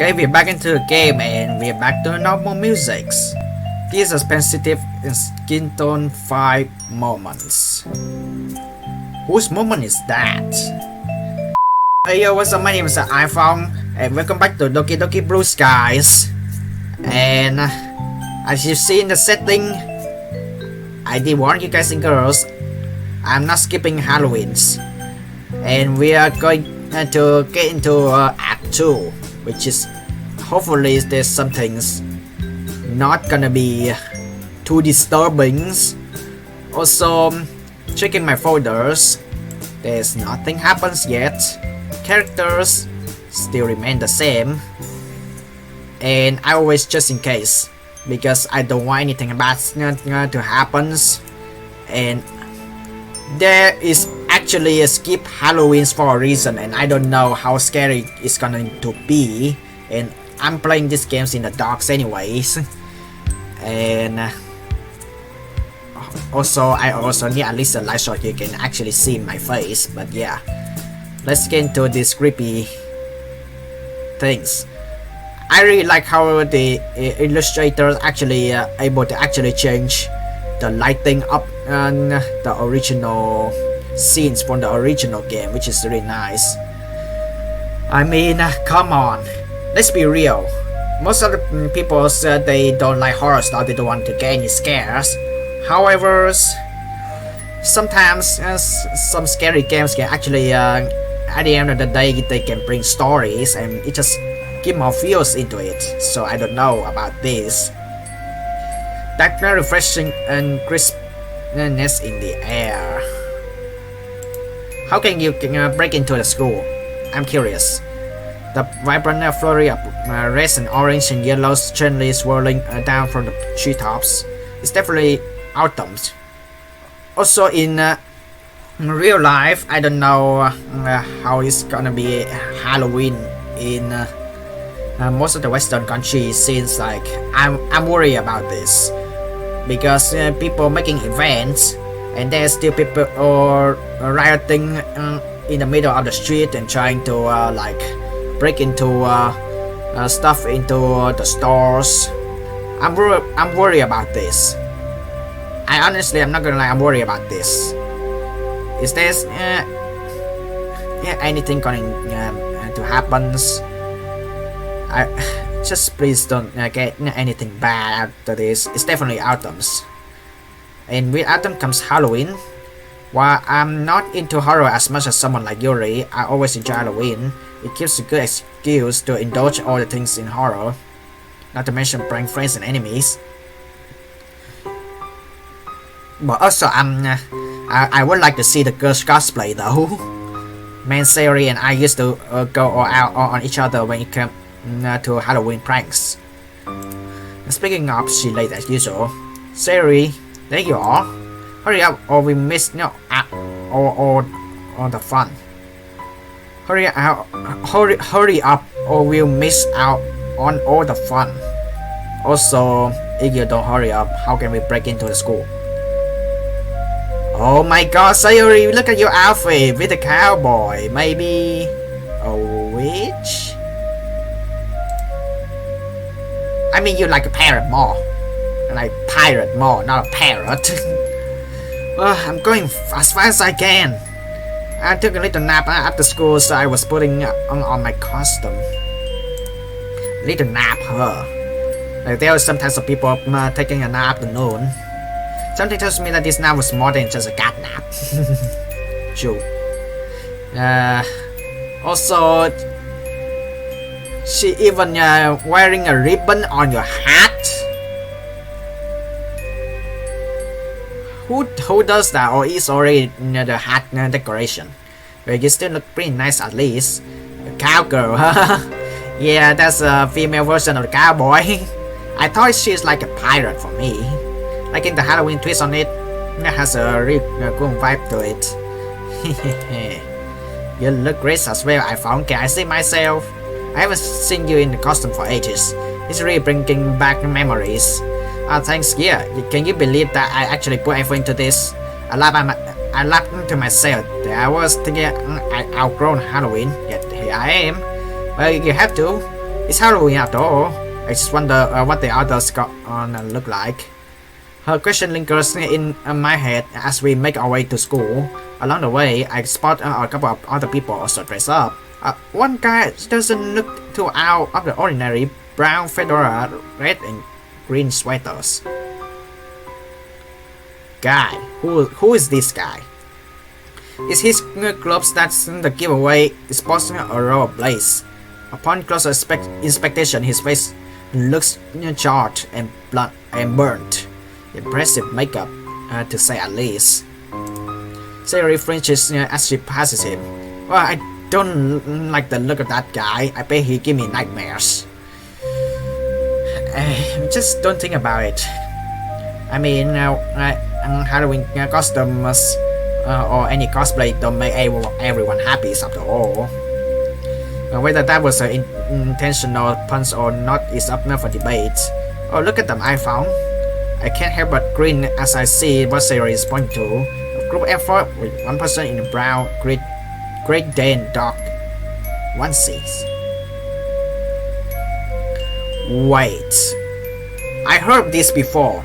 Okay, we're back into the game and we're back to normal musics. This is sensitive skin tone 5 moments. Whose moment is that? Hey yo, what's up? My name is iPhong and welcome back to Doki Doki Blue Skies. And as you see in the setting, I did warn you guys and girls, I'm not skipping Halloween's. And we are going to get into Act 2, which is hopefully there's some things not gonna be too disturbing. Also, checking my folders, there's nothing happens yet. Characters still remain the same, and I always just in case because I don't want anything bad to happen. And there is actually a skip Halloween's for a reason, and I don't know how scary it's going to be, and I'm playing these games in the darks anyways. And also I also need at least a light so you can actually see my face. But yeah, let's get into these creepy things. I really like how the illustrators actually able to actually change the lighting up on the original scenes from the original game, which is really nice. I mean, come on, let's be real. Most of the people said they don't like horror stuff, they don't want to get any scares. However, sometimes some scary games can actually at the end of the day they can bring stories and it just give more feels into it. So I don't know about this. That very refreshing and crispness in the air. How can you break into the school? I'm curious. The vibrant flurry of red and orange and yellow gently swirling down from the treetops. It's definitely autumn. Also in real life, I don't know how it's gonna be Halloween in most of the Western countries. Since like I'm worried about this because people making events and there's still people rioting in the middle of the street and trying to like break into stuff into the stores. I'm worried about this. I'm not gonna lie, I'm worried about this. Is there anything going to happen? I just please don't get anything bad after this. It's definitely autumns, and with autumn comes Halloween. While I'm not into horror as much as someone like Yuri, I always enjoy Halloween. It gives a good excuse to indulge all the things in horror, not to mention prank friends and enemies. But also I would like to see the girls cosplay though. Man, Sari and I used to go all out on each other when it came to Halloween pranks. Speaking of, she late as usual. Sari, there you are. Hurry up or we miss or the fun. Hurry up or we'll miss out on all the fun. Also, if you don't hurry up, how can we break into the school? Oh my god, Sayuri, look at your outfit with a cowboy. Maybe a witch? I mean, you like a parrot more. Like pirate more, not a parrot. Well, I'm going as fast as I can. I took a little nap after school, so I was putting on my costume. Little nap, huh? Like there are sometimes some people taking a nap afternoon. Something tells me that this nap was more than just a cat nap. True. Also, she even wearing a ribbon on your hat. Who does that or is already the hat decoration? But you still look pretty nice at least. A cowgirl, huh? Yeah, that's a female version of the cowboy. I thought she's like a pirate for me. Like in the Halloween twist on it, it has a really cool vibe to it. You look great as well, iPhone. Can I see myself? I haven't seen you in the costume for ages. It's really bringing back memories. Thanks, yeah. Can you believe that I actually put effort into this? I laughed to myself that I was thinking I outgrown Halloween, yet here I am. Well, you have to. It's Halloween after all. I just wonder what the others got on look like. Her question lingers in my head as we make our way to school. Along the way, I spot a couple of other people also dressed up. One guy doesn't look too out of the ordinary. Brown fedora, red and green sweaters. Guy, who is this guy? Is his gloves that's the giveaway exposing a row of blaze? Upon closer inspection, his face looks charred and blunt and burnt. Impressive makeup, to say at least. Sayori flinches as she passes him. Well, I don't like the look of that guy. I bet he give me nightmares. Just don't think about it. I mean, Halloween costumes or any cosplay don't make everyone happy after all. Whether that was an intentional pun or not is up for debate. Oh, look at them, iPhong. I can't help but grin as I see what Sayori is pointing to. A group effort with one person in a brown, Great Dane dog onesies. Wait, I heard this before.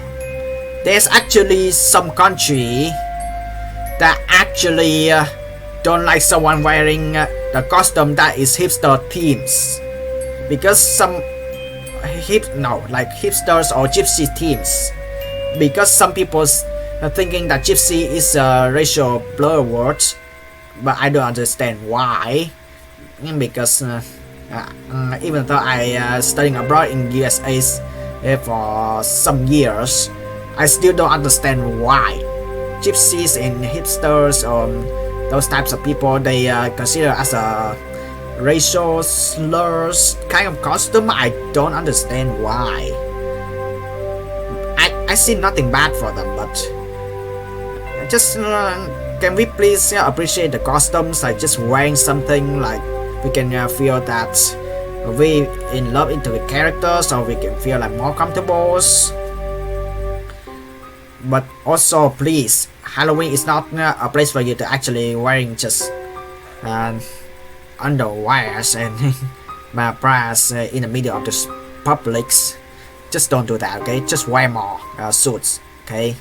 There's actually some country that actually don't like someone wearing the costume that is hipster themes, because some hipsters or gypsy themes, because some people are thinking that gypsy is a racial blur word, but I don't understand why. Because even though I studying abroad in USA for some years, I still don't understand why gypsies and hipsters or those types of people they consider as a racial slurs kind of costume. I don't understand why. I see nothing bad for them, but just can we please appreciate the costumes, like just wearing something like we can feel that we in love into the characters, or we can feel like more comfortable. But also, please, Halloween is not a place for you to actually wearing just underwears and bras in the middle of the public. Just don't do that, okay? Just wear more suits, okay?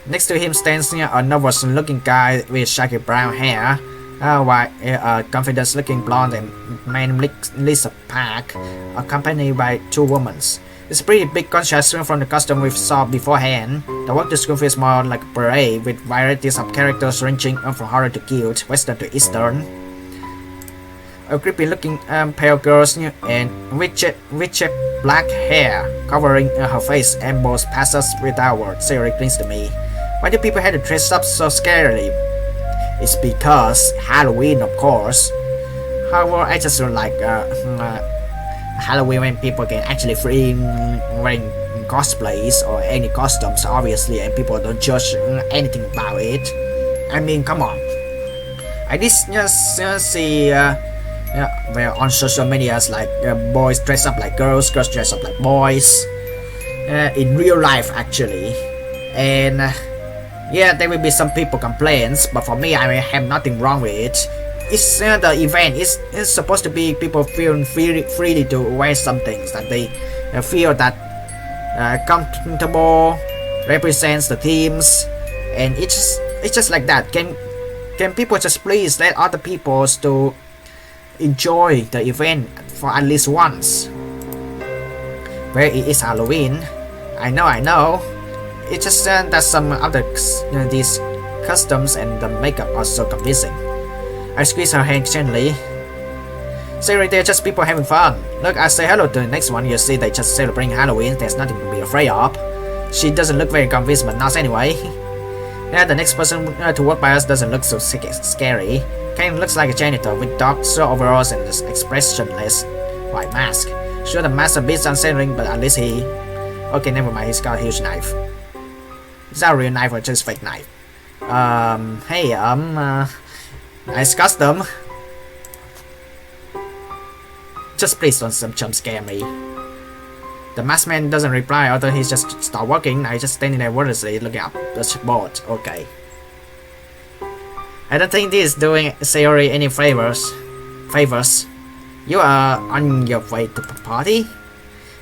Next to him stands a nervous-looking guy with shaggy brown hair, while a confident-looking blonde and man leads a pack, accompanied by two women. It's a pretty big contrast from the costume we saw beforehand. The walk to school feels more like a parade, with varieties of characters ranging from horror to cute, western to eastern. A creepy-looking pale girl and with black hair covering her face and both passes without words. Sayori clings to me. Why do people have to dress up so scarily? It's because Halloween, of course. However, I just don't like Halloween when people can actually free wearing cosplays or any costumes, obviously, and people don't judge anything about it. I mean, come on. I just see where on social medias like boys dress up like girls, girls dress up like boys, in real life actually, and yeah, there will be some people complaints, but for me, I have nothing wrong with it. It's the event. It's supposed to be people feeling freely to wear some things that they feel that comfortable, represents the themes, and it's just like that. Can people just please let other people to enjoy the event for at least once? Where it is Halloween, I know. It's just that some of these customs and the makeup are so convincing. I squeeze her hand gently. Sayori, they're just people having fun. Look, I say hello to the next one. You see, they just celebrating Halloween. There's nothing to be afraid of. She doesn't look very convinced, but not anyway. Yeah, the next person to walk by us doesn't look so scary. Kind of looks like a janitor with dark overalls and this expressionless white mask. Sure, the mask a bit unsettling, but at least he... Okay, never mind, he's got a huge knife. Is that a real knife or just fake knife? Hey, nice custom. Just please don't jump scare me. The masked man doesn't reply, although he's just start walking. I just standing there wordlessly looking up the board. Okay. I don't think this is doing Sayori any favors. You are on your way to the party?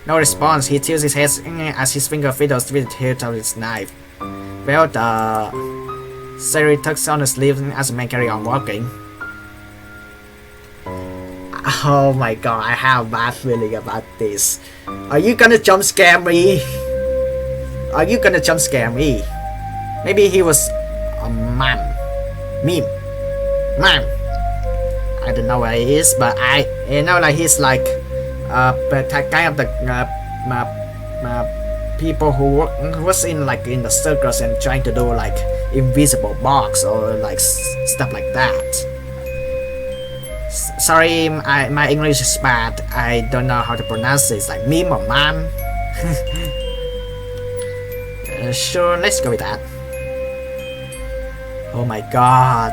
No response. He tilts his head as his finger fiddles with the hilt of his knife. Well, Sayori tucks on her sleeve as the man carries on walking. Oh my god, I have a bad feeling about this. Are you gonna jump scare me? Are you gonna jump scare me? Maybe he was a meme. I don't know what it is, but like he's like kind of the people who was in the circus and trying to do like invisible box or like stuff like that. Sorry, my English is bad. I don't know how to pronounce it. It's like meme or man. Sure, let's go with that. Oh my god.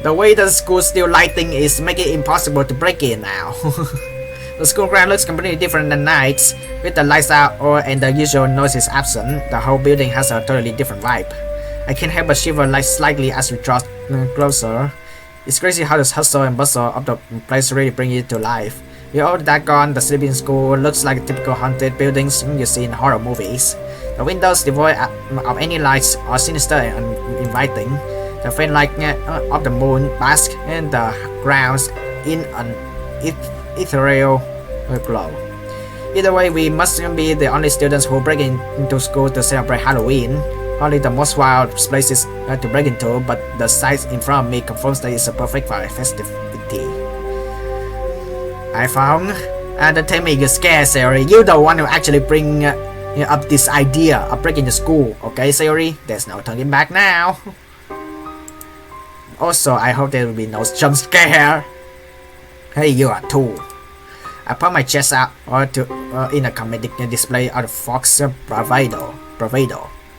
The way the school still lighting is making it impossible to break in now. The school ground looks completely different than nights. With the lights out and the usual noises absent, the whole building has a totally different vibe. I can't help but shiver like slightly as we draw closer. It's crazy how the hustle and bustle of the place really bring it to life. With all that gone, the sleeping school looks like typical haunted buildings you see in horror movies. The windows devoid of any lights are sinister and uninviting. The faint light of the moon basks in the grounds in an ethereal glow. Either way, we mustn't be the only students who break into school to celebrate Halloween. Only the most wild places to break into, but the sight in front of me confirms that it's perfect for a festivity. iPhong, don't tell me you're scared, Sayori. You're the one who actually bring up this idea of breaking the school, okay, Sayori? There's no turning back now. Also, I hope there will be no jump scare. Hey, you are too. I put my chest out in a comedic display of Fox bravado.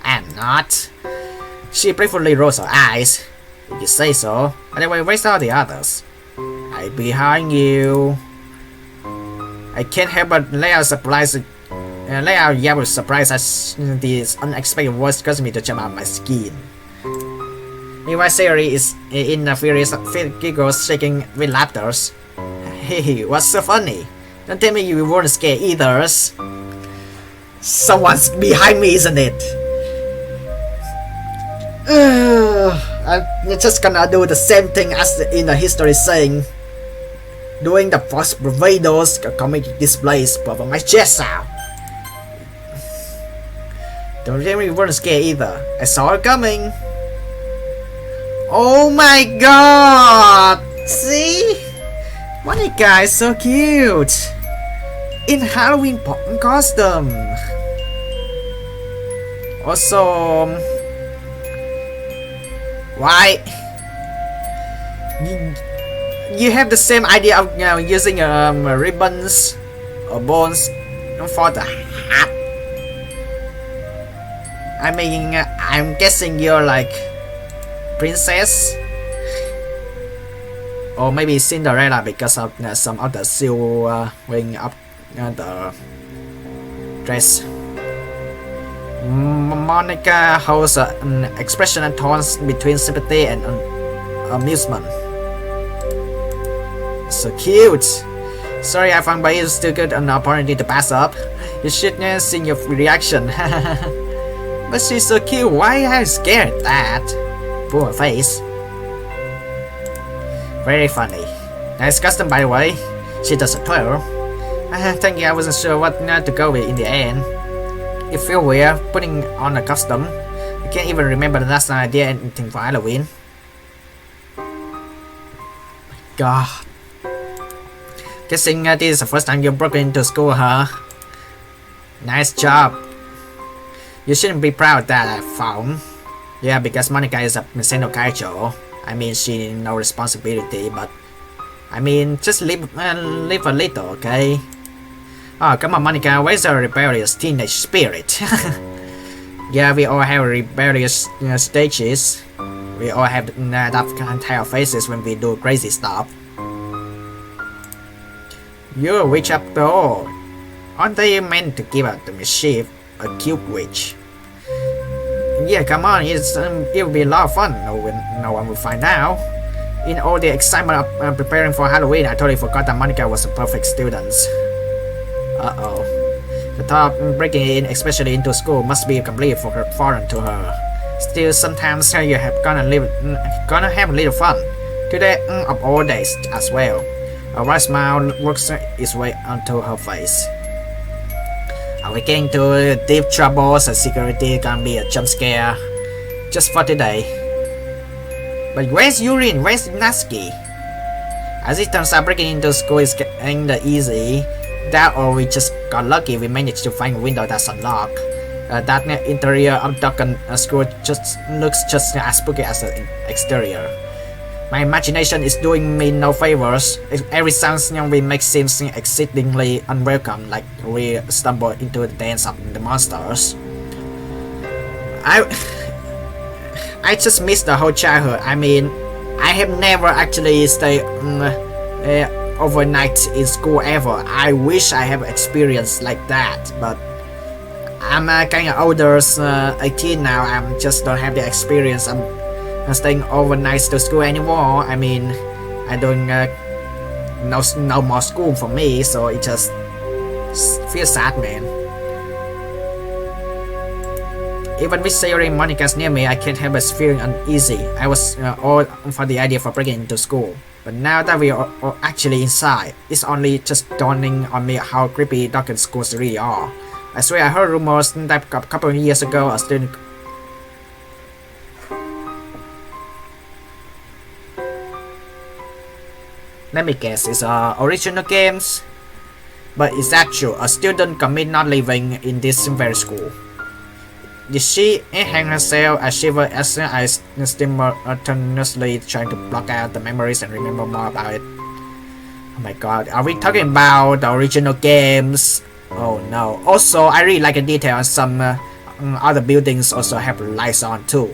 I'm not. She playfully rolls her eyes. If you say so. Anyway, where's all the others? I'm behind you. I can't help but lay out yell surprise as this unexpected voice causes me to jump out of my skin. Meanwhile, Sayori is in a furious giggles, shaking with laughter. Hey, what's so funny? Don't tell me you weren't scared either. Someone's behind me, isn't it? I'm just gonna do the same thing as in the history saying. Doing the false bravados, comic displays, puffing my chest out. Don't tell me you weren't scared either. I saw it coming. Oh my god! See? Monica is so cute! In Halloween costume! Also... why? You have the same idea of using ribbons or bones for the hat. I mean, I'm guessing you're like princess, or maybe Cinderella because of some of the sewing up the dress. Monica holds an expression and tones between sympathy and amusement. So cute. Sorry, iPhong, but it's still good an opportunity to pass up. You should have seen your reaction. But she's so cute. Why are you scared at that? Poor face. Very funny. Nice custom, by the way. She does a twirl. Thank you. I wasn't sure what to go with in the end. It feels weird putting on a costume. I can't even remember the last time I did anything for Halloween. God. Guessing this is the first time you broke into school, huh? Nice job. You shouldn't be proud of that, iPhong. Yeah, because Monica is a Seno Kaicho. I mean, she no responsibility, but I mean, just live a little, okay? Oh, come on, Monica, where's our rebellious teenage spirit? Yeah, we all have rebellious stages. We all have that kind of faces when we do crazy stuff. You're a witch after all. Aren't they meant to give out the mischief? A cute witch. Yeah, come on, it'll be a lot of fun. No one will find out. In all the excitement of preparing for Halloween, I totally forgot that Monica was a perfect student. Uh-oh. The thought of breaking in, especially into school, must be completely foreign to her. Still, sometimes you have gonna have a little fun. Today of all days as well. A wide smile works its way onto her face. Are we getting to deep troubles and security gonna be a jump scare? Just for today. But where's Yuri and where's Natsuki? As it turns out, breaking into school is getting easy. That or we just got lucky we managed to find a window that's unlocked. That interior of darkened school just looks just as spooky as the exterior. My imagination is doing me no favors. Every sound we make seems exceedingly unwelcome, like we stumble into the dance of the monsters. I just miss the whole childhood. I mean, I have never actually stayed overnight in school ever. I wish I have experience like that, but I'm kind of older, 18 now. I just don't have the experience. I'm staying overnight to school anymore. I mean, I don't no more school for me, so it just feels sad, man. Even with Sayori and Monica's near me, I can't help but feeling uneasy. I was all for the idea for breaking into school, but now that we are actually inside, it's only just dawning on me how creepy darkened schools really are. I swear I heard rumors that a couple of years ago a student. Let me guess, it's original games? But is that true? A student commit not living in this very school. Did she hang herself a shiver as I simultaneously trying to block out the memories and remember more about it? Oh my god, are we talking about the original games? Oh no. Also, I really like the detail on some other buildings also have lights on too.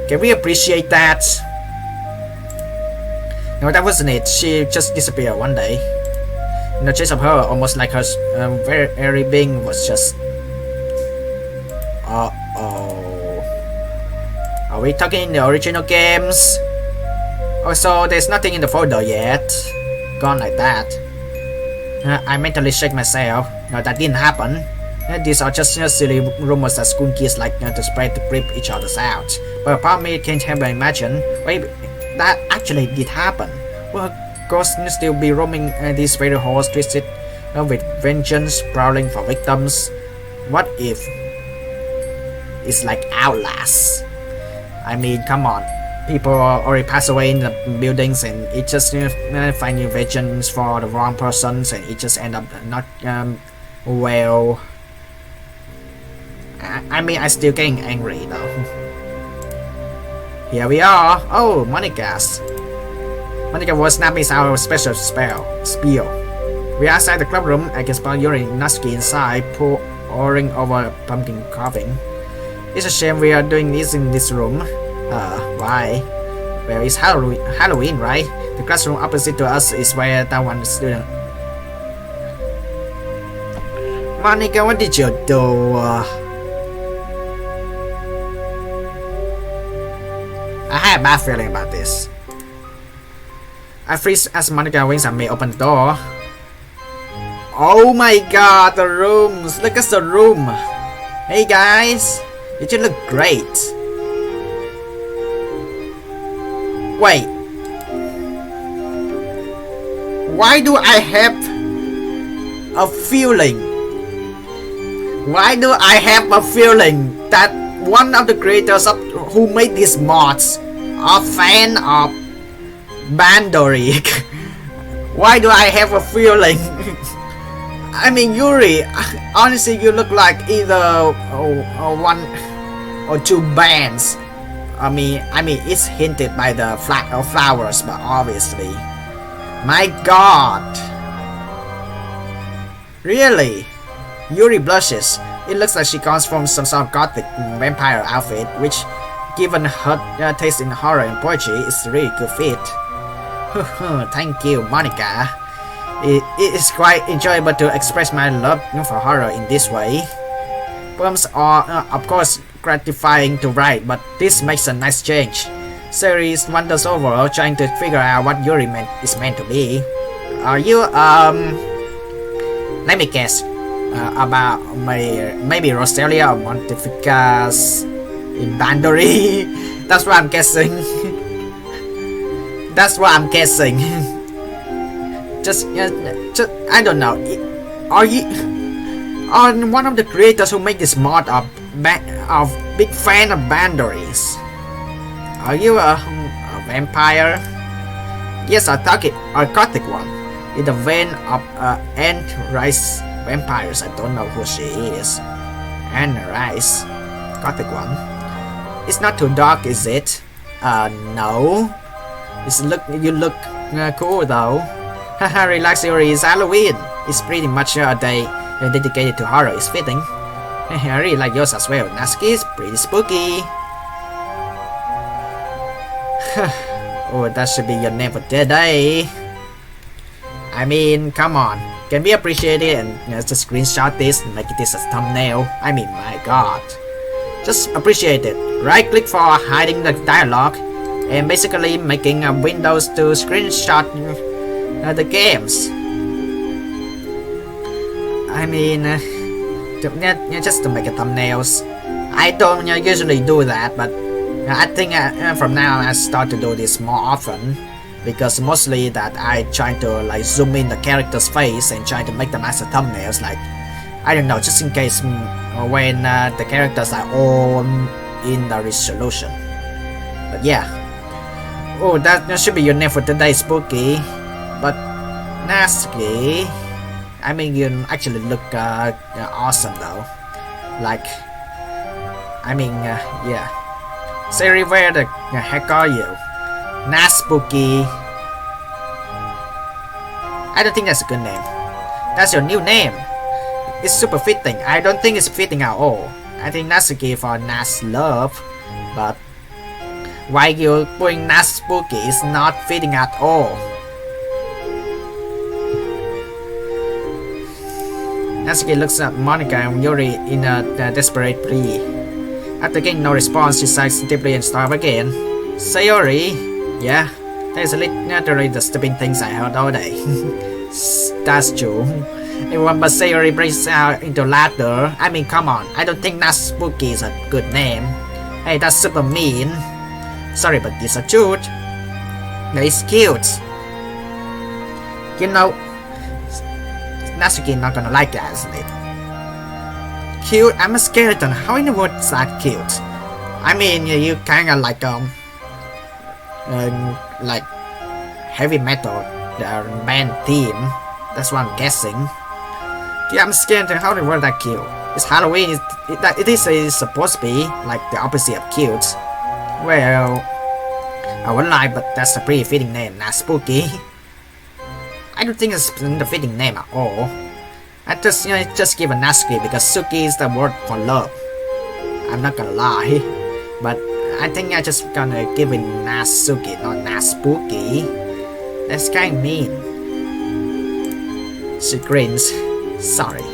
Can we appreciate that? No, that wasn't it. She just disappeared one day. No trace of her, almost like her very being was just... Uh-oh. Are we talking in the original games? Also, there's nothing in the folder yet. Gone like that. I mentally shake myself. No, that didn't happen. These are just silly rumors that school kids like to spread to creep each other out. But part of me can't help but imagine, wait, that actually did happen. Will ghosts still be roaming these very halls twisted with vengeance, prowling for victims? What if it's like Outlast? I mean, come on. People already pass away in the buildings and it just finding vengeance for the wrong persons and it just end up not well. I mean, I still getting angry though. Here we are. Oh, Monica was snapping our special spiel. We are outside the club room. I can spell Yuri and Natsuki inside, pouring over pumpkin carving. It's a shame we are doing this in this room. Why? Well, it's Halloween, right? The classroom opposite to us is where that one student. Monica, what did you do? I had a bad feeling about this. I freeze as Monica winks at me, open the door. Oh my god, the rooms! Look at the room! Hey guys! You two look great! Wait. Why do I have a feeling? Why do I have a feeling that one of the creators of who made these mods are fan of Bandori? Why do I have a feeling? I mean, Yuri, honestly, you look like either one or two bands. I mean, it's hinted by the flowers, but obviously, my God, really, Yuri blushes. It looks like she comes from some sort of gothic vampire outfit, which, given her taste in horror and poetry, is a really good fit. Thank you, Monica. It is quite enjoyable to express my love for horror in this way. Poems are, of course, gratifying to write, but this makes a nice change. series wanders over trying to figure out what Yuri is meant to be. Are you, let me guess, about maybe Roselia or Montificas in Bandori? That's what I'm guessing. That's what I'm guessing. just, I don't know. Are you one of the creators who make this mod of big fan of Bandoris? Are you a vampire? Yes, a gothic one. In the vein of Anne Rice vampires. I don't know who she is. Anne Rice, gothic one. It's not too dark, is it? No. You look cool though. Haha, relax, Yuri. It's Halloween. It's pretty much a day dedicated to horror. It's fitting. I really like yours as well. Natsuki is pretty spooky. Oh, that should be your name for today. I mean, come on. Can we appreciate it and just screenshot this and make this a thumbnail? I mean, my god. Just appreciate it. Right click for hiding the dialogue and basically making windows to screenshot the games. I mean, just to make thumbnails. I don't usually do that, but I think from now I start to do this more often, because mostly that I try to like zoom in the character's face and try to make them as thumbnails, like I don't know, just in case when the characters are all in the resolution. But yeah. Oh, that should be your name for today, Spooky. But Natsuki, I mean, you actually look awesome though. Like, I mean, yeah. Siri, where the heck are you? Spooky. I don't think that's a good name. That's your new name. It's super fitting. I don't think it's fitting at all. I think Natsuki for Nas Love, but why you putting Spooky is not fitting at all. Natsuki looks at Monica and Yuri in a desperate plea. After getting no response, she sighs deeply and starts again. Sayori, yeah, there's literally the stupid things I heard all day. That's true. Everyone but Sayori breaks out into laughter. I mean, come on, I don't think Spooky is a good name. Hey, that's super mean. Sorry, but it's a truth. It's cute. You know, Natsuki not gonna like that, isn't it? Cute? I'm a skeleton. How in the world is that cute? I mean, you kinda like heavy metal, the band theme. That's what I'm guessing. Yeah, I'm skeleton. How in the world that cute? It's Halloween. It is supposed to be like the opposite of cute. Well, I won't lie, but that's a pretty fitting name, not Spooky. I don't think it's the fitting name at all. I just give a Natsuki because Suki is the word for love. I'm not gonna lie, but I think I just gonna give it Natsuki, not Spooky. That's kind of mean. She grins. Sorry.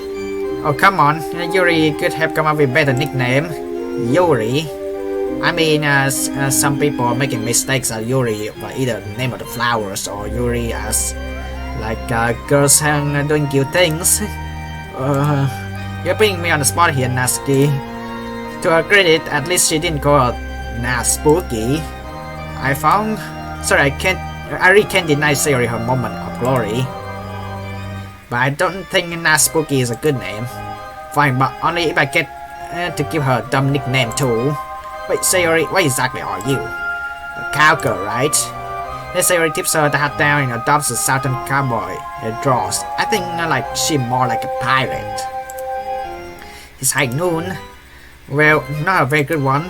Oh come on, Yuri could have come up with a better nickname. Yuri. I mean, some people are making mistakes at Yuri by either the name of the flowers or Yuri as like girls doing cute things. You're putting me on the spot here, Natsuki. To her credit, at least she didn't call her Spooky. iPhong? Sorry, I really can't deny Sayori her moment of glory. But I don't think Spooky is a good name. Fine, but only if I get to give her a dumb nickname too. Wait, Sayori, what exactly are you? A cowgirl, right? Then Sayori tips her hat down and adopts a southern cowboy draws. I think like she's more like a pirate. It's high noon. Well, not a very good one.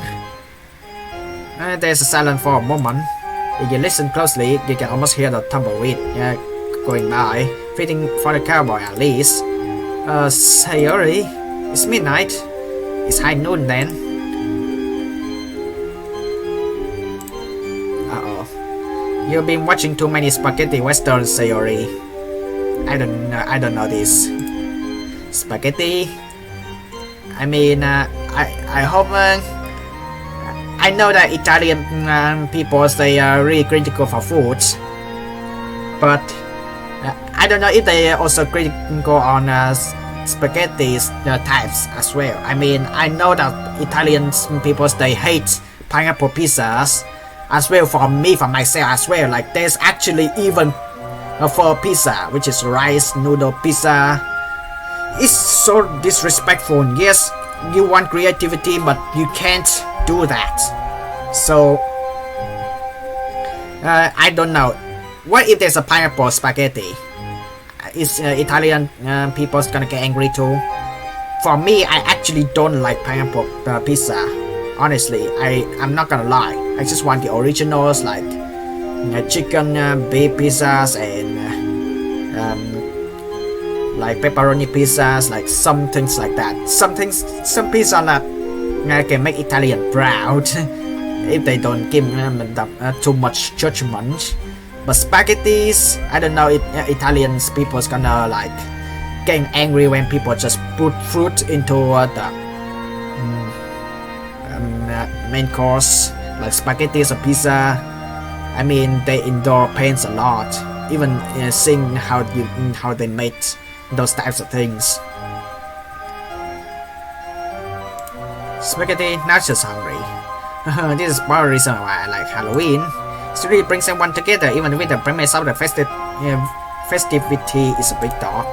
There's a silence for a moment. If you listen closely, you can almost hear the tumbleweed going by, fitting for the cowboy at least. Sayori, it's midnight. It's high noon then. Uh-oh. You've been watching too many spaghetti westerns, Sayori. I don't know this. Spaghetti? I mean, I hope I know that Italian people, they are really critical for food, but I don't know if they are also critical on spaghetti types as well. I mean, I know that Italian people, they hate pineapple pizzas as well. For myself as well. Like there's actually even for pizza, which is rice noodle pizza. It's so disrespectful. Yes, you want creativity, but you can't do that. So I don't know. What if there's a pineapple spaghetti? Is Italian people gonna get angry too? For me, I actually don't like pineapple pizza. Honestly, I'm not gonna lie. I just want the originals, like chicken beef pizzas and like pepperoni pizzas, like some things like that. Some pizza that can make Italian proud if they don't give them too much judgment. But spaghettis, I don't know if Italians people's gonna like getting angry when people just put fruit into the main course, like spaghettis or pizza. I mean, they endure pains a lot, even seeing how they made those types of things. Spaghetti, not just hungry. This is part of the reason why I like Halloween. It really brings everyone together, even with the premise of the festivity is a big dog.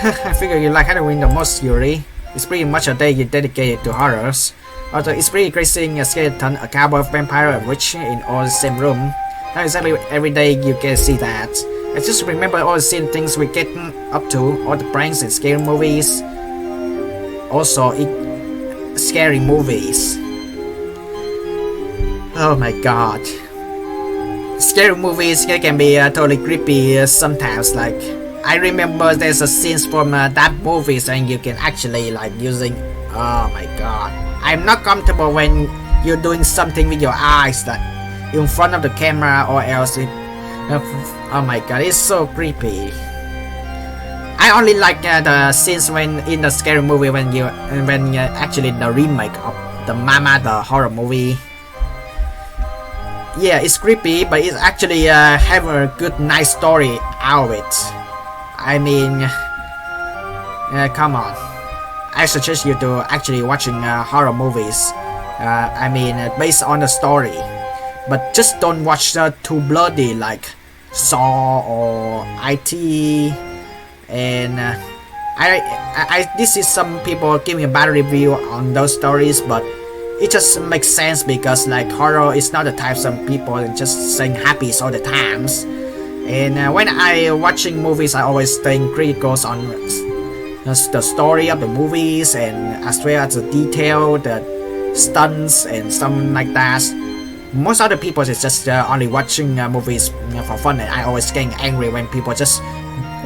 I figure you like Halloween the most, Yuri. It's pretty much a day you dedicated to horrors. Although it's pretty crazy seeing a skeleton, a cowboy, vampire, and witch in all the same room. Not exactly every day you can see that. I just remember all the same things we get up to, all the pranks and scary movies. Also, scary movies. Oh my god. Scary movies can be totally creepy sometimes. Like I remember there's a scenes from that movies and you can actually like using. Oh my god, I'm not comfortable when you're doing something with your eyes like in front of the camera or else. Oh my god, it's so creepy. I only like the scenes when in the scary movie when actually the remake of the Mama the horror movie. Yeah, it's creepy, but it's actually have a good, nice story out of it. I mean, come on. I suggest you to actually watching horror movies. I mean, based on the story, but just don't watch too bloody like Saw or IT. And this is some people giving a bad review on those stories, but it just makes sense because like horror is not the type of people just saying happy all the times. And when I watching movies, I always think critical on the story of the movies and as well as the detail, the stunts and something like that. Most other people is just only watching movies for fun, and I always getting angry when people just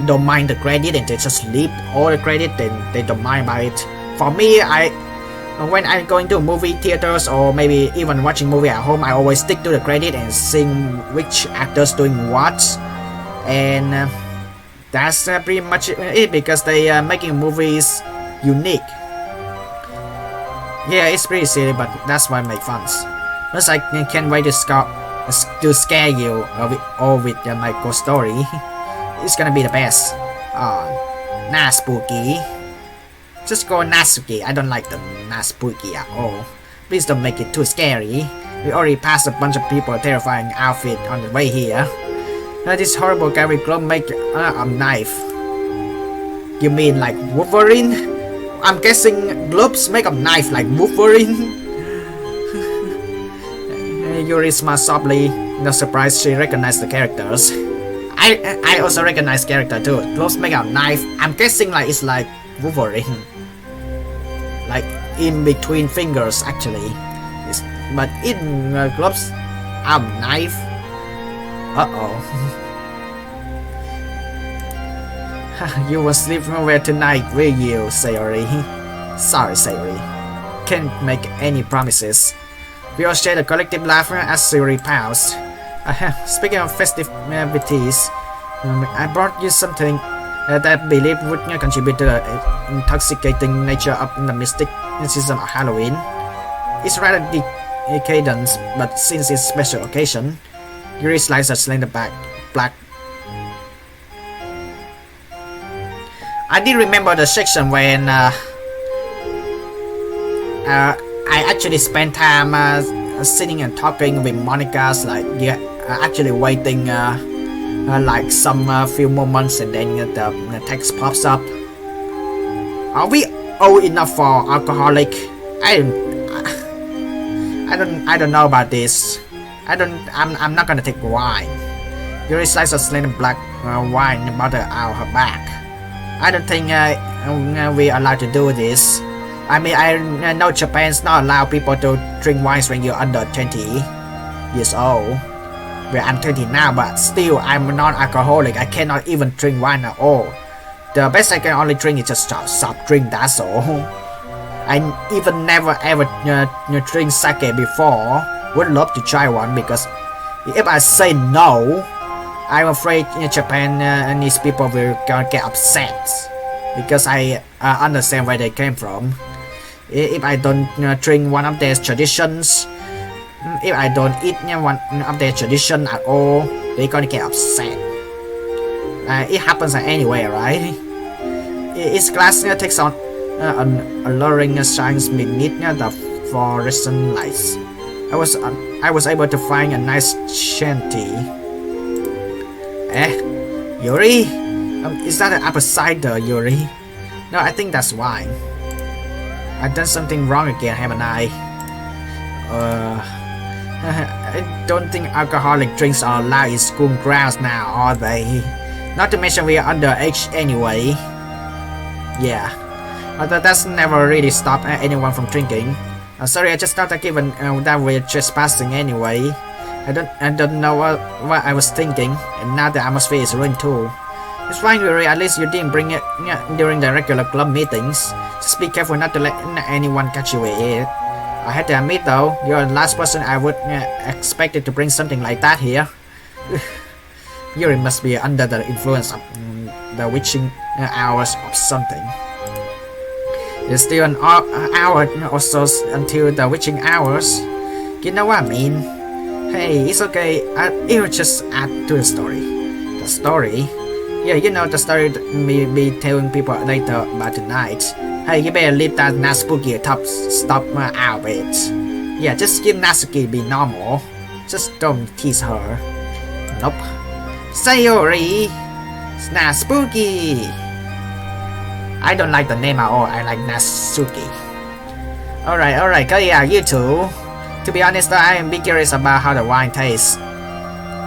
don't mind the credit and they just leave all the credit and they don't mind about it. For me, when I'm going to movie theaters or maybe even watching movie at home, I always stick to the credit and seeing which actors doing what, and that's pretty much it because they are making movies unique. Yeah, it's pretty silly, but that's why I make fun. Plus, I can't wait to scare you with my ghost story. It's gonna be the best. Nah, spooky. Just go Natsuki. I don't like the Natsuki at all. Please don't make it too scary. We already passed a bunch of people terrifying outfit on the way here. This horrible guy with glove make a knife. You mean like Wolverine? I'm guessing gloves make a knife like Wolverine. Yuri smiled softly. No surprise she recognized the characters. I also recognize character too. Gloves make a knife. I'm guessing like it's like Wolverine. Like in between fingers actually. But in gloves, knife. You will sleep nowhere tonight, will you, Sayori? Sorry, Sayori. Can't make any promises. We all shared a collective laughter as Sayori paused. Speaking of festivities, I brought you something that I believe would contribute to the intoxicating nature of the mysticism of Halloween. It's rather cadence, but since it's special occasion, Yuri slides a slender black. I did remember the section when I actually spent time sitting and talking with Monica's like actually waiting like some few moments, and then the text pops up. Are we old enough for alcoholic? I don't know about this. I'm not gonna take wine. Yuri slices a slender black wine bottle out her back. I don't think we're allowed to do this. I mean, I know Japan's not allow people to drink wines when you're under 20 years old. Well, I'm 20 now, but still, I'm non-alcoholic. I cannot even drink wine at all. The best I can only drink is just soft drink, that's all. I even never ever drink sake before. Would love to try one, because if I say no, I'm afraid Japan and these people will get upset, because I understand where they came from. If I don't drink one of their traditions, if I don't eat one of their tradition at all, they're gonna get upset. It happens anyway, right? Its glass takes on an alluring shines beneath the fluorescent lights. I was able to find a nice shanty. Yuri? Is that an apple cider, Yuri? No, I think that's wine. I've done something wrong again, haven't I? I don't think alcoholic drinks are allowed in school grounds now, are they? Not to mention we are underage anyway. Yeah, but that's never really stopped anyone from drinking. Sorry, I just thought that given that we're trespassing anyway. I don't know what I was thinking, and now the atmosphere is ruined too. It's fine, Yuri, at least you didn't bring it during the regular club meetings. Just be careful not to let anyone catch you with it. I had to admit though, you're the last person I would expect to bring something like that here. Yuri must be under the influence of the witching hours or something. There's still an hour or so until the witching hours. You know what I mean? Hey, it's okay. It'll just add to the story. The story? Yeah, you know the story me be telling people later about tonight. Hey, you better leave that Natsuki stop out it. Yeah, just give Natsuki be normal. Just don't tease her. Nope. Sayori! It's Natsuki! I don't like the name at all, I like Natsuki. Alright, yeah, you two. To be honest, I am big curious about how the wine tastes.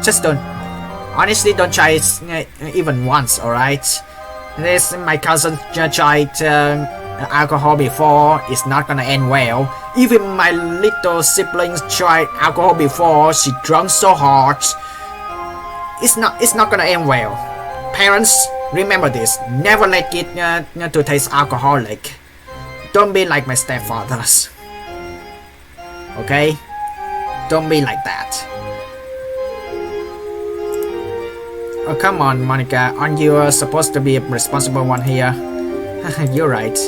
Just honestly don't try it even once, alright? This, my cousin tried alcohol before, it's not gonna end well. Even my little siblings tried alcohol before, she drunk so hard. It's not gonna end well. Parents, remember this, never let it to taste alcoholic. Don't be like my stepfathers. Okay? Don't be like that. Oh, come on, Monica. Aren't you supposed to be a responsible one here? You're right.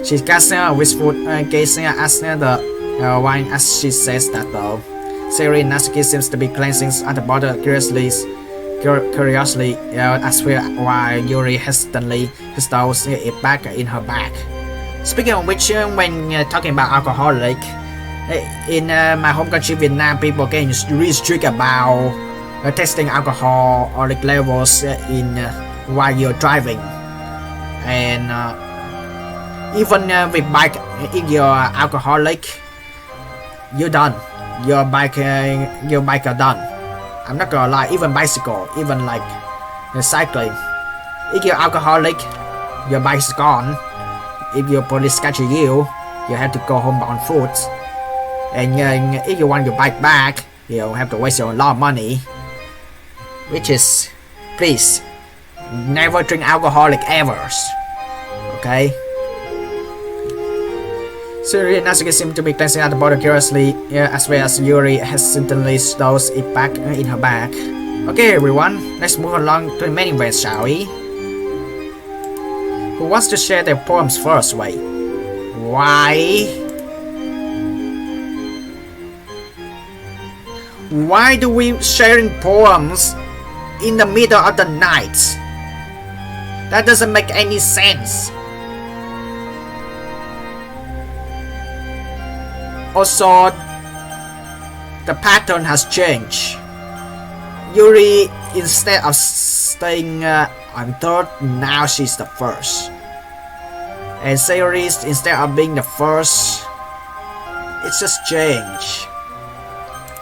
She casts a wistful gaze at the wine as she says that though. Sayori Natsuki seems to be glancing at the bottle curiously as well, while Yuri hesitantly bestows it back in her bag. Speaking of which, when talking about alcoholic, in my home country Vietnam, people get really strict about testing alcoholic levels in while you're driving, and even with bike, if you're alcoholic, you're done. Your bike are done. I'm not gonna lie, even bicycle, even like cycling, if you're alcoholic, your bike's gone. If your police catch you have to go home on foot, and if you want your bike back, you have to waste a lot of money. Which is, please, never drink alcoholic ever. Okay? Sayori Natsuki seems to be glancing at the bottle curiously, as well as Yuri hesitantly stows it back in her bag. Okay, everyone, let's move along to the main event, shall we? Who wants to share their poems first? Wait. Why? Why do we sharing poems in the middle of the night? That doesn't make any sense. Also, the pattern has changed. Yuri, instead of staying on third, now she's the first. And Sayori, instead of being the first, it's just changed.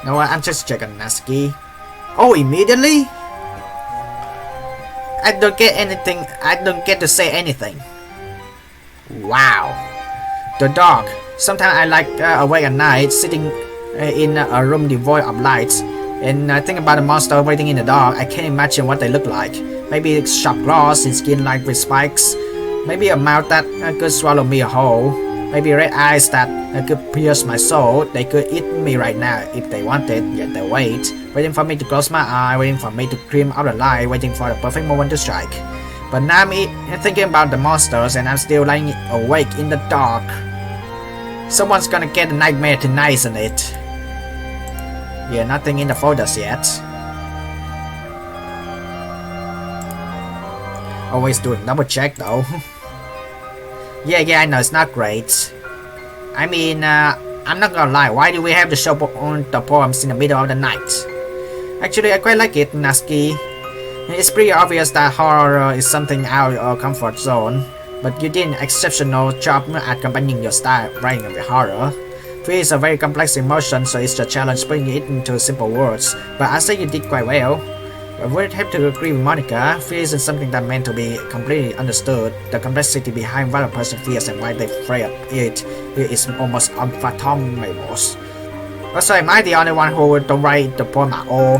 No, I'm just checking Natsuki. Oh, immediately? I don't get anything. I don't get to say anything. Wow. The dog. Sometimes I like awake at night, sitting in a room devoid of lights, and I think about the monster waiting in the dark. I can't imagine what they look like. Maybe it's sharp claws and skin like with spikes. Maybe a mouth that could swallow me whole. Maybe red eyes that could pierce my soul. They could eat me right now if they wanted, yet they wait. Waiting for me to close my eye, waiting for me to scream out the light, waiting for the perfect moment to strike. But now I'm thinking about the monsters and I'm still lying awake in the dark. Someone's gonna get a nightmare tonight, isn't it? Yeah, nothing in the folders yet. Always doing double check though. Yeah, I know it's not great. I mean, I'm not gonna lie, why do we have to show on the poems in the middle of the night? Actually, I quite like it, Natsuki. It's pretty obvious that horror is something out of your comfort zone, but you did an exceptional job at accompanying your style writing of the horror. Fear is a very complex emotion, so it's a challenge putting it into simple words, but I say you did quite well. I would have to agree with Monica. Fear isn't something that meant to be completely understood. The complexity behind what a person feels and why they afraid of it is almost unfathomable. Also, am I the only one who don't write the poem at all?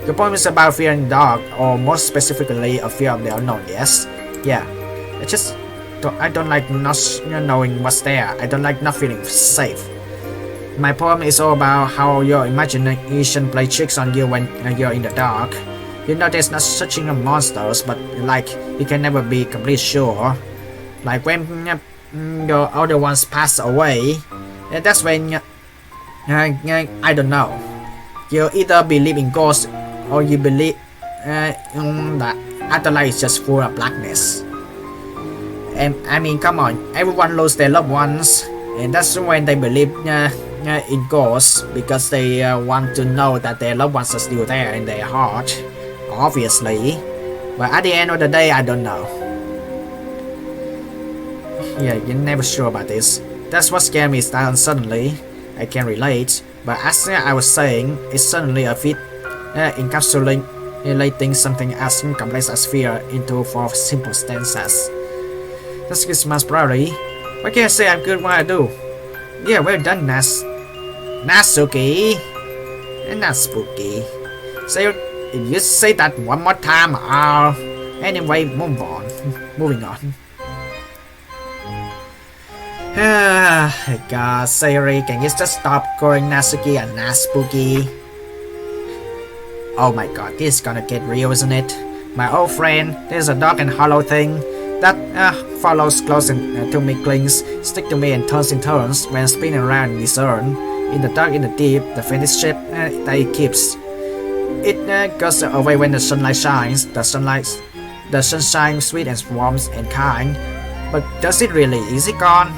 The poem is about fear in the dark, or more specifically, a fear of the unknown, yes? Yeah. I don't like not knowing what's there. I don't like not feeling safe. My poem is all about how your imagination plays tricks on you when you're in the dark. You know there's not searching of monsters, but like you can never be completely sure. Like when your older ones pass away, that's when I don't know. You either believe in ghosts or you believe that afterlife is just full of blackness. And I mean, come on, everyone loses their loved ones, and that's when they believe in ghosts because they want to know that their loved ones are still there in their heart, obviously. But at the end of the day, I don't know. Yeah, you're never sure about this. That's what scared me is that suddenly I can relate. But as I was saying, it's suddenly a fit encapsulating something as complex as fear into 4 simple stanzas. That's Christmas probably. Why can't I say I'm good what I do? Yeah, well done, Natsuki. And not spooky. So if you say that one more time, anyway, moving on. God, Sayori, can you just stop calling Natsuki and not spooky? Oh my god, this is gonna get real, isn't it? My old friend, there's a dark and hollow thing that follows close to me, clings, stick to me and turns when spinning around in this urn. In the dark, in the deep, the faintest shape that it keeps. It goes away when the sunlight shines. The sunshine sweet and warm and kind. But does it really? Is it gone?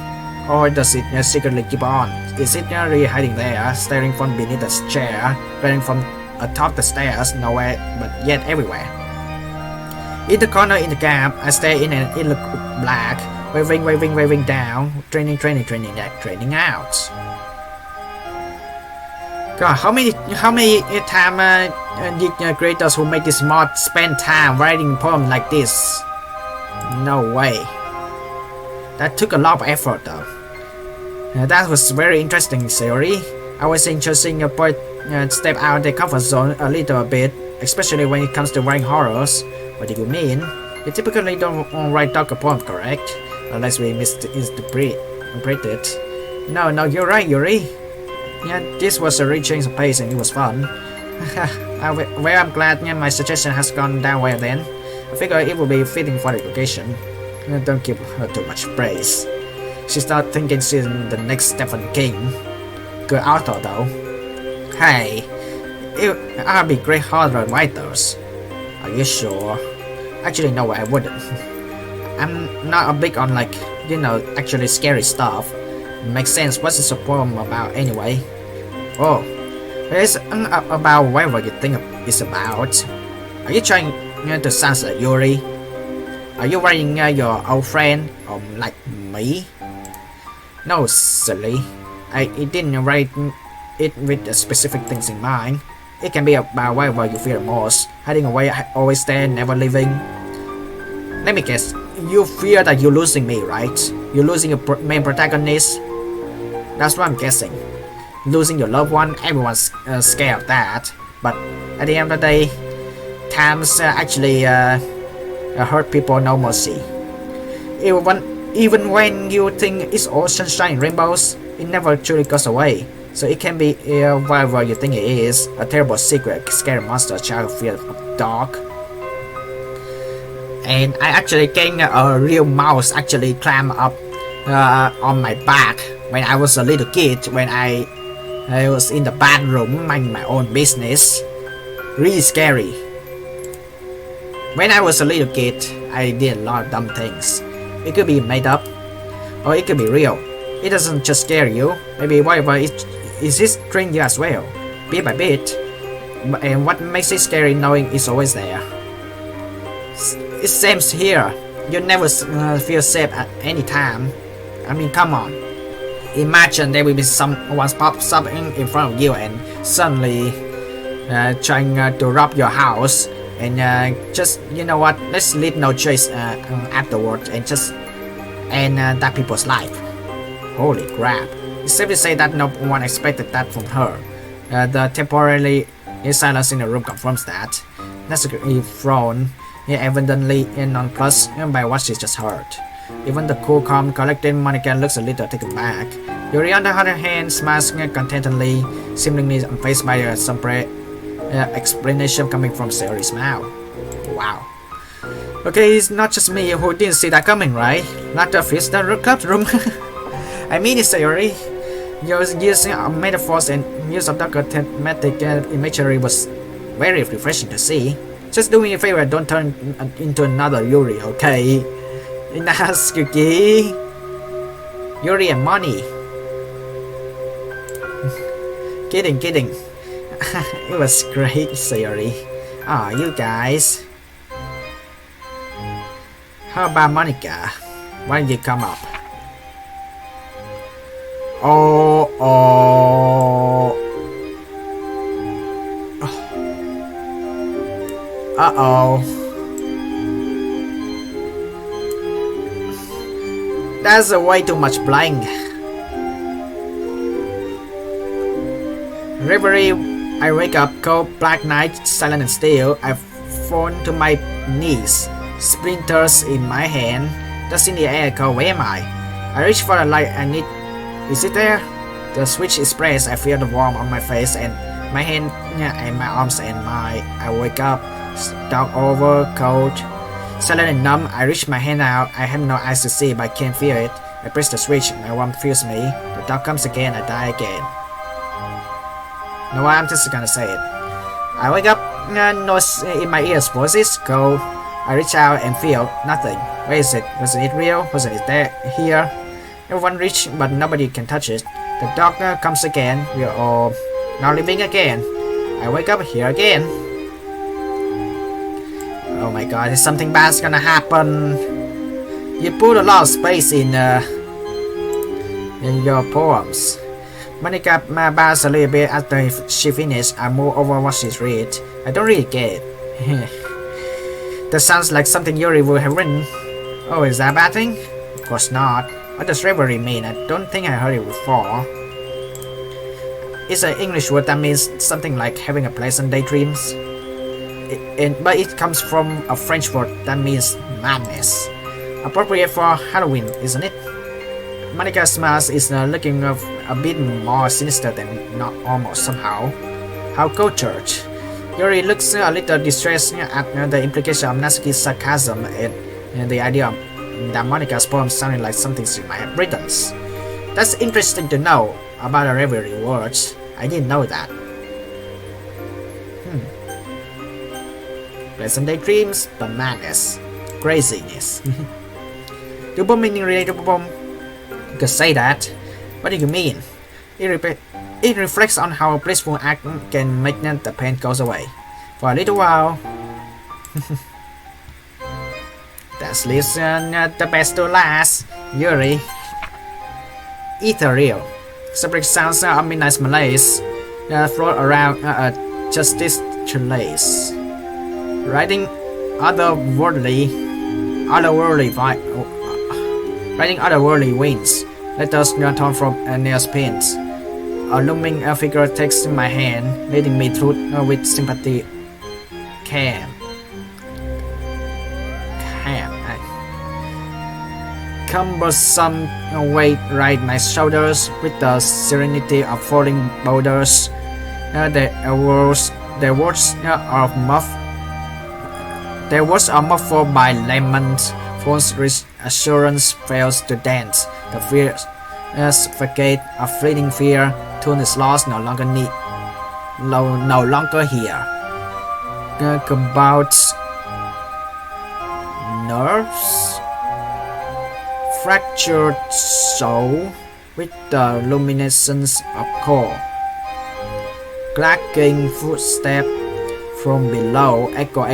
Or does it secretly keep on? Is it really hiding there, staring from beneath the chair, staring from atop the stairs, nowhere but yet everywhere? In the corner in the gap, I stare in and it looks black, waving down, draining out. God, how many time did creators who make this mod spend time writing poems like this? No way. That took a lot of effort though. That was very interesting theory. I was interesting your point step out the comfort zone a little bit, especially when it comes to writing horrors. What do you mean? You typically don't write darker poems, correct? Unless we misinterpret it. No, you're right, Yuri. Yeah, this was a real change of pace and it was fun. Well, I'm glad my suggestion has gone down well then. I figure it will be fitting for the occasion. Don't give her too much praise. She started thinking she's the next Stephen King. Good author though. Hey, I'll be great horror writers. Are you sure? Actually, no, I wouldn't. I'm not a big on like, actually scary stuff. Makes sense. What's this poem about anyway? Oh, it's about whatever you think it's about. Are you trying to sound like Yuri? Are you writing your old friend or like me? No, silly. I didn't write it with the specific things in mind. It can be about whatever you fear most. Hiding away, always there, never leaving. Let me guess. You fear that you're losing me, right? You're losing your main protagonist. That's what I'm guessing. Losing your loved one, everyone's scared of that. But at the end of the day, times actually hurt people no mercy. Even when you think it's all sunshine and rainbows, it never truly goes away. So it can be whatever you think it is, a terrible secret, scary monster, child fear of dog. And I actually getting a real mouse actually climb up on my back when I was a little kid, when I was in the bathroom minding my own business. Really scary. When I was a little kid, I did a lot of dumb things. It could be made up, or it could be real. It doesn't just scare you, maybe whatever it is train you as well, bit by bit. And what makes it scary knowing it's always there. It seems here, you never feel safe at any time. I mean, come on. Imagine there will be someone pops up in front of you and suddenly trying to rob your house, and just, you know what, let's leave no trace afterwards and just end that people's life. Holy crap. It's safe to say that no one expected that from her. The temporarily silence in the room confirms that. Necessarily thrown, evidently nonplussed by what she just heard. Even the cool, calm, collected Monica looks a little taken back. Yuri, on the other hand, smiles contentedly, seemingly unfazed by some explanation coming from Sayori's mouth. Wow. Okay, it's not just me who didn't see that coming, right? Not the fish that club room. I mean, it's Sayori. Your using metaphors and use of darker thematic imagery was very refreshing to see. Just do me a favor, don't turn into another Yuri, okay? Inasuki. Yuri and money. Kidding. It was great, Sayori. Ah, you guys. How about Monica? Why don't you come up? Oh. Uh-oh. That's way too much blank. Reverie, I wake up, cold, black night, silent and still. I fall to my knees. Splinters in my hand. Dust in the air, cold, where am I? I reach for the light I need. Is it there? The switch is pressed. I feel the warmth on my face and my hand and my arms and I wake up, dark over, cold, silent and numb. I reach my hand out. I have no eyes to see, but I can't feel it. I press the switch. My warmth fills me. The dark comes again. I die again. No, I'm just gonna say it. I wake up. Noise in my ears. Voices go. I reach out and feel nothing. Where is it? Wasn't it real? Wasn't it there? Here? Everyone reached, but nobody can touch it. The dark comes again. We are all now living again. I wake up here again. Oh my god, is something bad's gonna happen? You put a lot of space in your poems. Monica bars a little bit after she finished. I move over what she's read. I don't really get it. That sounds like something Yuri would have written. Oh, is that a bad thing? Of course not. What does reverie mean? I don't think I heard it before. It's an English word that means something like having a pleasant daydreams. But it comes from a French word that means madness. Appropriate for Halloween, isn't it? Monica smiles, is looking a bit more sinister than not almost somehow. How cultured. Yuri looks a little distressed at the implication of Natsuki's sarcasm and the idea that Monica's poem sounded like something she might have written. That's interesting to know about the reverie words. I didn't know that. pleasant daydreams, but madness, craziness. Dopamine related problem. You could say that. What do you mean? It reflects on how a blissful act can make the pain goes away. For a little while. That's listen the best to last, Yuri. Ethereal. Separate sounds of midnight malaise float around just this chalace. Riding otherworldly winds. Let us turn from near spins. A looming figure takes my hand, leading me through with sympathy. Cumbersome weight ride my shoulders with the serenity of falling boulders. Their words are muffled by laments. False reassurance fails to dance. The fears facade of fleeting fear. Tune is lost, no longer here. About nerves. Fractured soul with the luminescence of core. Clacking footstep from below. Echo.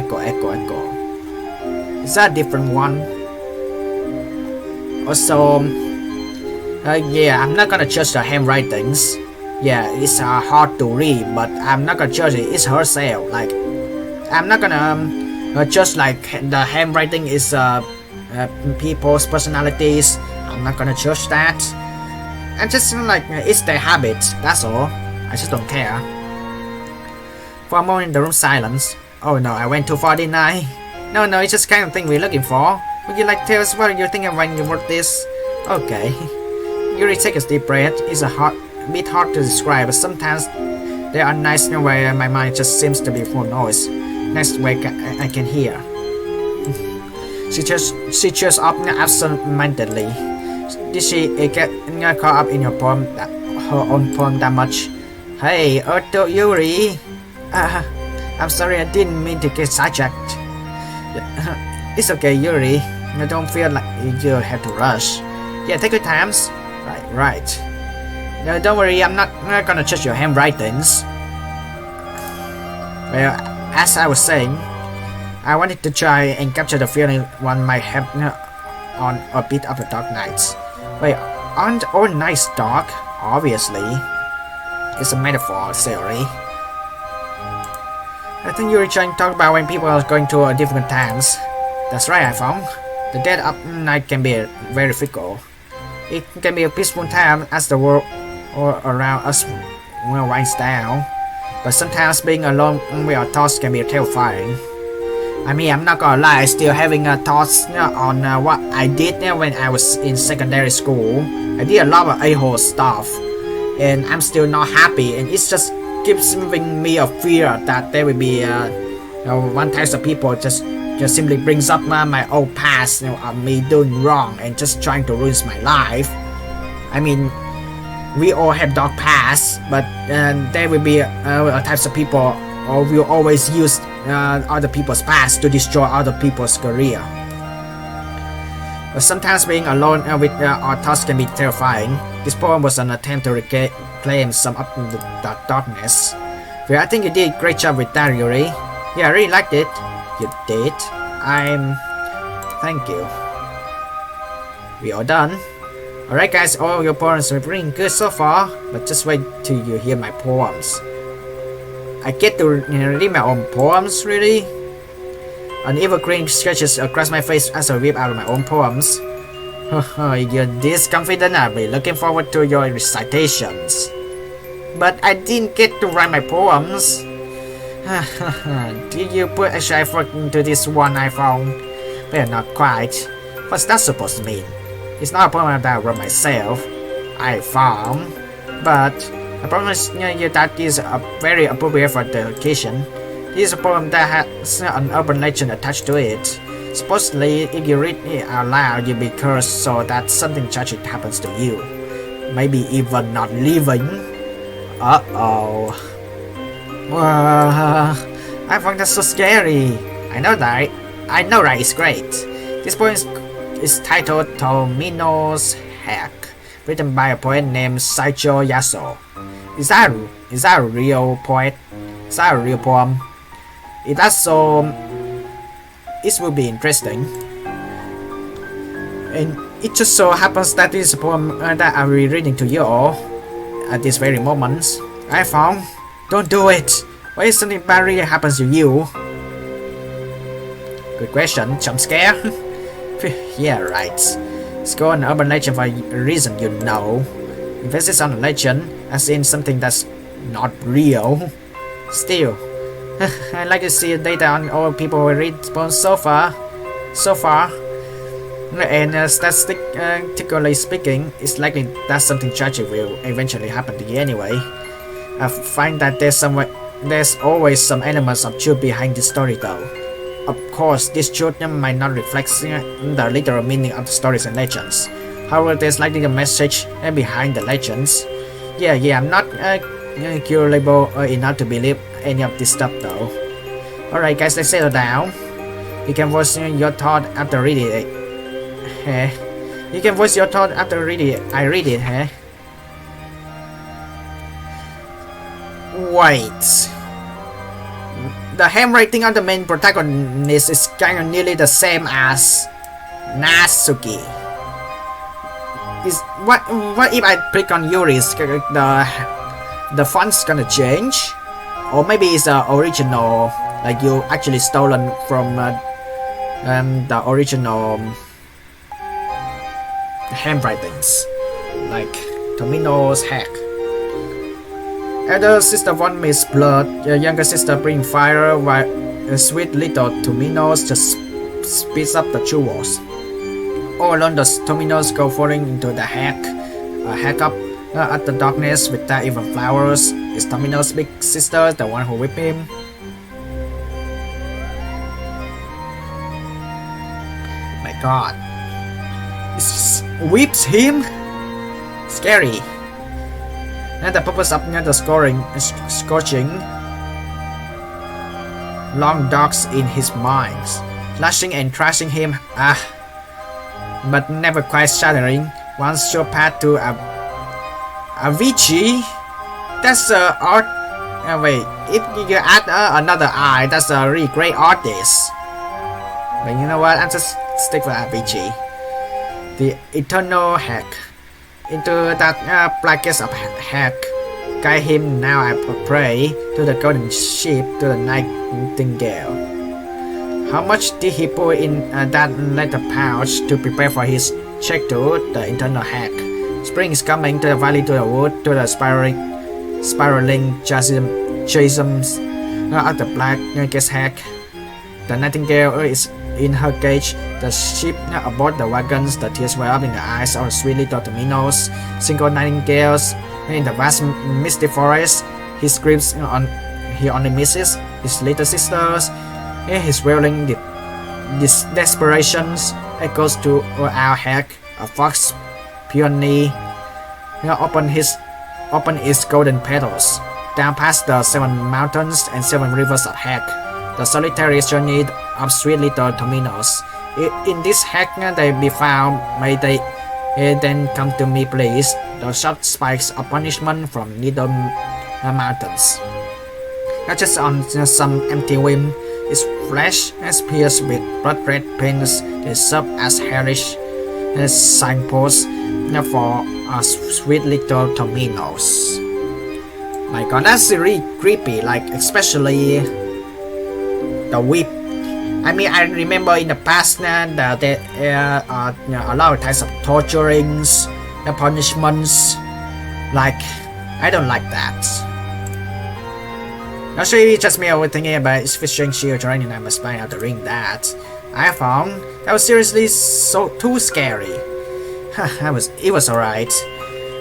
Is that a different one? Also, yeah, I'm not gonna judge the handwritings. Yeah, it's hard to read, but I'm not gonna judge it. It's herself. Like, I'm not gonna judge like the handwriting is people's personalities. I'm not gonna judge that. I just like it's their habit. That's all. I just don't care. For a moment, the room silence. Oh no, I went too far, didn't I? No, it's just the kind of thing we're looking for. Would you like to tell us what you're thinking when you wrote this? Okay. Yuri takes a deep breath. It's a bit hard to describe, but sometimes there are nights where my mind just seems to be full of noise. Next week I can hear. She cheers up absent-mindedly. Did she get caught up in her own poem that much? Hey, Yuri. I'm sorry, I didn't mean to get sidetracked. It's okay, Yuri. I don't feel like you have to rush. Yeah, take your times. Right. No, don't worry, I'm not gonna judge your handwritings. Well, as I was saying, I wanted to try and capture the feeling one might have on a bit of a dark nights. Wait, aren't all nights dark? Obviously. It's a metaphor, theory. I think you were trying to talk about when people are going through difficult times. That's right, iPhong. The dead of night can be very fickle. It can be a peaceful time as the world around us winds down. But sometimes being alone with our thoughts can be terrifying. I mean, I'm not gonna lie, still having thoughts on what I did when I was in secondary school. I did a lot of a-hole stuff, and I'm still not happy, and it's just keeps giving me a fear that there will be one type of people just simply brings up my old past of me doing wrong and just trying to ruin my life. I mean, we all have dark pasts, but there will be types of people or will always use other people's past to destroy other people's career. But sometimes being alone with our thoughts can be terrifying. This poem was an attempt to reclaim some of the darkness. Well, I think you did a great job with that, Yuri. Yeah, I really liked it. You did? Thank you. We all done? Alright guys, all your poems are pretty good so far, but just wait till you hear my poems. I get to read my own poems, really? An evil grin stretches across my face as I whip out my own poems. You're this confident, I'll be looking forward to your recitations. But I didn't get to write my poems. Did you put extra effort into this one, iPhong? Well, not quite. What's that supposed to mean? It's not a poem that I wrote myself, iPhong. But I promise you that is very appropriate for the occasion. This is a poem that has an urban legend attached to it. Supposedly, if you read it out loud, you'll be cursed so that something tragic happens to you. Maybe even not living. Uh-oh. I find that so scary. I know that. I know that it's great. This poem is titled Tomino's Hack, written by a poet named Saicho Yaso. Is that a real poet? Is that a real poem? If that's so, it will be interesting. And it just so happens that this is a poem that I'll be reading to you all at this very moment. iPhong, don't do it. What if something bad really happens to you? Good question. Jump scare? Yeah, right. It's called an urban legend for a reason, you know. Emphasis on a legend, as in something that's not real. Still, I like to see data on all people who read poems so far. And statistically speaking, it's likely that something tragic will eventually happen to you anyway. I find that there's always some elements of truth behind this story though. Of course, this truth might not reflect the literal meaning of the stories and legends. However, there's likely a message behind the legends. Yeah, I'm not curable enough to believe any of this stuff though. Alright guys, let's settle down. You can voice your thought after reading it. You can voice your thought after reading it. I read it, Wait. The handwriting on the main protagonist is kind of nearly the same as Natsuki. What if I click on Yuri's? The font's gonna change, or maybe it's the original, like you actually stolen from the original handwritings, like Tomino's hack. Elder sister wants Miss Blood, your younger sister bring fire, while sweet little Tomino's just speeds up the jewels. All alone, the Tomino's go falling into the hack up at the darkness without even flowers. Is Tomino's big sister the one who whipped him? My god. It whips him? Scary. And the purpose of the scorching long dogs in his mind, lashing and thrashing him, but never quite shattering. Once show path to Avicii. That's art. Wait, if you add another I, that's a really great artist. But you know what? I'm just stick with Avicii. The eternal hack. Into that blackest of hack, guide him now I pray to the golden sheep, to the nightingale. How much did he put in that letter pouch to prepare for his check to the internal hack? Spring is coming to the valley, to the wood, to the spiraling chasms of the blackest hack. The nightingale is in her cage, the sheep aboard the wagons, the tears well up in the eyes of sweet little Tomino's. Single nightingales in the vast misty forest. He screams he only misses his little sisters. His wailing desperations echoes to our hack. A fox peony open its golden petals down past the 7 mountains and 7 rivers of hack. The solitary journey of sweet little Tomino's. In this hack they be found, may they then come to me please. The sharp spikes of punishment from needle mountains. Not just on some empty whim, its flesh is pierced with blood-red pins. They serve as hellish signposts for sweet little Tomino's. My god, that's really creepy, like especially the whip. I mean, I remember in the past that there are a lot of types of torturings, the punishments. Like, I don't like that. Actually, it's just me overthinking about its fishing children, and I must find out the ring that I found. That was seriously too scary. It was alright.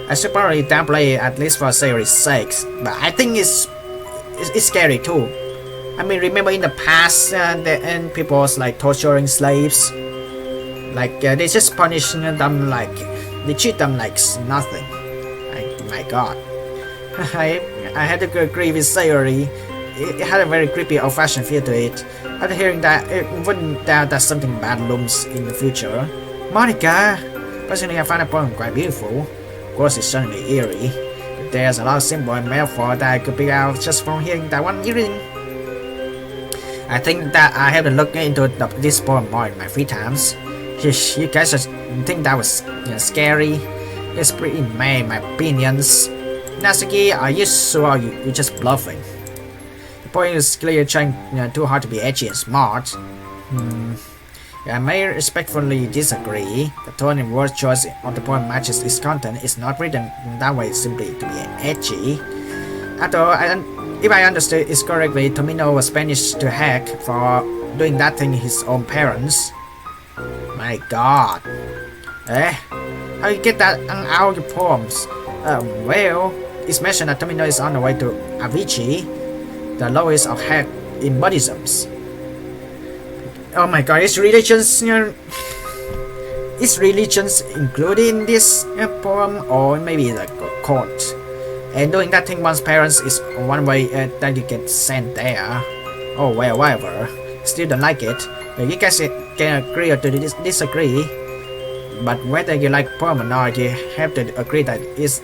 I should probably downplay it at least for series' sake, but I think it's scary too. I mean, remember in the past, people was like torturing slaves. Like they just punish them, like they treat them like nothing. My god. I had to agree with Sayori. it had a very creepy old-fashioned feel to it. After hearing that, it wouldn't doubt that something bad looms in the future. Monica! Personally, I find the poem quite beautiful. Of course, it's certainly eerie. But there's a lot of symbol and metaphor that I could pick out just from hearing that one reading. I think that I have to look into this poem more in my free times. You guys just think that was scary? It's pretty meh, in my opinions. Natsuki, are you sure you're just bluffing? The point is clearly trying too hard to be edgy and smart. I may respectfully disagree. The tone and word choice of the poem matches its content. It's not written that way simply to be edgy. After all, if I understood it correctly, Tomino was banished to heck for doing that thing to his own parents. My god. How you get that out of your poems? Well, it's mentioned that Tomino is on the way to Avicii, the lowest of heck in Buddhisms. Oh my god, is religions included in this poem, or maybe the cult? And doing that thing one's parents is one way that you get sent there. Oh well, whatever. Still don't like it. You guys can agree or to disagree. But whether you like poem or not, you have to agree that it's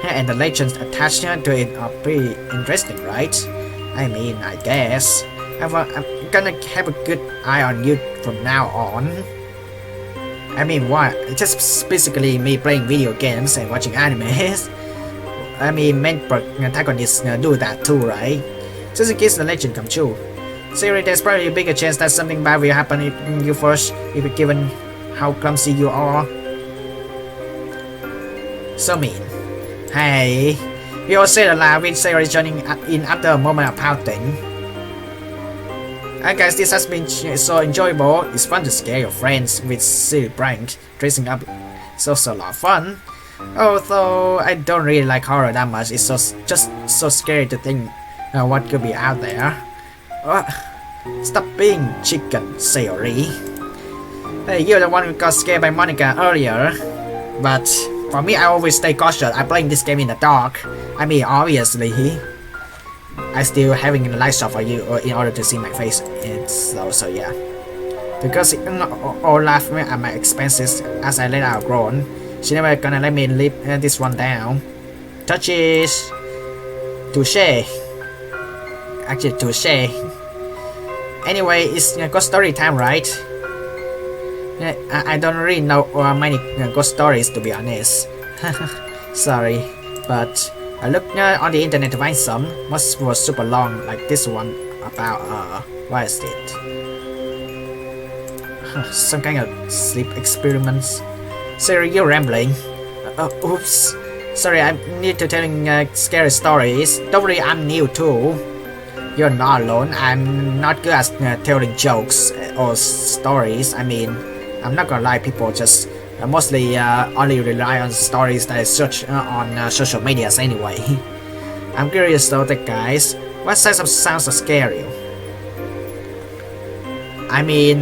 and the legends attached to it are pretty interesting, right? I mean, I guess. I'm gonna have a good eye on you from now on. I mean, what? It's just basically me playing video games and watching animes. I mean, main protagonists do that too, right? Just in case the legend comes true. Seriously, there's probably a bigger chance that something bad will happen if you first, given how clumsy you are. So mean. Hey, we all said aloud with Sarah joining in after a moment of pouting. I guess this has been so enjoyable. It's fun to scare your friends with silly pranks. Dressing up it's also a lot of fun. Although I don't really like horror that much, it's just so scary to think what could be out there. Stop being chicken, Sayori. Hey, you're the one who got scared by Monica earlier. But for me, I always stay cautious. I'm playing this game in the dark. I mean, obviously, I still having the light shot for you in order to see my face. It's so yeah. Because all laugh at my expenses as I let out grown. She never gonna let me leave this one down. Touches. Touche. Actually, touche. Anyway, it's ghost story time, right? I don't really know many ghost stories, to be honest. Sorry, but I looked on the internet to find some. Most was super long, like this one about what is it? Some kind of sleep experiments. Sorry, you're rambling. Oops. Sorry, I'm new to telling scary stories. Don't worry, I'm new too. You're not alone. I'm not good at telling jokes or stories. I mean, I'm not gonna lie, people just mostly only rely on stories that I search on social medias anyway. I'm curious though, guys, what size of sounds scare you? I mean,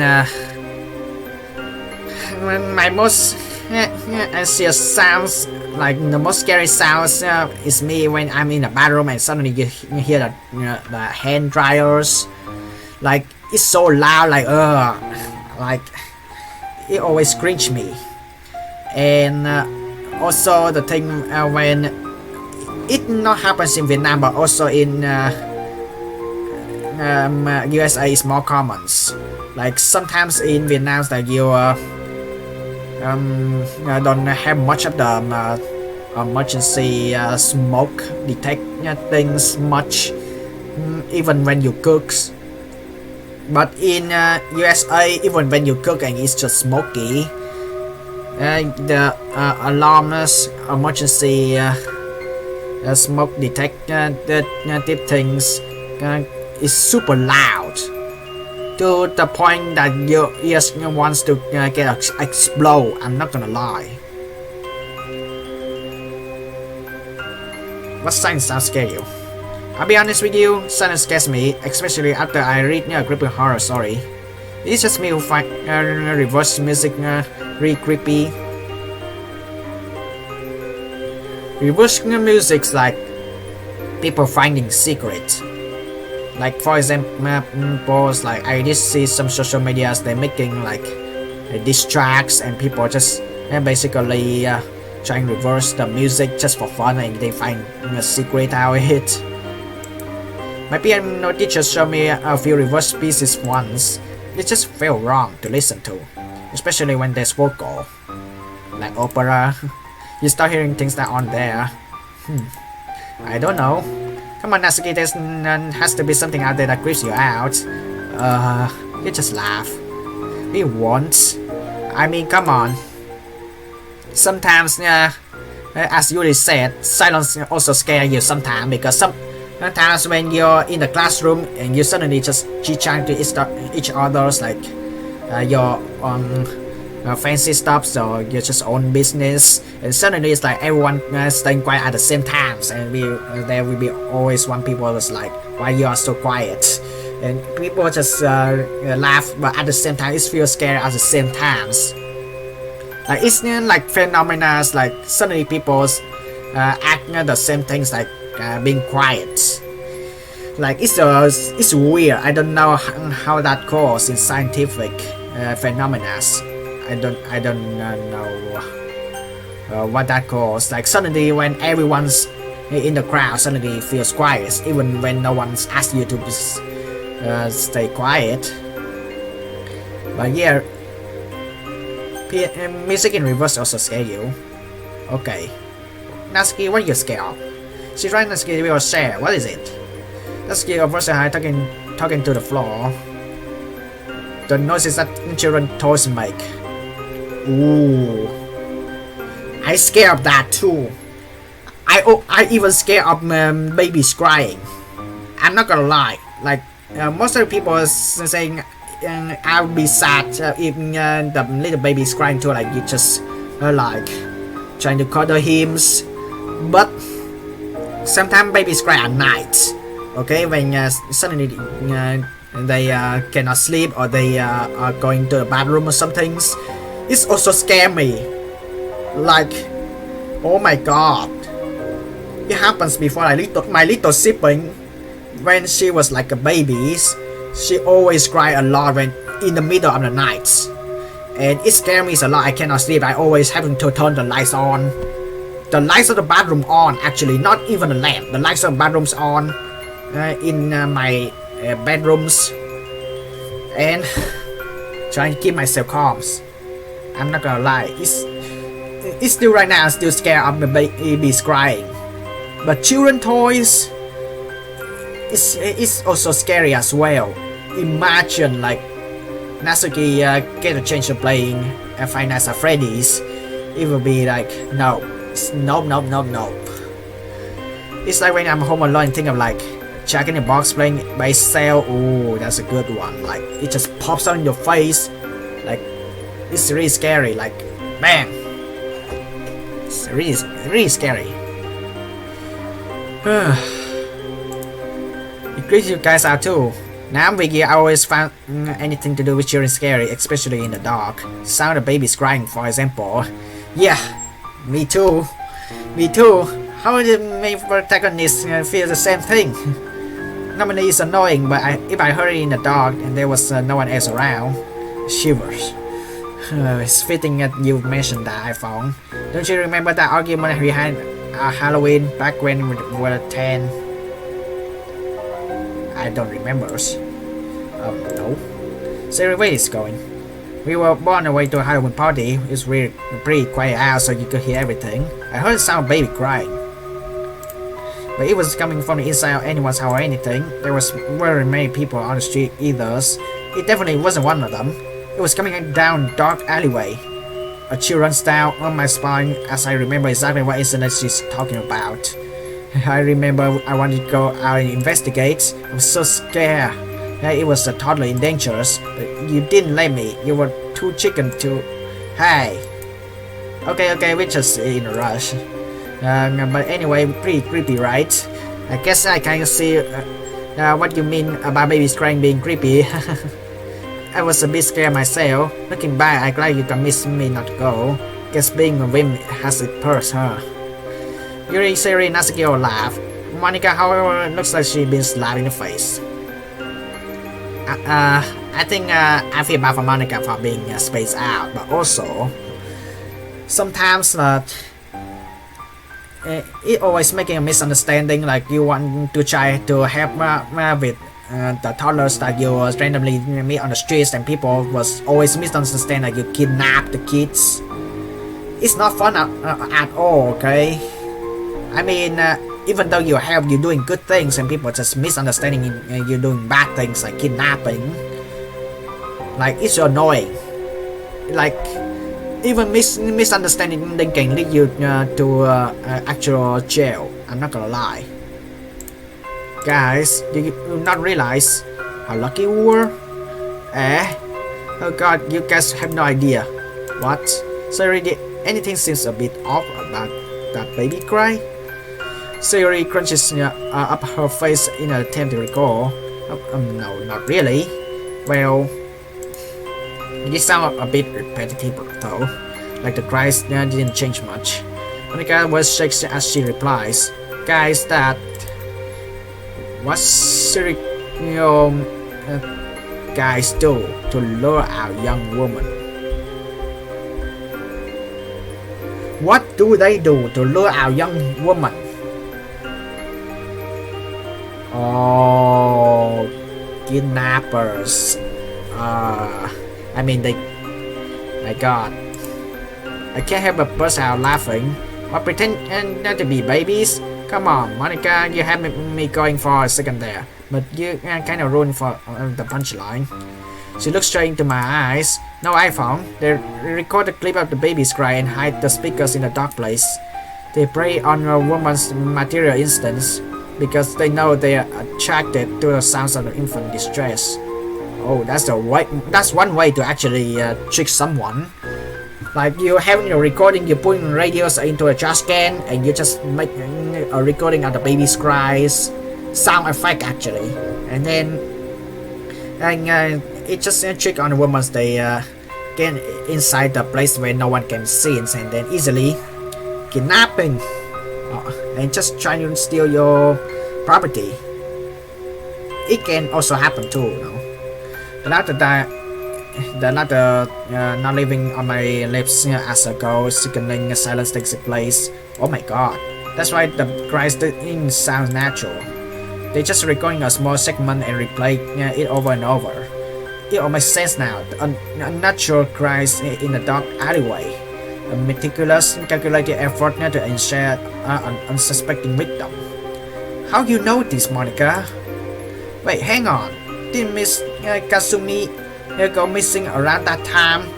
my most anxious sounds, like the most scary sounds, is me when I'm in the bathroom and suddenly you hear the hand dryers. Like, it's so loud, like it always cringe me. And also the thing when it not happens in Vietnam but also in USA is more common. Like sometimes in Vietnam that you don't have much of the emergency smoke detect things much, even when you cook. But in USA, even when you cook and it's just smoky, the alarms, emergency smoke detect things is super loud to the point that your ears wants to get explode. I'm not gonna lie. What signs sound scare you? I'll be honest with you, silence scares me, especially after I read a creepy horror story. It's just me who find reverse music really creepy. Reverse music's like people finding secrets. Like for example, like I did see some social medias they're making like diss tracks and people just basically trying to reverse the music just for fun and they find a secret out of it. My piano teacher showed me a few reverse pieces once. It just felt wrong to listen to, especially when there's vocal. Like opera, you start hearing things that aren't there. I don't know. Come on, Natsuki, there has to be something out there that creeps you out. You just laugh. We won't. I mean, come on. Sometimes, as Yuri said, silence also scares you sometimes because sometimes when you're in the classroom and you suddenly just chit-chat to each other's like your fancy stuff or your just own business, and suddenly it's like everyone staying quiet at the same time, and there will be always one people that's like, why you are so quiet, and people just laugh, but at the same time it feels scary at the same times. Like it's like phenomena like suddenly people act the same things like being quiet. Like it's weird. I don't know how that calls in scientific phenomena. I don't know what that calls. Like suddenly when everyone's in the crowd suddenly feels quiet, even when no one's asked you to stay quiet. But yeah, music in reverse also scare you. Okay, Natsuki, what are you scared of? She's right, Natsuki will share. What is it? Natsuki of course talking to the floor. The noises that children toys make. Ooh, I scared of that too. I even scared of babies crying. I'm not gonna lie. Like most of the people are saying I'll be sad if the little baby's crying too. Like you just like trying to cuddle him. But sometimes babies cry at night. Okay, when suddenly they cannot sleep or they are going to the bathroom or something. It's also scare me. Like, oh my god. It happens before. My little sibling, when she was like a baby, she always cry a lot when in the middle of the night. And it scares me a lot. I cannot sleep. I always having to turn the lights on. The lights of the bathroom on, actually, not even the lamp. The lights of the bathrooms on in my bedrooms. And trying to keep myself calm. I'm not gonna lie, it's still right now, I'm still scared of the babies crying. But children toys, it's also scary as well. Imagine like Natsuki get a chance of playing Five Nights at Freddy's. It will be like, no. It's like when I'm home alone and think of like Jack in the Box playing by itself. Ooh, that's a good one. Like it just pops out in your face. Like it's really scary, like, bam! It's really scary. It creeps you guys out too. Now I'm Vicky, I always found anything to do with children scary, especially in the dark. Sound of babies crying, for example. Yeah, me too. Me too. How did the main protagonist feel the same thing? Normally it's annoying, but if I heard it in the dark and there was no one else around, shivers. It's fitting that you mentioned that iPhong. Don't you remember that argument we had Halloween back when we were 10? I don't remember. No. So where is going? We were on our way to a Halloween party. It's really pretty quiet out so you could hear everything. I heard the sound of baby crying. But it was coming from the inside of anyone's house or anything. There was very many people on the street either. It definitely wasn't one of them. It was coming down dark alleyway. A chill runs down on my spine as I remember exactly what incident she's talking about. I remember I wanted to go out and investigate. I was so scared. It was a toddler in danger. You didn't let me. You were too chicken to... Hey. Okay, we're just in a rush. But anyway, pretty creepy, right? I guess I can see what you mean about babies crying being creepy. I was a bit scared myself. Looking back, I'm glad you convinced me not to go. Guess being a whim has its perks, huh? Yuri, Siri, Natsuki all laugh. Monica, however, looks like she's been slapped in the face. I think I feel bad for Monica for being spaced out, but also sometimes it always making a misunderstanding. Like you want to try to help with the toddlers that you randomly meet on the streets, and people was always misunderstand that you kidnap the kids. It's not fun at all. Okay, I mean. Even though you help, you're doing good things, and people just misunderstanding you're doing bad things like kidnapping. Like it's annoying. Like even misunderstanding they can lead you to actual jail. I'm not gonna lie. Guys, do you not realize how lucky we were? Oh god, you guys have no idea. What? Sorry, anything seems a bit off about that baby cry? Siri crunches up her face in an attempt to recall. No, not really. Well, this sounds a bit repetitive though. Like the cries didn't change much. Monica was shaken as she replies, "Guys, that what Siri guys do to lure out young women? What do they do to lure out young women?" Oh, kidnappers. I mean, my god. I can't help but burst out laughing. Or pretend not to be babies? Come on, Monica, you had me going for a second there. But you kind of ruined for the punchline. She looks straight into my eyes. No iPhong. They record the clip of the baby's cry and hide the speakers in a dark place. They prey on a woman's material instincts because they know they are attracted to the sounds of the infant distress. Oh, that's one way to actually trick someone. Like you having a recording, you put in radios into a trash can, and you just make a recording of the baby's cries, sound effect actually, and then it just a trick on the woman. They get inside the place where no one can see, and then easily kidnapping. And just trying to steal your property. It can also happen too, you know. The laughter not living on my lips as a ghost, sickening silence takes place. Oh my god, that's why the cries didn't sound natural. They just recording a small segment and replay it over and over. It all makes sense now. A natural cries in a dark alleyway. A meticulous, calculated effort to ensure an unsuspecting victim. How you know this, Monica? Wait, hang on. Did Miss Kasumi go missing around that time?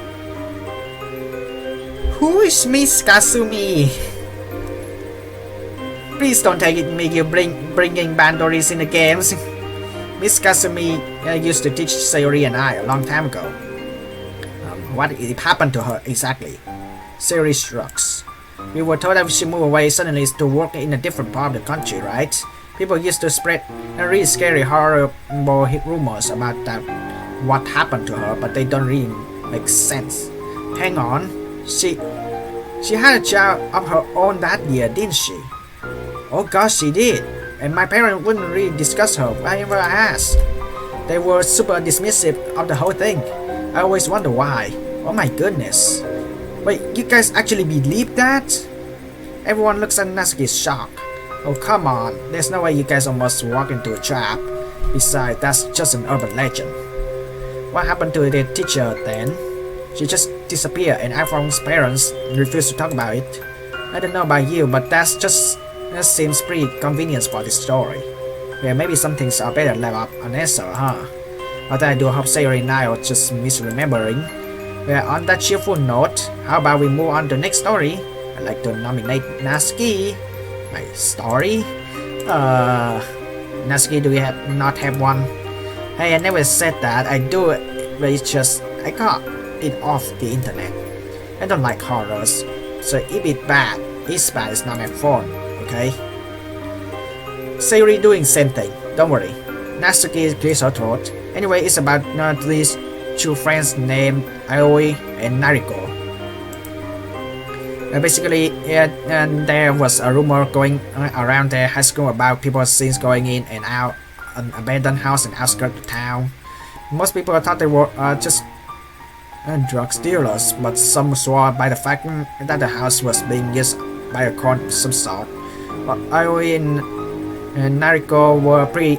Who is Miss Kasumi? Please don't take it me you bringing bandoris in the games. Miss Kasumi used to teach Sayori and I a long time ago. What happened to her exactly? Sayori shrugs. We were told that she moved away suddenly to work in a different part of the country, right? People used to spread really scary, horrible rumors about that, what happened to her, but they don't really make sense. Hang on, she had a child of her own that year, didn't she? Oh gosh, she did. And my parents wouldn't really discuss her whenever I asked. They were super dismissive of the whole thing. I always wonder why. Oh my goodness. Wait, you guys actually believe that? Everyone looks at Natsuki shocked. Oh come on, there's no way you guys almost walked into a trap. Besides, that's just an urban legend. What happened to the teacher then? She just disappeared and iPhone's parents refused to talk about it. I don't know about you, but that seems pretty convenient for this story. Yeah, maybe some things are better left up unanswered, huh? Although I do hope Sayori and I are just misremembering. Well, on that cheerful note, how about we move on to the next story? I'd like to nominate Natsuki. My story? Natsuki, do we not have one? Hey, I never said that. I do it, but it's just I got it off the internet. I don't like horrors, so if it's bad, it's bad. It's not my fault, okay? Sayori doing same thing. Don't worry. Natsuki clears her throat. Anyway, it's about these two friends named Aoi and Nariko. Basically, there was a rumor going around the high school about people seen going in and out an abandoned house in the outskirts of town. Most people thought they were just drug dealers, but some swore by the fact that the house was being used by a con of some sort. But Aoi and Nariko were pretty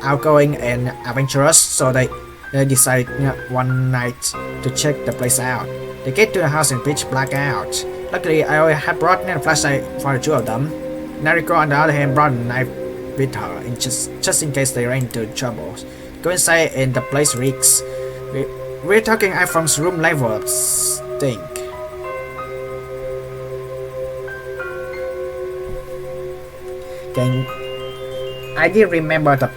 outgoing and adventurous, so they decided one night to check the place out. They get to the house in pitch black out. Luckily, Aoi had brought a flashlight for the two of them. Nariko, on the other hand, brought a knife with her, just in case they ran into trouble. Go inside and the place reeks. We're talking iPhone's room level stink. I did remember that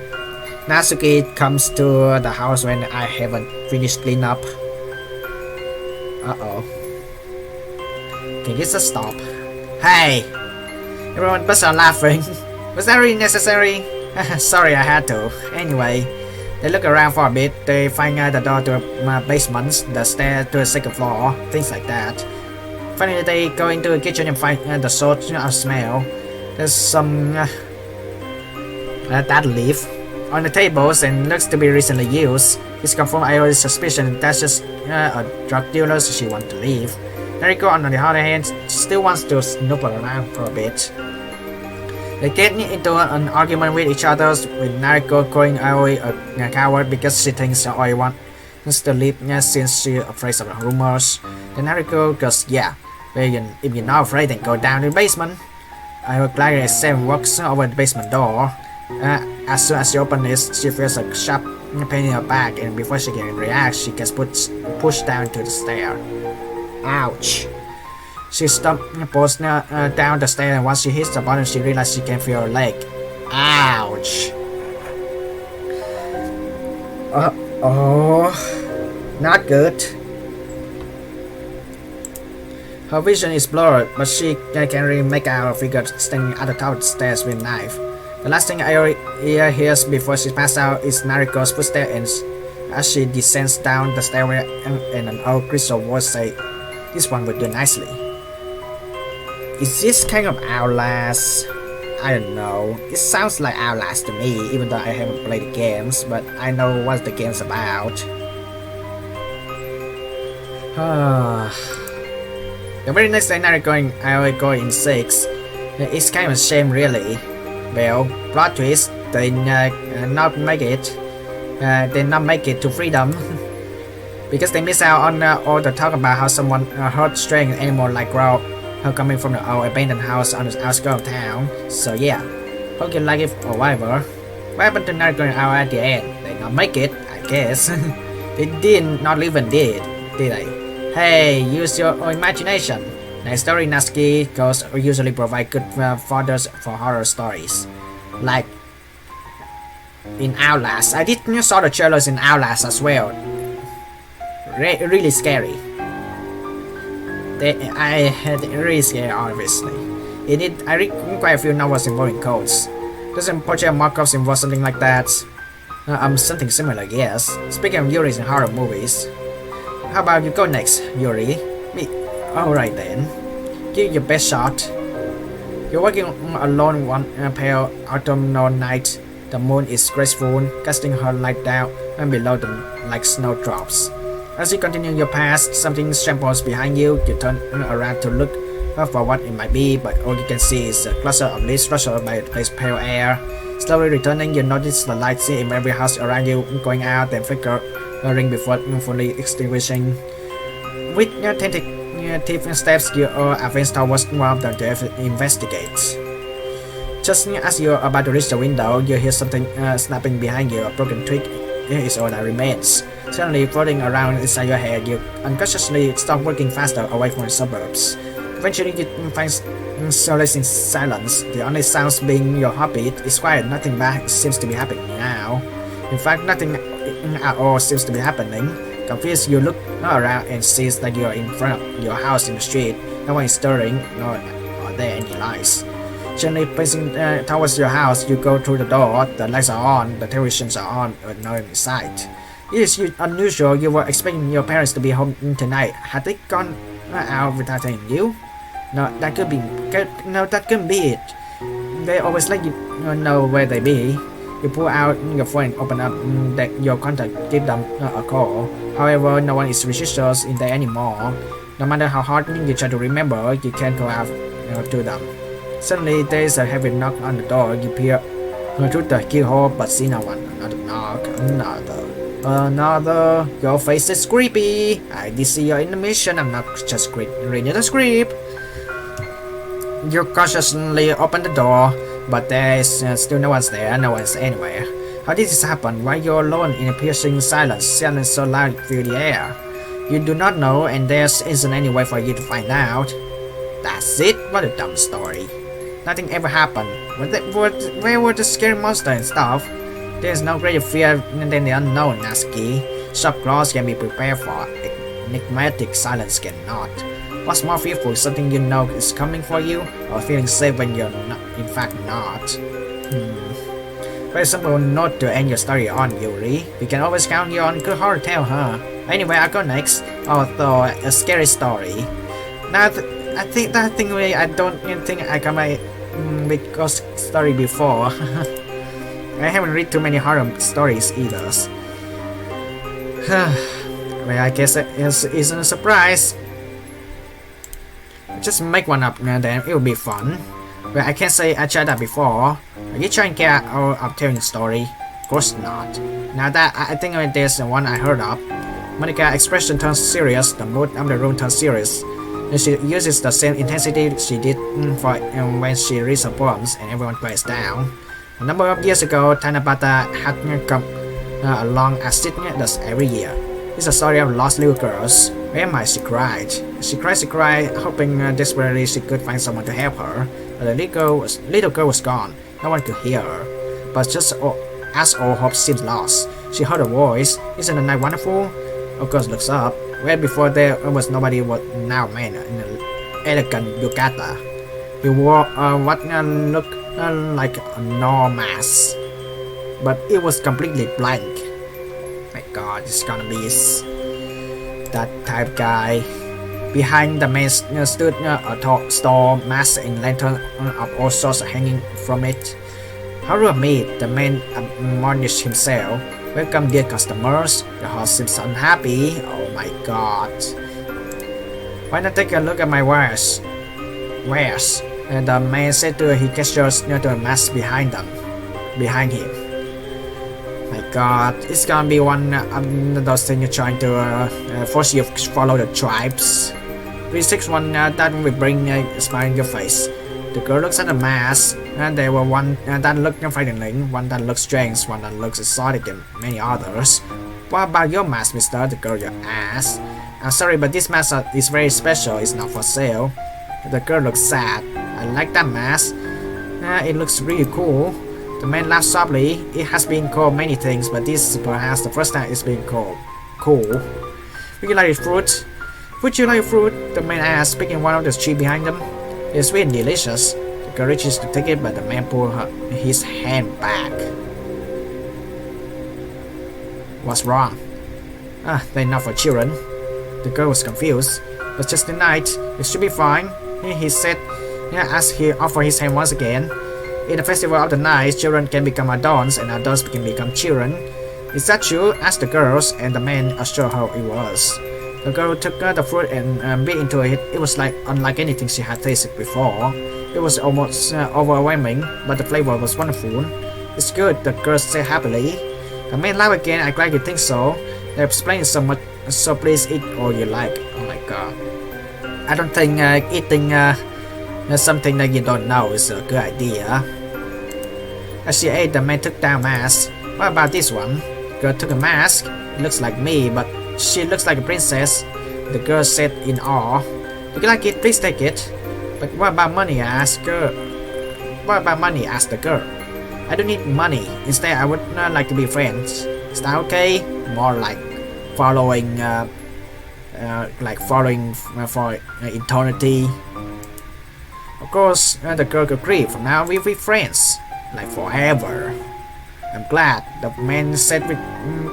Natsuki comes to the house when I haven't finished clean up. Uh-oh. Can you just stop? Hey! Everyone bursts out laughing. Was that really necessary? Sorry, I had to. Anyway, they look around for a bit. They find the door to my basement, the stairs to the second floor, things like that. Finally, they go into the kitchen and find the salt smell. There's some that leaf on the tables and looks to be recently used. This confirms Aoi's suspicion that's just a drug dealer, so she wants to leave. Nariko, on the other hand, still wants to snoop around for a bit. They get into an argument with each other, with Nariko calling Aoi a coward because she thinks Aoi wants to leave since she's afraid of the rumors. Then Nariko goes, yeah, well, if you're not afraid, then go down to the basement. Aoi gladly accepts and walks over the basement door. As soon as she opens it, she feels a sharp pain in her back, and before she can react, she gets pushed down to the stair. Ouch! She stumbles down the stair, and once she hits the bottom, she realizes she can feel her leg. Ouch! Oh, not good. Her vision is blurred, but she can really make out a figure standing at the top of the stairs with a knife. The last thing Aoi hears before she passes out is Nariko's footsteps as she descends down the stairway, and an old crystal voice says, "This one will do nicely." Is this kind of Outlast? I don't know. It sounds like Outlast to me, even though I haven't played the games, but I know what the game's about. The very next day, Nariko and Aoi go in 6. It's kind of a shame, really. Well, plot twist, they not make it. They not make it to freedom because they miss out on all the talk about how someone hurt strange animal like Growl coming from the old abandoned house on the outskirts of town. So yeah, hope you like it or whatever. What happened to Nariko and Aoi at the end? They not make it, I guess. They did not even did they? Hey, use your imagination. Next story, Natsuki ghosts usually provide good fodders for horror stories. Like in Outlast. I did saw the trailers in Outlast as well. Really scary. I had really scary, obviously. I read quite a few novels involving codes. Doesn't portray Markov's involve something like that? Something similar, yes. Speaking of Yuri's in horror movies, how about you go next, Yuri? Alright then. Give your best shot. You're walking alone one pale autumnal night. The moon is graceful, casting her light down and below them like snowdrops. As you continue your path, something shambles behind you. You turn around to look for what it might be, but all you can see is a cluster of leaves rustled by the pale air. Slowly returning, you notice the lights in every house around you going out and flickering before fully extinguishing. With your tentative steps, you advance towards one of them to investigate. Just as you're about to reach the window, you hear something snapping behind you. A broken twig is all that remains. Suddenly floating around inside your head, you unconsciously start walking faster away from the suburbs. Eventually, you find solace in silence. The only sounds being your heartbeat. It's quiet, nothing bad seems to be happening now. In fact, nothing at all seems to be happening. Confused, you look around and see that you're in front of your house in the street. No one is stirring, nor are there any lights. Gently pacing towards your house, you go through the door. The lights are on, the televisions are on, but no one in sight. It is unusual. You were expecting your parents to be home tonight. Had they gone out without telling you? No, that couldn't be it. They always let you know where they be. You pull out your phone and open up your contact, give them a call. However, no one is registered in there anymore. No matter how hard you try to remember, you can't go out to them. Suddenly, there is a heavy knock on the door. You peer through the keyhole but see no one. Another knock, another. Your face is creepy. I did see your intermission. I'm not just reading the script. You cautiously open the door, but there is still no one's there. No one's anywhere. How did this happen? Why you're alone in a piercing silence? Silence so loud through the air. You do not know, and there isn't any way for you to find out. That's it. What a dumb story. Nothing ever happened. Where were the scary monster and stuff? There's no greater fear than the unknown, Natsuki. Sharp claws can be prepared for. Enigmatic silence cannot. What's more fearful, something you know is coming for you, or feeling safe when you're not, in fact not? Very simple note to end your story on, Yuri. We can always count you on good horror tale, huh? Anyway, I'll go next. Although a scary story. Now, I don't even think I come with ghost story before. I haven't read too many horror stories either. Well, I guess it isn't a surprise. Just make one up and then it will be fun. Well, I can't say I tried that before. Are you trying to get out of telling a story? Of course not. Now that I think there's one I heard of. Monica's expression turns serious, the mood of the room turns serious. And she uses the same intensity she did for when she reads her poems and everyone quiets down. A number of years ago, Tanabata had come along as it does every year. It's a story of lost little girls. Where am I? She cried. She cried, hoping desperately she could find someone to help her. But the little girl was gone. No one could hear her. But just as all hope seemed lost, she heard a voice. Isn't the night wonderful? Of course, looks up. Where before there was nobody was now a man in an elegant yukata. He wore what looked like a normal mask, but it was completely blank. My God, it's gonna be that type guy. Behind the man stood a tall store, mask and lantern of all sorts hanging from it. How do I meet? The man admonished himself. Welcome, dear customers. The host seems unhappy. Oh my God. Why not take a look at my wares? And the man said to he gestures to a mask behind him. My God, it's gonna be one of those things you're trying to force you to follow the tribes. 361 that will bring a smile in your face. The girl looks at the mask, and there were one that looked frightening, one that looks strange, one that looks exotic, and many others. What about your mask, mister? The girl asked. I'm sorry, but this mask is very special. It's not for sale. The girl looks sad. I like that mask. It looks really cool. The man laughed softly. It has been called many things, but this is perhaps the first time it's been called cool. Would you like fruit? Would you like fruit? The man asked, picking one of the tree behind them. It's sweet and delicious. The girl reaches to take it, but the man pulled his hand back. What's wrong? They're not for children. The girl was confused. But just tonight, it should be fine, he said, as he offered his hand once again. In the festival of the night, children can become adults and adults can become children. Is that true? Asked the girls, and the man assured her it was. The girl took the fruit and bit into it. It was unlike anything she had tasted before. It was almost overwhelming, but the flavor was wonderful. It's good, the girl said happily. The man laughed again. I'm glad you think so. They're explaining so much, so please eat all you like. Oh my God. I don't think eating something that you don't know is a good idea. As she ate, the man took down mask. What about this one? The girl took a mask. It looks like me, but she looks like a princess. The girl said in awe. Would you like it? Please take it. But what about money? Asked the girl. I don't need money. Instead, I would like to be friends. Is that okay? More like following for eternity. Of course, the girl agreed. From now we'll be friends, like forever. I'm glad, the man said with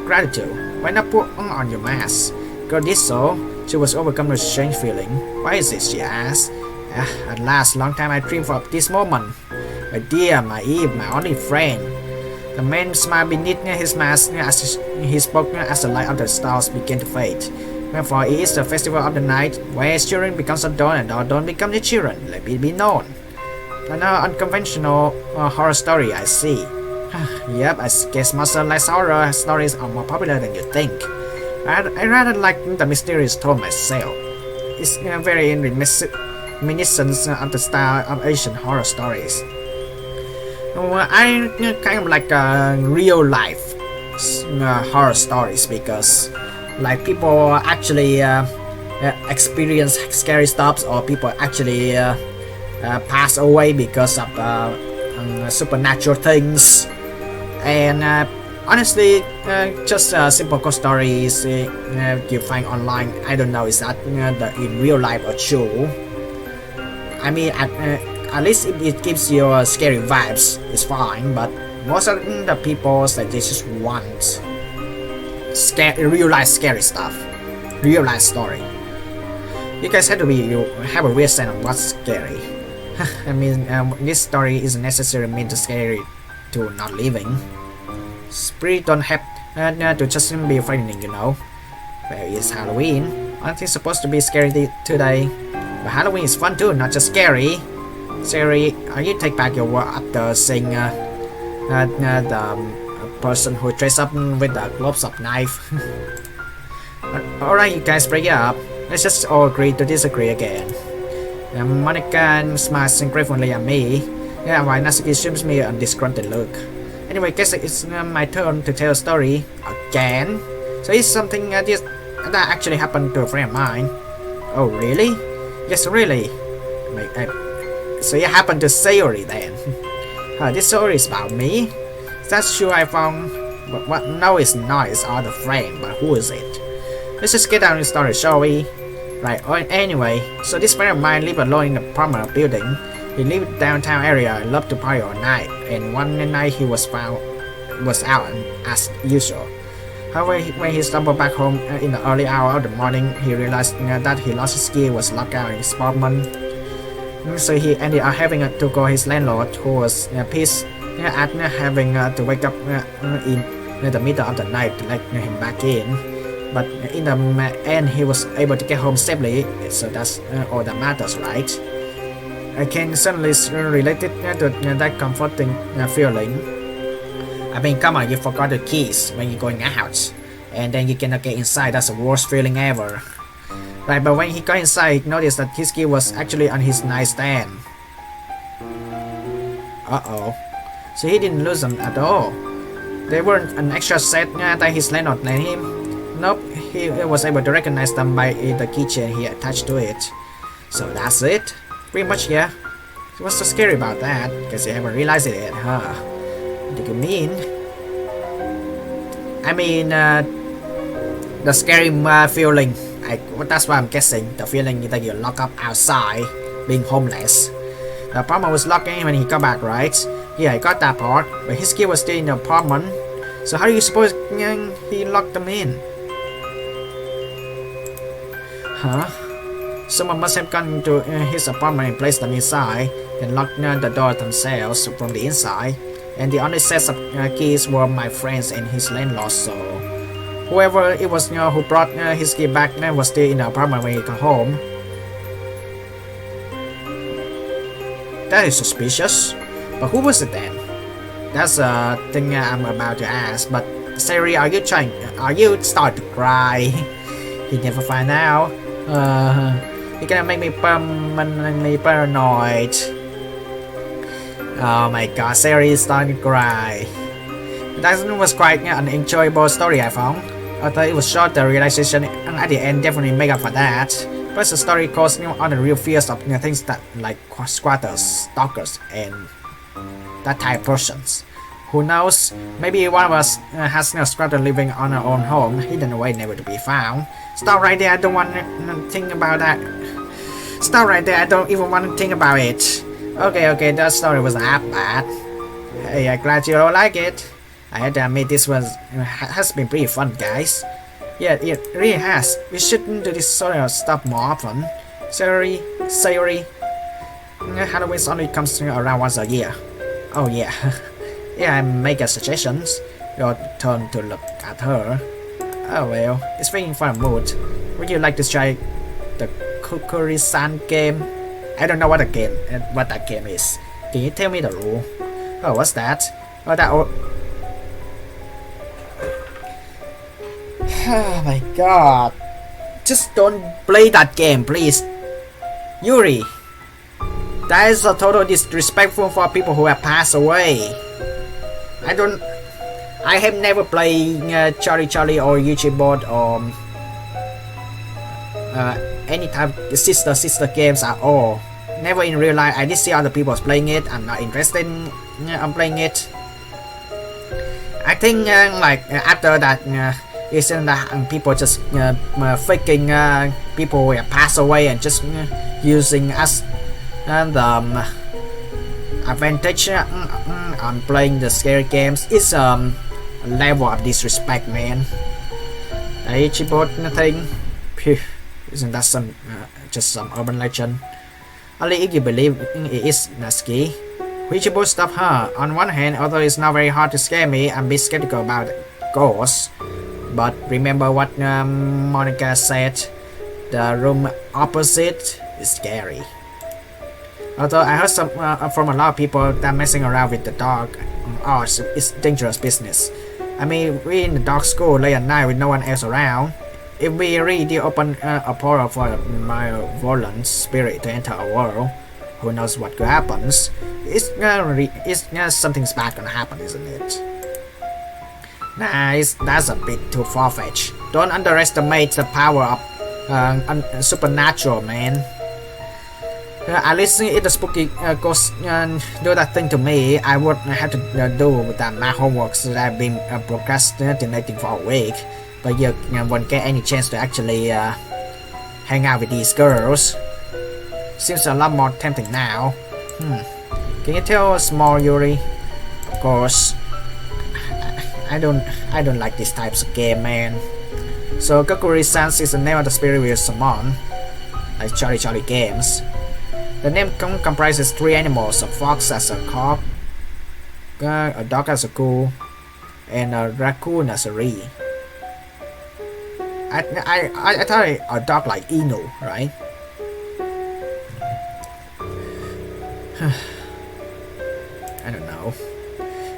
gratitude. Why not put on your mask? Girl did so. She was overcome with a strange feeling. Why is this? She asked. At last, long time I dreamed of this moment. My dear, my Eve, my only friend. The man smiled beneath his mask as he spoke as the light of the stars began to fade. For it is the festival of the night, where children become adults and adults become the children. Let it be known. An unconventional horror story, I see. Yep, I guess monster like horror stories are more popular than you think. I rather like the mysterious tone myself. It's very reminiscent of the style of Asian horror stories. I kind of like real life horror stories because like people actually experience scary stuff, or people actually pass away because of supernatural things. And honestly, just simple ghost stories you find online, I don't know is that in real life or true. I mean, at least if it gives you scary vibes, it's fine, but most of the people they just want real life scary stuff, real life story. You guys have to have a real sense of what's scary. I mean, this story isn't necessarily meant to scary to not living. Spirit don't have to just be frightening, you know. Well, it's Halloween. Aren't you supposed to be scary today? But Halloween is fun too, not just scary. Siri, you take back your word after seeing the person who dressed up with the globes of knife. Alright, you guys break it up. Let's just all agree to disagree again. Monica smiles gratefully at me. Yeah, while Natsuki assumes me a disgruntled look. Anyway, guess it's my turn to tell a story again. So it's something that actually happened to a friend of mine. Oh, really? Yes, really. So it happened to Sayori then. This story is about me. That's true, iPhong. But what? No, it's not. It's our friend. But who is it? Let's just get down to the story, shall we? Right. Anyway, so this friend of mine lived alone in a apartment building. He lived downtown area and loved to party all night. And one night he was out as usual. However, when he stumbled back home in the early hour of the morning, he realized that he lost his key, was locked out in his apartment. So he ended up having to call his landlord, who was pissed at having to wake up in the middle of the night to let him back in. But in the end, he was able to get home safely, so that's all that matters, right? I can certainly relate it to that comforting feeling. I mean, come on, you forgot the keys when you're going out, and then you cannot get inside. That's the worst feeling ever. Right, but when he got inside, he noticed that his key was actually on his nightstand. Uh-oh. So he didn't lose them at all. They weren't an extra set that his landlord lent him. Nope, he was able to recognize them by the keychain he attached to it. So that's it? Pretty much, yeah. What's so scary about that? Because you haven't realized it yet, huh? What do you mean? I mean, the scary feeling. That's what I'm guessing. The feeling that you're locked up outside, being homeless. The apartment was locked in when he got back, right? Yeah, I got that part. But his key was still in the apartment. So how do you suppose he locked them in? Huh? Someone must have gone into his apartment and placed them inside, then locked the door themselves from the inside. And the only sets of keys were my friends and his landlord, so whoever it was who brought his key back was still in the apartment when he got home. That is suspicious. But who was it then? That's a thing I'm about to ask. But Siri, are you starting to cry? He never find out. You're gonna make me permanently paranoid. Oh my god, Siri is starting to cry. That was quite an enjoyable story, I found. Although it was short, the realization at the end definitely make up for that. But the story calls on the real fears of things that like squatters, stalkers, and that type of persons. Who knows? Maybe one of us has a squatter living on our own home, hidden away, never to be found. Stop right there, I don't want to think about that. Stop right there, I don't even want to think about it. Okay, that story was half bad. Hey, I'm glad you all like it. I had to admit this has been pretty fun, guys. Yeah, it really has. We shouldn't do this sort of stuff more often. Sorry. Halloween only comes around once a year. Oh yeah. Yeah, I make a suggestions. Your turn to look at her. Oh well, it's feeling for a mood. Would you like to try the Kukuri-san game? I don't know what that game is. Can you tell me the rule? Oh, what's that? Oh, oh my god. Just don't play that game, please. Yuri. That is a total disrespectful for people who have passed away. I have never played Charlie Charlie or Board or any type of sister games at all. Never in real life. I did see other people playing it. I'm not interested in playing it. I think after that, isn't that people just faking people who have passed away and just using us the advantage on playing the scary games is a level of disrespect, man. Ichibo nothing. Isn't that just some urban legend? Only if you believe it is, Natsuki. Ichibo stuff, huh? On one hand, although it's not very hard to scare me, I'm a bit skeptical about ghosts. But remember what Monica said, the room opposite is scary. Although I heard from a lot of people that messing around with the dog is dangerous business. I mean, we in the dog school late at night with no one else around. If we really open a portal for a malevolent spirit to enter our world, who knows what could happen? It's something's bad gonna happen, isn't it? Nah, that's a bit too far-fetched. Don't underestimate the power of supernatural, man. At least if the spooky ghost do that thing to me, I would have to do that my homework that I've been procrastinating for a week. But you won't get any chance to actually hang out with these girls. Seems a lot more tempting now. Can you tell us more, Yuri? Of course. I don't like these types of game, man. So Kukuri-san is the name of the spirit we summon, like Charlie Charlie games. The name comprises 3 animals: a fox as a cock, a dog as a cool, and a raccoon as a ree. I thought a dog like Inu, right? I don't know.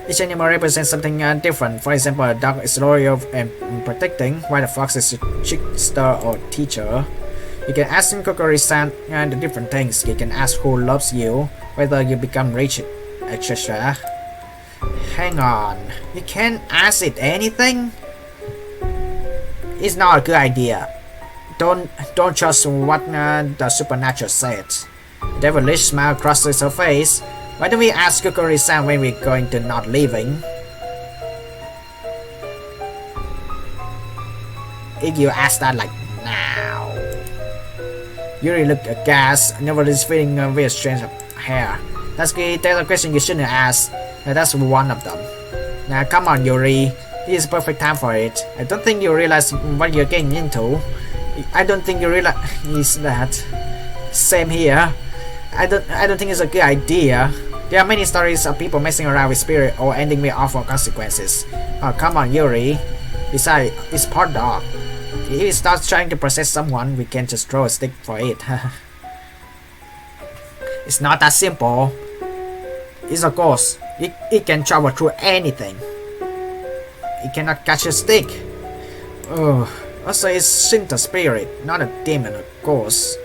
Each animal represents something different. For example, a dog is loyal and protecting, while the fox is a trickster or teacher. You can ask Kukuri-san the different things. You can ask who loves you, whether you become rich, etc. Hang on, you can't ask it anything? It's not a good idea. Don't trust what the supernatural said. A devilish smile crosses her face. Why don't we ask Kukuri-san when we're going to not leaving? If you ask that like now. Yuri looked aghast. Nobody's feeling a weird strange hair. That's a question you shouldn't ask. That's one of them. Now come on, Yuri. This is the perfect time for it. I don't think you realize what you're getting into. I don't think you realize that. Same here. I don't think it's a good idea. There are many stories of people messing around with spirit or ending with awful consequences. Oh, come on, Yuri. Besides, it's part dog. If it starts trying to possess someone, we can just throw a stick for it. It's not that simple. It's a ghost. It can travel through anything. It cannot catch a stick. Oh, also it's Shinto spirit, not a demon or ghost.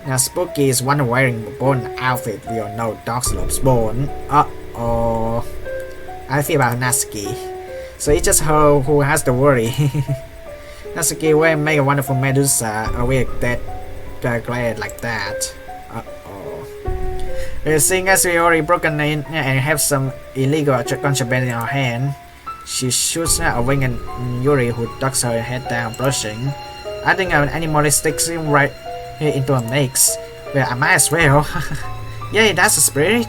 Now Spooky is one wearing a bone outfit. We all know dogs loves bone. Uh-oh. I feel about Natsuki. So it's just her who has to worry. Natsuki will make a wonderful Medusa, a weird dead glad like that. Uh-oh. Seeing as we already broken in and have some illegal contraband in our hand, she shoots a wing at Yuri, who ducks her head down blushing. Adding an animalistic scene right here into a mix. Well, I might as well. Yay, that's a spirit.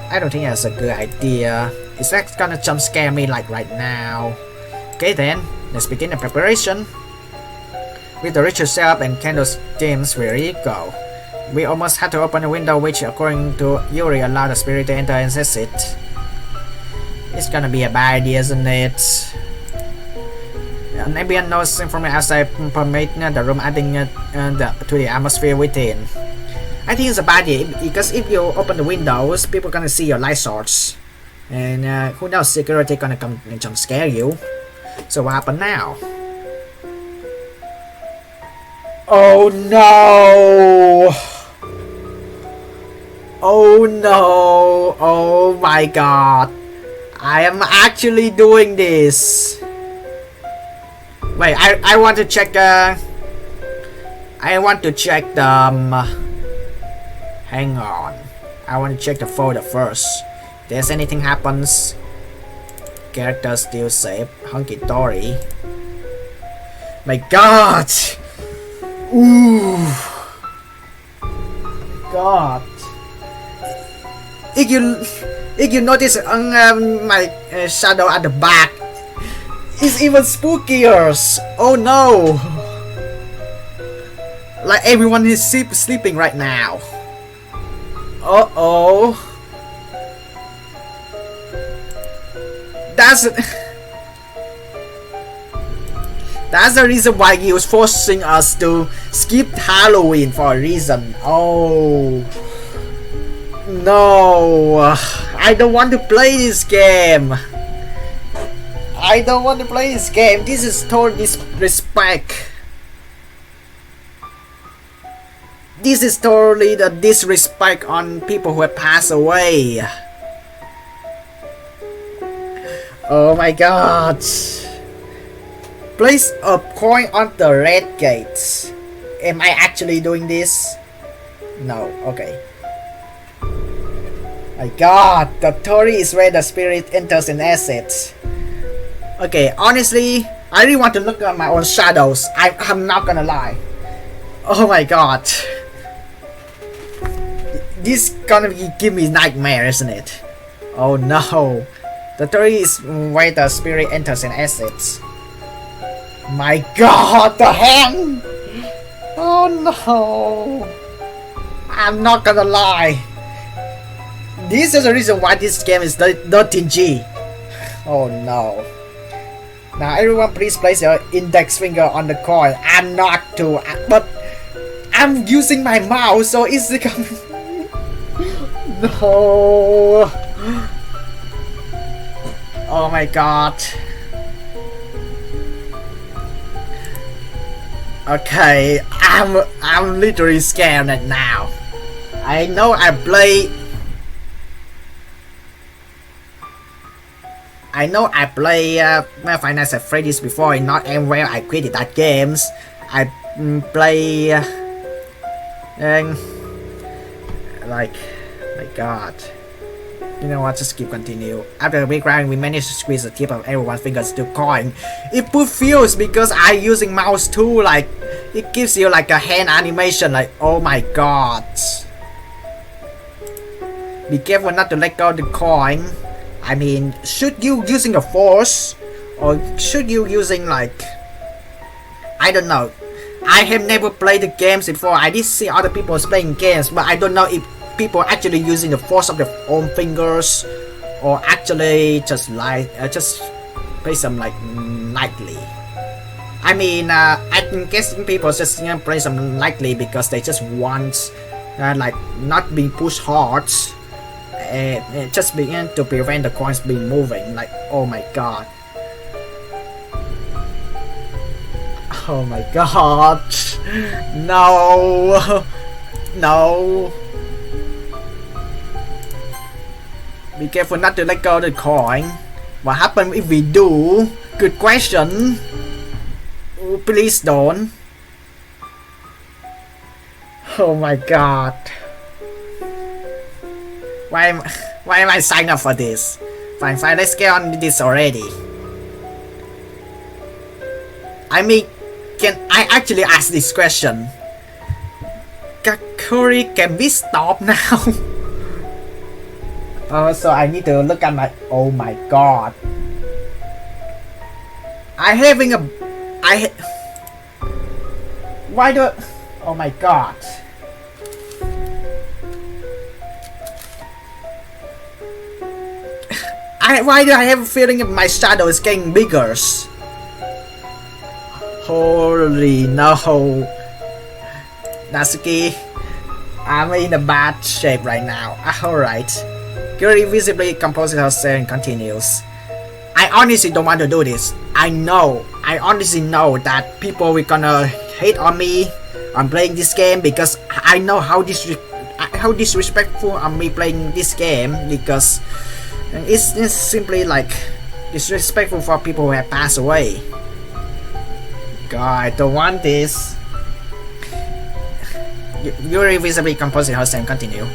I don't think that's a good idea. Is that gonna jump scare me like right now? Okay then, let's begin the preparation. With the ritual set up and candles dims, we're ready to go. We almost had to open the window, which according to Yuri allowed the spirit to enter and access it. It's gonna be a bad idea, isn't it? Maybe I know from outside permit the room adding to the atmosphere within. I think it's a bad idea because if you open the windows, people gonna see your light source, and who knows, security gonna come and jump scare you. So what happened now? Oh no! Oh no! Oh my god! I am actually doing this. Wait, I want to check. I want to check the. Hang on. I want to check the folder first. If there's anything happens. Character still safe. Hunky dory. My God. Ooh. God. If you notice on my shadow at the back, it's even spookier. Oh no. Like everyone is sleeping right now. Uh-oh. That's the reason why he was forcing us to skip Halloween for a reason. Oh no, I don't want to play this game. I don't want to play this game. This is total disrespect. This is totally the disrespect on people who have passed away. Oh my god. Place a coin on the red gate. Am I actually doing this? No, okay. My god, the theory is where the spirit enters and exits. Okay, honestly, I really want to look at my own shadows. I'm not gonna lie. Oh my god. This gonna give me nightmare, isn't it? Oh no. The theory is where the spirit enters and exits. My god, the hand! Oh no. I'm not gonna lie. This is the reason why this game is 13G. Oh no. Now everyone please place your index finger on the coin. I'm not to, but I'm using my mouse, so it's becoming... No. Oh my god. Okay, I'm literally scared right now. I know I play Five Nights at Freddy's before, and not anywhere I quitted that games. I play and like, my god. You know what, just keep continue. After the big round, we managed to squeeze the tip of everyone's fingers to coin. It feels because I using mouse too, like it gives you like a hand animation, like oh my god. Be careful not to let go of the coin. I mean, should you using a force, or should you using like, I don't know. I have never played the games before. I did see other people playing games, but I don't know if people actually using the force of their own fingers, or actually just like just play some like lightly. I mean, I'm guessing people just play some lightly because they just want like not being pushed hard, and just begin to prevent the coins being moving. Like oh my god. Oh my god. No. No. Be careful not to let go of the coin. What happens if we do? Good question. Oh, please don't. Oh my god. Why am I signed up for this? Fine, let's get on with this already. I mean, can I actually ask this question? Kakuri, can we stop now? So I need to look at my... Oh my god. Why do... Oh my god. Why do I have a feeling my shadow is getting bigger? Holy no. Natsuki, I'm in a bad shape right now. Alright. Yuri visibly composes herself and continues. I honestly don't want to do this. I honestly know that people will gonna hate on me on playing this game because I know how disrespectful I'm me playing this game because it's simply like disrespectful for people who have passed away. God, I don't want this. Yuri visibly composes herself and continue.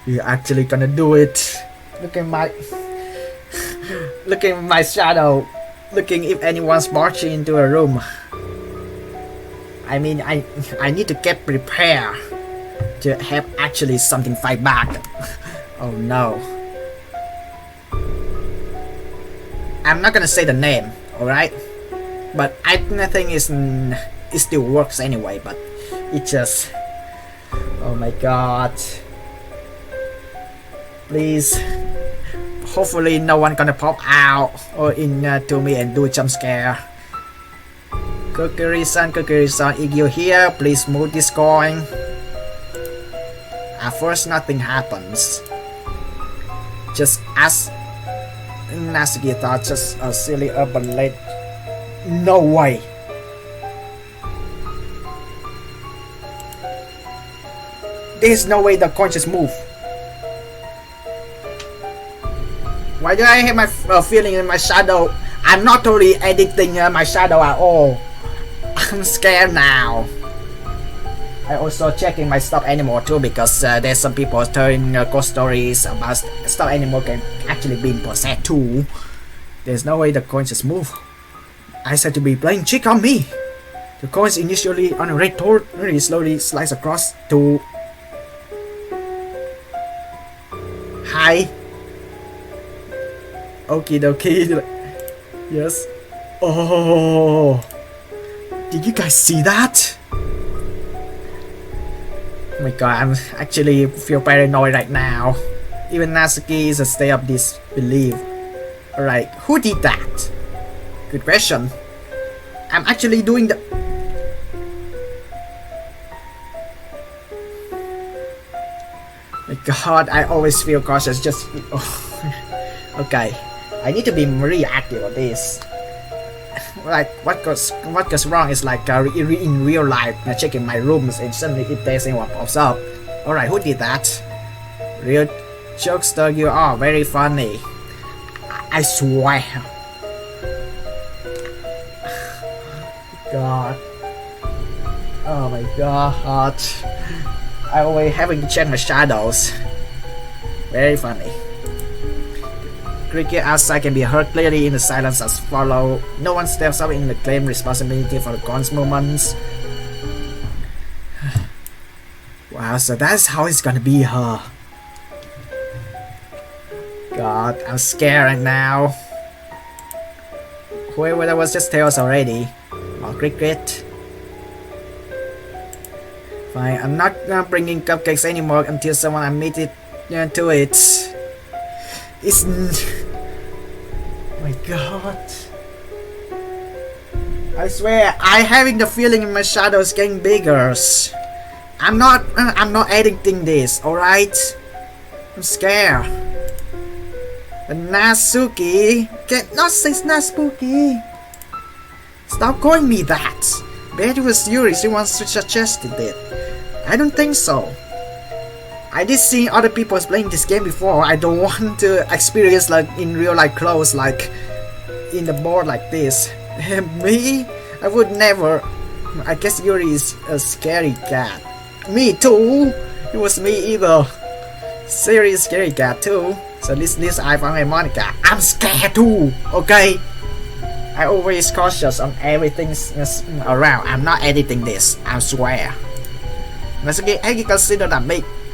You're actually gonna do it. Look at my shadow. Looking if anyone's marching into a room. I mean, I need to get prepared to have actually something fight back. Oh no. I'm not gonna say the name, alright? But I think it still works anyway, but it just... Oh my god. Please. Hopefully no one gonna pop out or in to me and do a jump scare. Kokiri-san, if you're here, please move this coin. At first nothing happens. Just as Natsuki thought, just a silly urban legend. No way. There's no way the coin just move. Why do I have my feeling in my shadow? I'm not totally editing my shadow at all. I'm scared now. I also checking my stuffed animal too because there's some people telling ghost stories about stuffed animal can actually be possessed too. There's no way the coins just move. I said to be playing trick on me. The coins initially on a red torch very slowly slice across to... Hi. Okie dokie. Yes. Oh. Did you guys see that? Oh my god, I'm actually feel paranoid right now. Even Natsuki is a state of disbelief. Alright, who did that? Good question. I'm actually doing the... My god, I always feel cautious just... Okay, I need to be really active on this. Like, what goes wrong is like in real life, checking my rooms and suddenly if there's anyone pops up. Alright, who did that? Real jokester, you are very funny. I swear. God. Oh my god. I always having to check my shadows. Very funny. Cricket outside can be heard clearly in the silence as follow. No one steps up in the claim responsibility for the coin's movements. Wow, so that's how it's gonna be, huh? God, I'm scared right now. Whoever that was just tails already. More cricket. Fine, I'm not bringing cupcakes anymore until someone admitted to it. It's... Oh my god. I swear, I'm having the feeling my shadow is getting bigger. I'm not editing this, alright? I'm scared. But Natsuki, cannot say Natsuki. Stop calling me that. Bet it was Yuri, she once suggested it. I don't think so. I did see other people playing this game before. I don't want to experience like in real life clothes like in the board like this. Me? I would never. I guess Yuri is a scary cat. Me too. It was me either. Serious scary cat too. So this iPhong and Monica. I'm scared too. Okay. I always cautious on everything around. I'm not editing this. I swear. Natsuki, have you considered that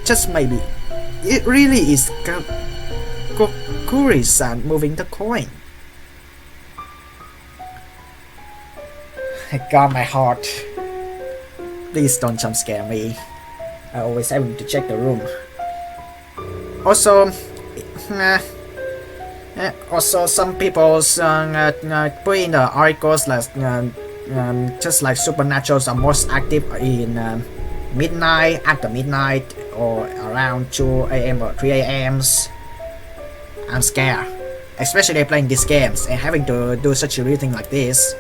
just maybe it really is Kokiri-san moving the coin? I got my heart. Please don't jump scare me. I always having to check the room. Also, also some people put in the articles like just like supernaturals are most active in midnight, after midnight, or around 2 a.m. or 3 a.m. I'm scared, especially playing these games and having to do such a weird thing like this.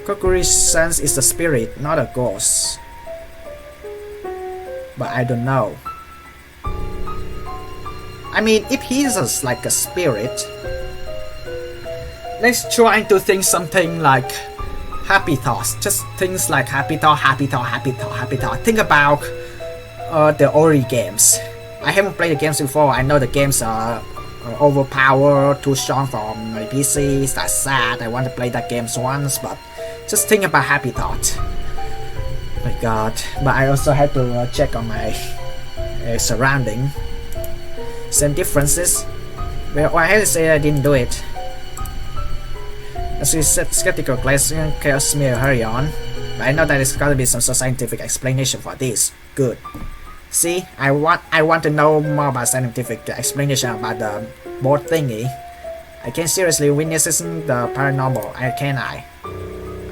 Kokuri-san is a spirit, not a ghost. But I don't know. I mean, if he's like a spirit, let's try to think something like happy thoughts. Just things like happy thought, happy thought, happy thought, happy thought. Think about the Ori games. I haven't played the games before. I know the games are overpowered, too strong for my PC. That's sad. I want to play that games once, but just think about happy thought. My god. But I also had to check on my surrounding. Same differences. Well, I have to say I didn't do it. As we said, skeptical class chaos may hurry on. But I know that there's gotta be some scientific explanation for this. Good. See, I want to know more about scientific explanation about the board thingy. I can seriously witness the paranormal, can I?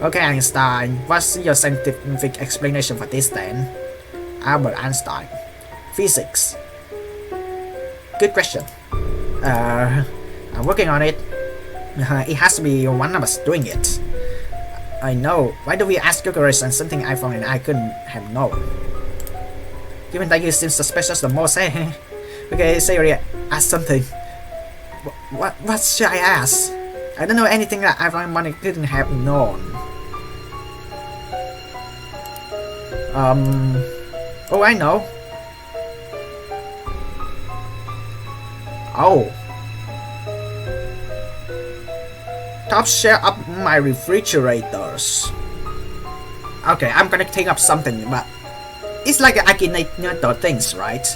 Okay, Einstein, what's your scientific explanation for this then? Albert Einstein. Physics. Good question. I'm working on it. It has to be one of us doing it. I know. Why do we ask Gugurus and something iPhong and I couldn't have known? Given that you seem suspicious the most, eh? Okay, Siri, ask something. What should I ask? I don't know anything that iPhone money couldn't have known. Oh, I know. Oh. Top shelf of my refrigerators. Okay, I'm gonna think of something, but it's like an Akinator things, right?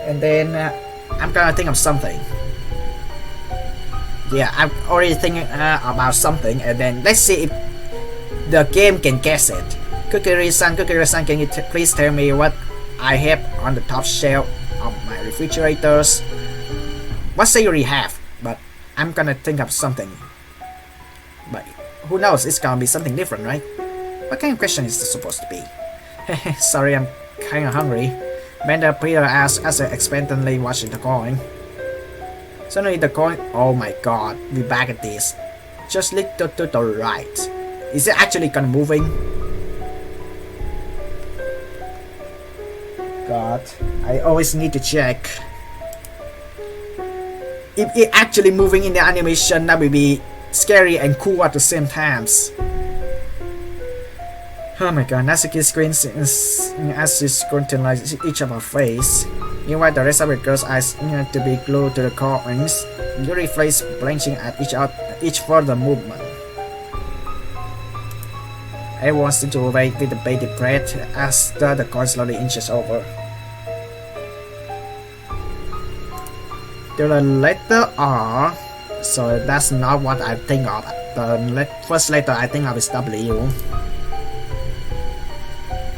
And then I'm gonna think of something. Yeah, I'm already thinking about something, and then let's see if the game can guess it. Kukuri-san, can you please tell me what I have on the top shelf of my refrigerators? What say you have? But I'm gonna think of something. But who knows, it's gonna be something different, right? What kind of question is this supposed to be? Sorry, I'm kinda hungry. Bender Peter asked as I expectantly watching the coin. Suddenly the coin, oh my god, we're back at this. Just look to the right. Is it actually gonna moving? God, I always need to check. If it actually moving in the animation, that will be scary and cool at the same times. Oh my god, Natsuki screams as she scrutinizes each of her face. Meanwhile, the rest of the girl's eyes to be glued to the coins. Yuri face blanching at each further movement. Everyone seems to wait with the bated breath as the coin slowly inches over. To the letter R, so that's not what I think of. The first letter I think of is W.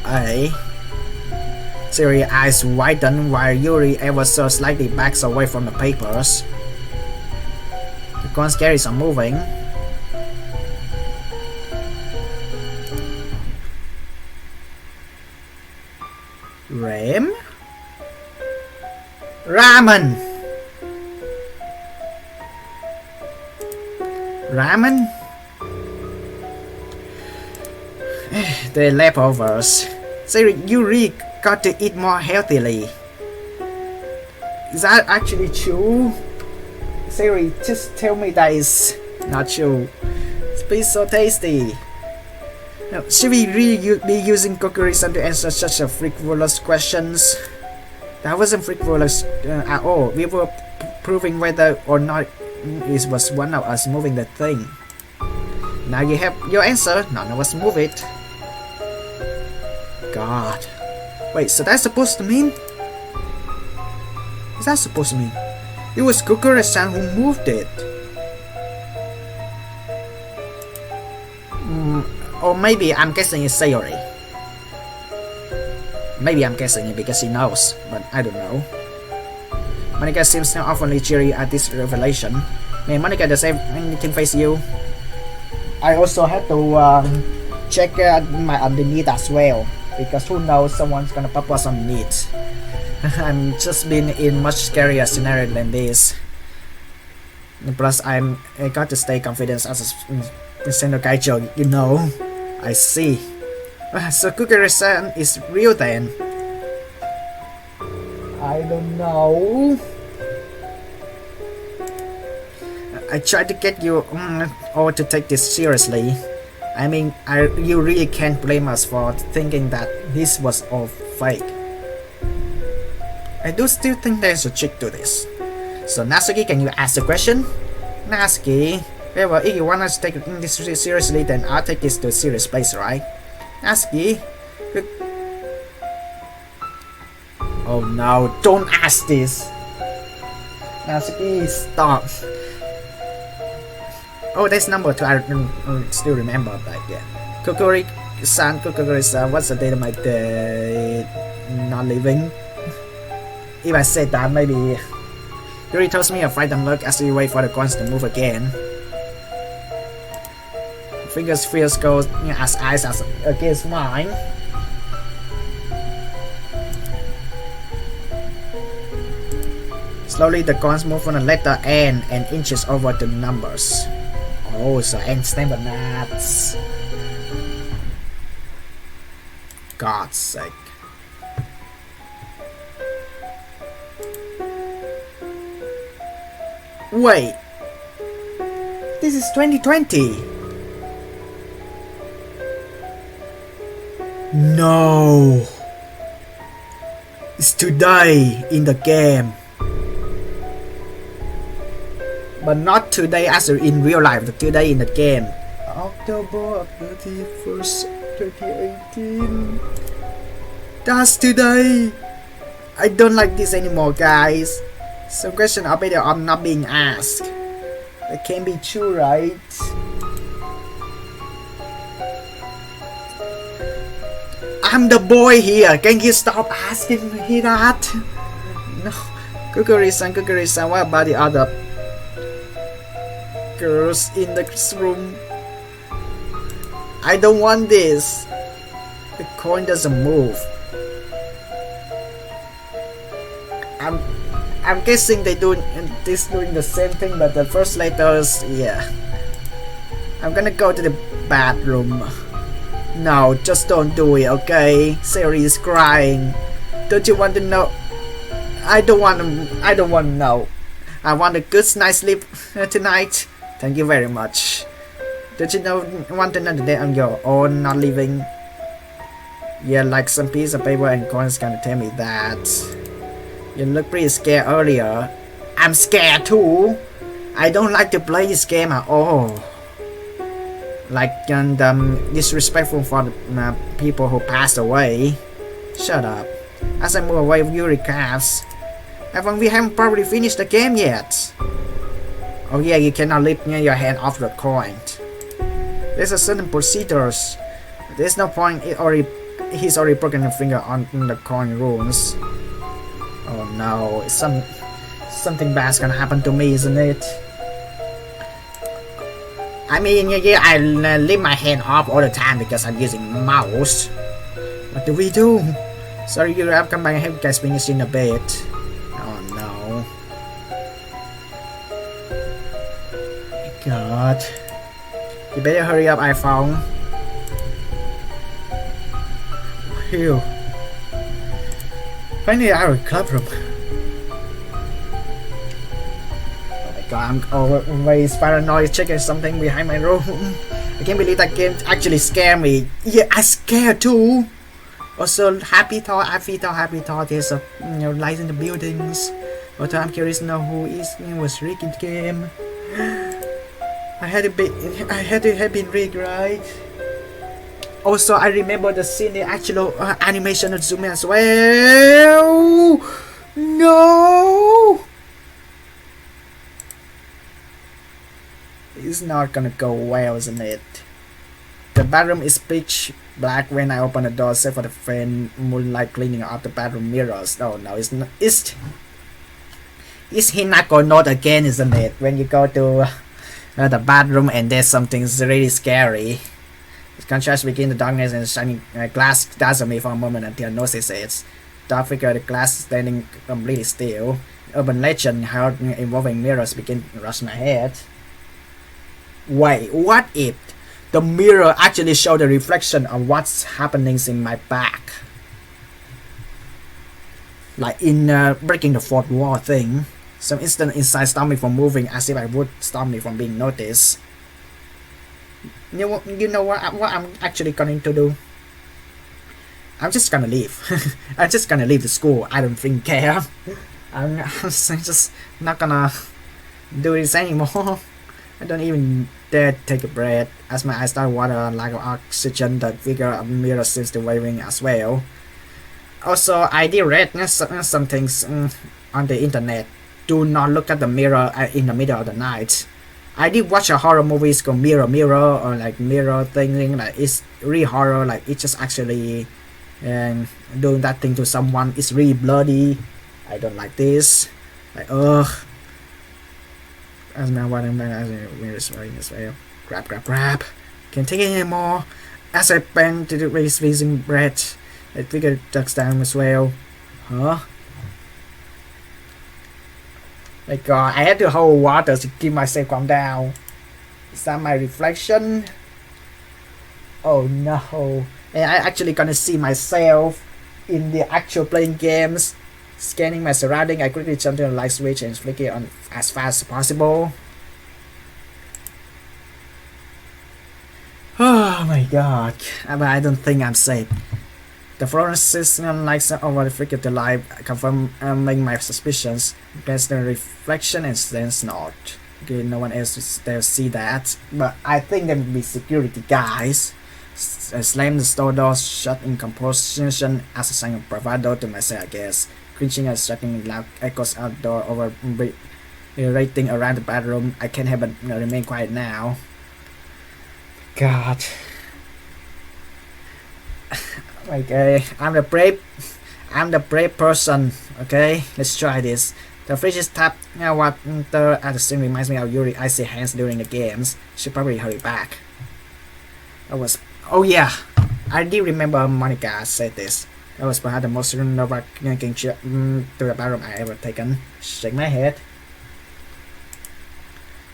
A. Siri eyes widen while Yuri ever so slightly backs away from the papers. The coins carries are moving. Ram? Ramen! Ramen? The leftovers. Siri, you really got to eat more healthily. Is that actually true? Siri, just tell me that is not true. It's been so tasty. Now, should we really be using Kokuri-san to answer such a frivolous questions? That wasn't frivolous at all. We were proving whether or not it was one of us moving the thing. Now you have your answer. None of us move it. God. Wait, so that's supposed to mean? What's that supposed to mean? It was Kokuri-san who moved it. Or maybe I'm guessing it's Sayori. Maybe I'm guessing it because he knows, but I don't know. Monica seems awfully cheery at this revelation. May Monica, does anything face you? I also had to check my underneath as well, because who knows, someone's gonna pop us underneath. I'm just been in much scarier scenario than this. Plus, I got to stay confident as a Sendo Kaijo, you know. I see. So Kukuri-san is real then? I don't know. I tried to get you all to take this seriously. I mean, you really can't blame us for thinking that this was all fake. I do still think there's a trick to this. So Natsuki, can you ask the question? Natsuki, well, if you want us to take this seriously, then I'll take this to a serious place, right? Natsuki? Oh no, don't ask this! Natsuki, stop! Oh, that's number 2, I still remember that, yeah. Kukuri-san, what's the date of my day not living? If I said that, maybe Yuri tells me a frightened look as we wait for the coins to move again. Fingers feels goes as eyes as against mine. Slowly the coins move from the letter N and inches over to numbers. Oh, so N stand for nuts. God's sake. Wait, this is 2020. No, it's today in the game, but not today as in real life, but today in the game. October 31st, 2018. That's today. I don't like this anymore, guys. Some question I bet I'm not being asked. That can't be true, right? I'm the boy here. Can you stop asking me that? No. Kukuri-san, what about the other girls in this room? I don't want this. The coin doesn't move. I'm guessing they doing the same thing, but the first letters, yeah. I'm gonna go to the bathroom. No, just don't do it, okay? Sari is crying. Don't you want to know? I don't want to know. I want a good night's sleep tonight. Thank you very much. Don't you want to know the day on your own, not leaving? Yeah, like some piece of paper and coins gonna tell me that. You look pretty scared earlier. I'm scared too. I don't like to play this game at all. Like disrespectful for the people who passed away. Shut up. As I move away with Yuri calves. We haven't probably finished the game yet. Oh yeah, you cannot lift your hand off the coin. There's a certain procedures. There's no point. He's already broken a finger on the coin rules. Oh no, something bad's gonna happen to me, isn't it? I mean, yeah, I leave my hand off all the time because I'm using mouse. What do we do? Sorry, you have come back and help guys finish in a bit. Oh no. God. You better hurry up, iPhong. Phew. Finally out of the club room. Oh my god, I'm always paranoid checking something behind my room. I can't believe that game actually scared me. Yeah, I scared too. Also, happy thought, there's a light in the buildings. Although I'm curious to know who was rigging the game. I had to have been rigged, right? Also, I remember the scene, the actual animation of Zoom as well. No, it's not gonna go well, isn't it? The bathroom is pitch black when I open the door, except for the faint moonlight cleaning up the bathroom mirrors. Oh no, it's not. Is he not gonna note again, isn't it? When you go to the bathroom and there's something really scary. The contrast between the darkness and the shining glass dazzles me for a moment until I notice it. Dark figure, the glass standing completely still. Urban legend how involving mirrors begin to rush my head. Wait, what if the mirror actually show the reflection of what's happening in my back? Like in breaking the fourth wall thing. Some instant inside stop me from moving as if I would stop me from being noticed. You know what I'm actually going to do? I'm just gonna leave. I'm just gonna leave the school. I don't think care. I'm just not gonna do this anymore. I don't even dare take a breath. As my eyes start watering like oxygen, the figure of the mirror seems to waving as well. Also, I did read some things on the internet. Do not look at the mirror in the middle of the night. I did watch a horror movies called Mirror Mirror or like Mirror thing. Like it's really horror. Like it's just actually doing that thing to someone. It's really bloody. I don't like this. Like ugh. As my what I'm doing, grab. Can't take it anymore. As I bend to the raising breath, I figure ducks down as well. Huh? My god, I had to hold water to keep myself calm down. Is that my reflection? Oh no. And I actually gonna see myself in the actual playing games. Scanning my surrounding, I quickly jump to the light switch and flick it on as fast as possible. Oh my god. But I don't think I'm safe. The fluorescence lights over the flicker of the light confirming my suspicions. There's the reflection and stands not. Okay, no one else there see that. But I think there will be security guys. I slam the store door shut in composition as a sign of bravado to myself, I guess. Cringing and striking loud echoes outdoor over rating around the bathroom. I can't help but remain quiet now. God. Okay, I'm the brave person. Okay, let's try this. The fridge is tapped. Water at the sink reminds me of Yuri icy hands during the games. Should probably hurry back. Oh yeah, I do remember Monica said this. That was perhaps the most nerve-wracking trip to the bathroom I ever taken. Shake my head.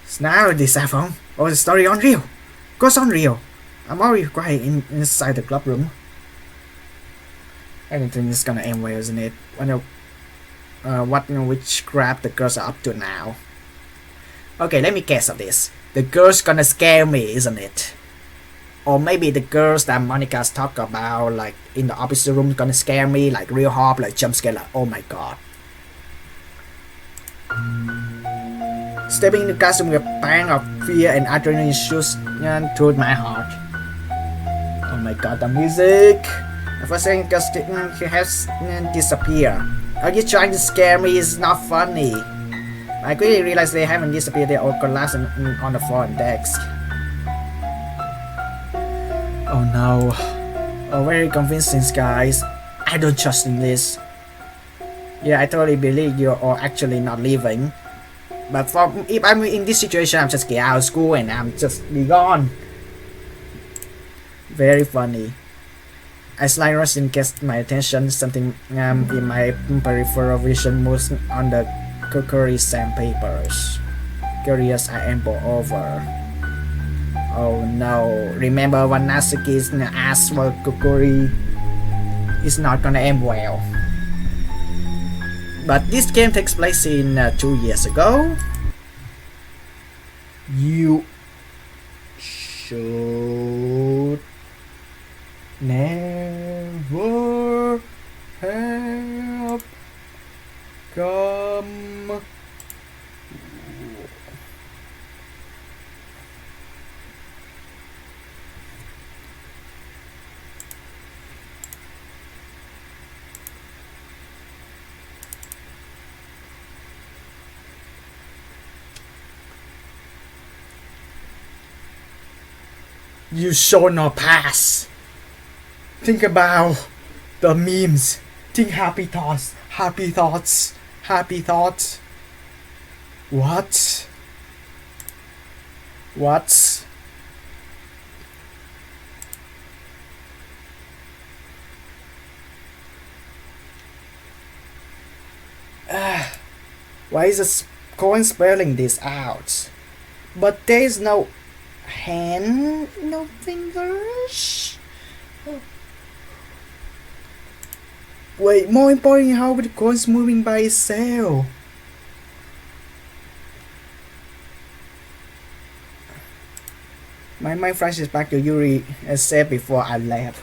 It's now this iPhong. Oh, the story unreal. Goes unreal. I'm already quiet inside the club room. I don't think it's gonna end well, isn't it? Wonder which crap the girls are up to now. Okay, let me guess of this. The girls gonna scare me, isn't it? Or maybe the girls that Monica's talk about, like in the opposite room, gonna scare me, like real hard, like jump scare, like oh my god. Stepping in the classroom with a pang of fear and adrenaline shoots through my heart. Oh my god, the music! The first thing he has disappeared. Are you trying to scare me? It's not funny. I quickly realized they haven't disappeared. They all collapsed on the floor and desk. Oh no. Oh, very convincing, guys. I don't trust in this. Yeah, I totally believe you're all actually not leaving. But if I'm in this situation, I'm just get out of school and I'm just be gone. Very funny. A slight rustling gets my attention. Something in my peripheral vision moves on the cookery sandpapers. Curious, I amble over. Oh no! Remember when Natsuki's asked for cookery? It's not gonna end well. But this game takes place in 2 years ago. You should never have come. You shall not pass. Think about the memes. Think happy thoughts, happy thoughts, happy thoughts. What? What? Why is the coin spelling this out? But there is no hand, no fingers. Wait, more important, how the coin's moving by itself? My mind flashes back to Yuri as said before I left.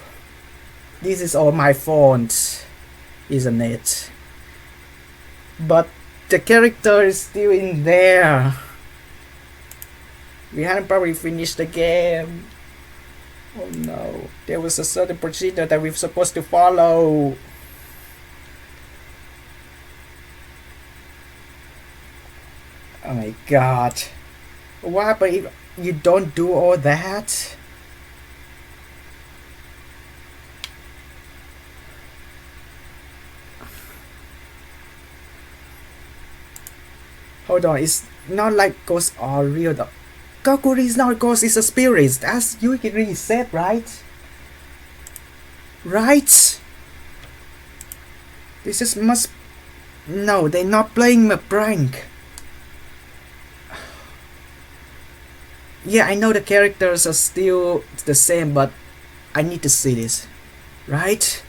This is all my fault, isn't it? But the character is still in there. We hadn't probably finished the game. Oh no, there was a certain procedure that we were supposed to follow. Oh my god. What happens if you don't do all that? Hold on, it's not like ghosts are real though. Gokuri is not a ghost, it's a spirit. As Yuri said, right? Right? This is must... No, they're not playing a prank. Yeah, I know the characters are still the same, but I need to see this. Right?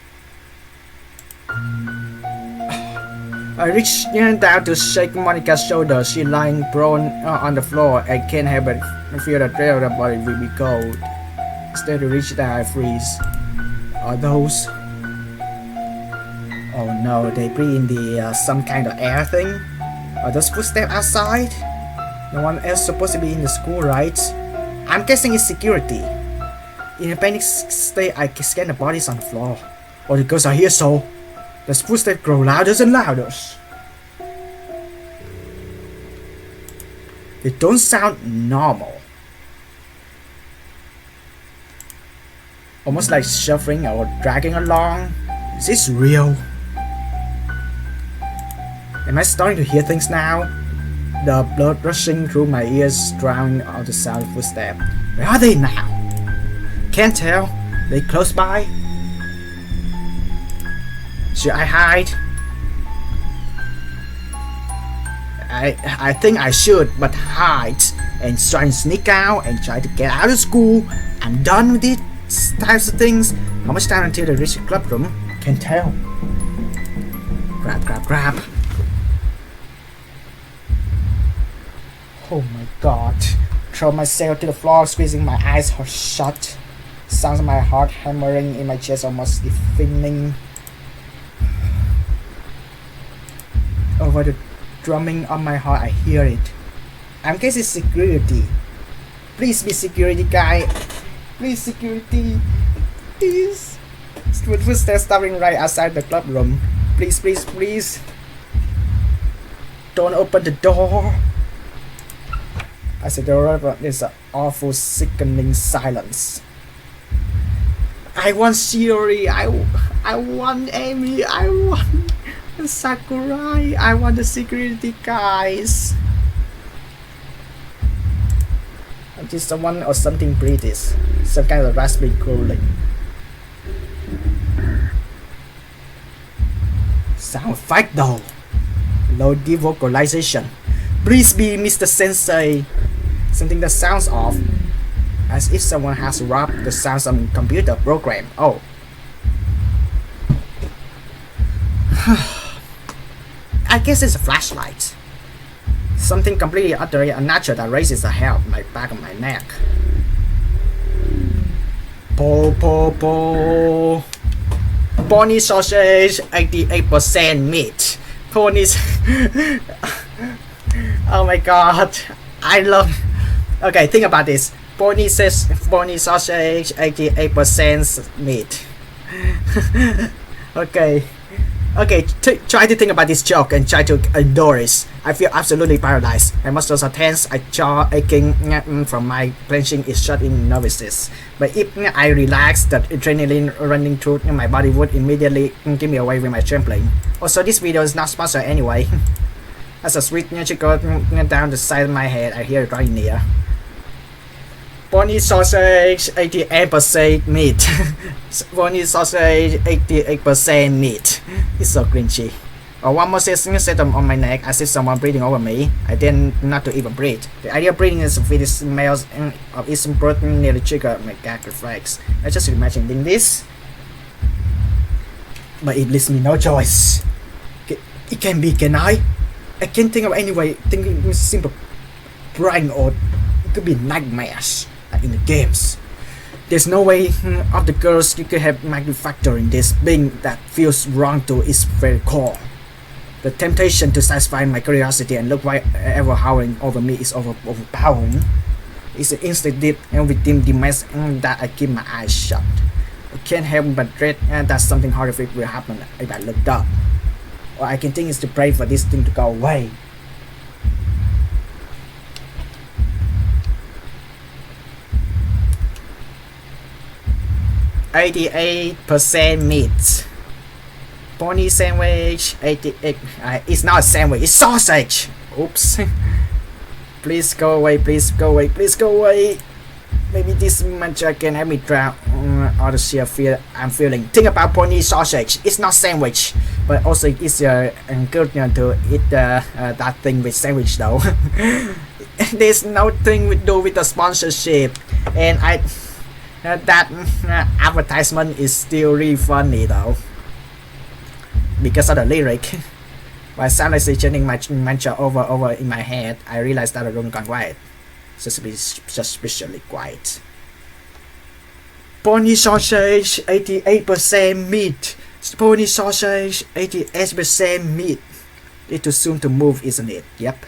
I reached down to shake Monica's shoulder. She lying prone on the floor. I can't help but feel the trail of the body will be cold. Instead to reach down, I freeze. Are those... Oh no, they breathe in the some kind of air thing? Are those footsteps outside? No one else supposed to be in the school, right? I'm guessing it's security. In a panic state, I scan the bodies on the floor. Or the ghosts are here, so the footsteps grow louder and louder. They don't sound normal. Almost like shuffling or dragging along. Is this real? Am I starting to hear things now? The blood rushing through my ears, drowning out the sound of footsteps. Where are they now? Can't tell. They close by? Should I hide? I think I should, but hide and try and sneak out and try to get out of school. I'm done with these types of things. How much time until they reach the club room? Can't tell. Grab. Oh my god. Throw myself to the floor, squeezing my eyes shut. Sounds of my heart hammering in my chest, almost deafening. Over the drumming of my heart, I hear it. I'm guessing it's security. Please be security guy. Please security. Please. Footsteps stopping right outside the club room. Please. Don't open the door. As the door opens, there's an awful, sickening silence. I want Shiori. I want Amy. I want Sakurai. I want the security guys. Just someone or something British. Some kind of raspberry crawling. Sound fake though. Low devocalization. Please be Mr. Sensei. Something that sounds off. As if someone has robbed the sound some computer program. Oh. I guess it's a flashlight. Something completely utterly unnatural that raises the hair on my back of my neck. Pony sausage, 88% meat. Ponies. Oh my god. I love... Okay, think about this. Pony sausage, 88% meat. Okay. Try to think about this joke and try to endure it. I feel absolutely paralyzed. My muscles are tense, my jaw aching from my clenching is shut in nervousness. But if I relax, the adrenaline running through my body would immediately give me away with my trembling. Also, this video is not sponsored anyway. As a sweet music goes down the side of my head, I hear it right near. Pony sausage, 88% meat. Pony sausage, 88% meat. It's so cringy. Or one more set on my neck as if someone breathing over me. I tend not to even breathe. The idea of breathing is with it smells of its protein nearly trigger my gag reflex. I just imagining this. But it leaves me no choice. It can be, can I? I can't think of any way. Thinking simple brain or it could be nightmares like in the games. There's no way of the girls you could have manufacturing this being that feels wrong to its very core. The temptation to satisfy my curiosity and look whatever hovering over me is overpowering. It's an instinctive and within demands that I keep my eyes shut. I can't help but dread that something horrific will happen if I looked up. All I can think is to pray for this thing to go away. %88 meat. Pony sandwich, 88. It's not a sandwich, it's sausage. Oops. Please go away, please go away, please go away. Maybe this much can help me drown all the sheer fear I'm feeling. Think about pony sausage. It's not sandwich, but also it's good to eat that thing with sandwich though. There's nothing to do with the sponsorship, and that advertisement is still really funny though. Because of the lyric, while silently chanting my mantra over in my head, I realized that the room gone quiet. Suspiciously quiet. Pony sausage, 88% meat. Pony sausage, 88% meat. It's too soon to move, isn't it? Yep.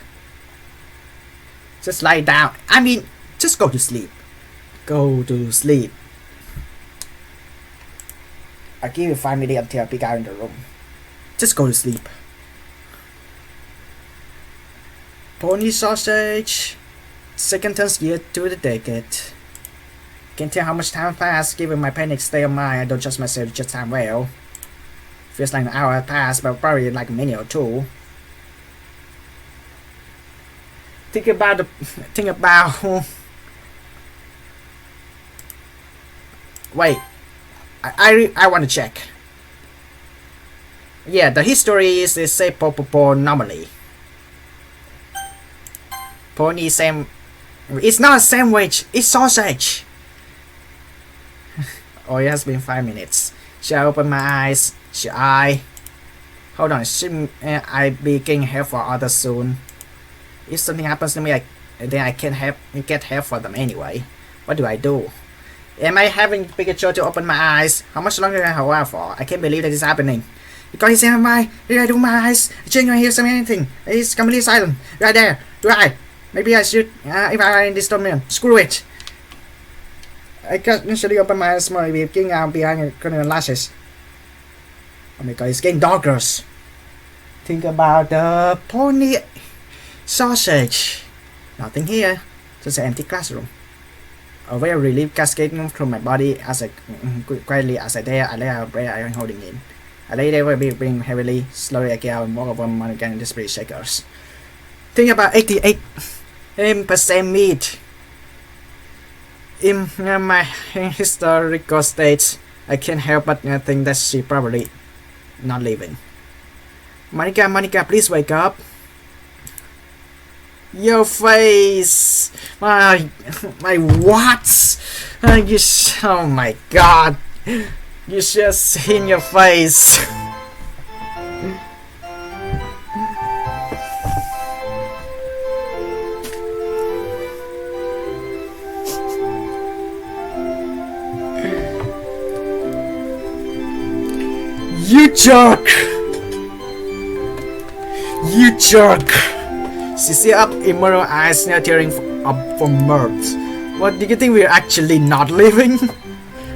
Just lie down. I mean, just go to sleep. Go to sleep. I'll give you 5 minutes until I pick out in the room. Just go to sleep. Pony sausage. Second turns year to the decade. Can't tell how much time passed given my panic state of mind. I don't trust myself to judge time well. Feels like an hour passed, but probably like a minute or two. Think about wait. I want to check. Yeah, the history is say normally. Pony Sam. It's not a sandwich, it's sausage. Oh, it has been 5 minutes. Should I open my eyes? Should I? Hold on, should I be getting help for others soon? If something happens to me, then I can't get help for them anyway. What do I do? Am I having Pikachu to open my eyes? How much longer can I hold for? I can't believe that is happening. Because he's in my, did I do my eyes? I can't hear something anything. It's completely silent. Right there. Do I? Maybe I should, if I are in this domain. Screw it. I can't usually open my eyes more with getting out behind your lashes. Oh my god, it's getting darker. Think about the pony sausage. Nothing here. Just an empty classroom. A very relief cascading through my body as I quietly as I dare, I lay out breath I am holding in. I lay there breathing heavily. Slowly I get out and walk over my again in the spirit shakers. Think about 88% meat. In my historical state, I can't help but think that she probably not living. Monica, please wake up. Your face, my what? Oh my god, you should have seen your face. You jerk! You jerk! She see up immoral eyes now tearing up from mirth. What do you think we're actually not living?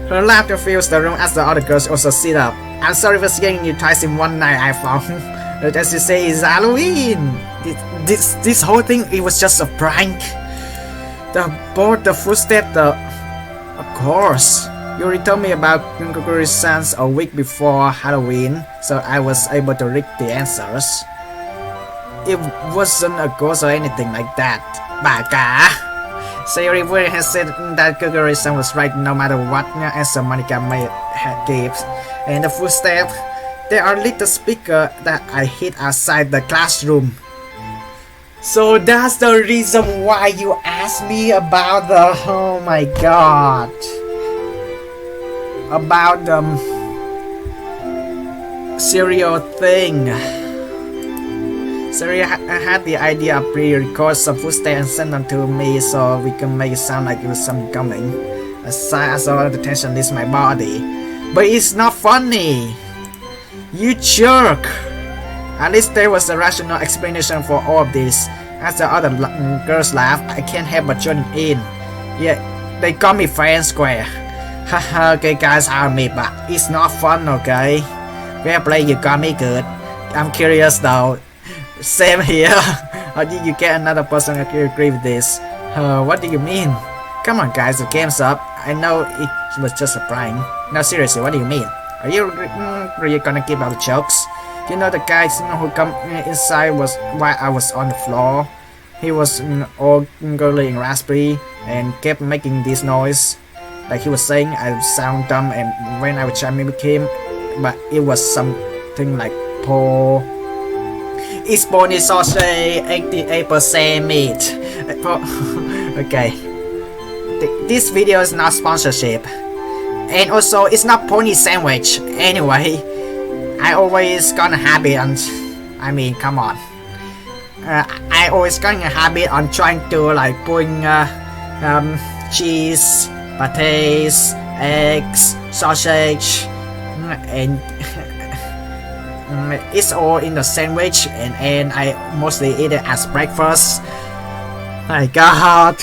Her laughter fills the room as the other girls also sit up. I'm sorry for scaring you twice in one night, iPhong. But as you say, it's Halloween! This whole thing, it was just a prank. The footstep, of course. You already told me about Gregory's sons a week before Halloween, so I was able to read the answers. it wasn't a ghost or anything like that. Baka. Sayori would have said that Gregorian was right no matter what answer Monica may have gave. And the footsteps, there are little speakers that I hid outside the classroom. So that's the reason why you asked me about the, oh my god, about the serial thing. Siri had the idea of pre-record some footsteps and send them to me so we can make it sound like it was something coming. I saw the tension leaves my body. But it's not funny! You jerk! At least there was a rational explanation for all of this. As the other girls laugh, I can't help but join in. Yeah, they call me fair and square. Haha, okay guys, I'll admit, but it's not fun, okay? Fair play, you got me good. I'm curious though. Same here. Or did you get another person who agree with this? What do you mean? Come on guys, the game's up. I know it was just a prank. Now seriously, what do you mean? Are you really gonna keep out the jokes? You know the guy who come inside was while I was on the floor. He was all girly and raspy and kept making this noise. Like he was saying I sound dumb and when I was trying to mimic him, but it was something like po. It's pony sausage, 88% meat. Okay. This video is not sponsorship. And also, it's not pony sandwich. Anyway, I always got a habit on... I mean, come on. I always got a habit on trying to like putting cheese, potatoes, eggs, sausage, and... it's all in the sandwich and I mostly eat it as breakfast. My god,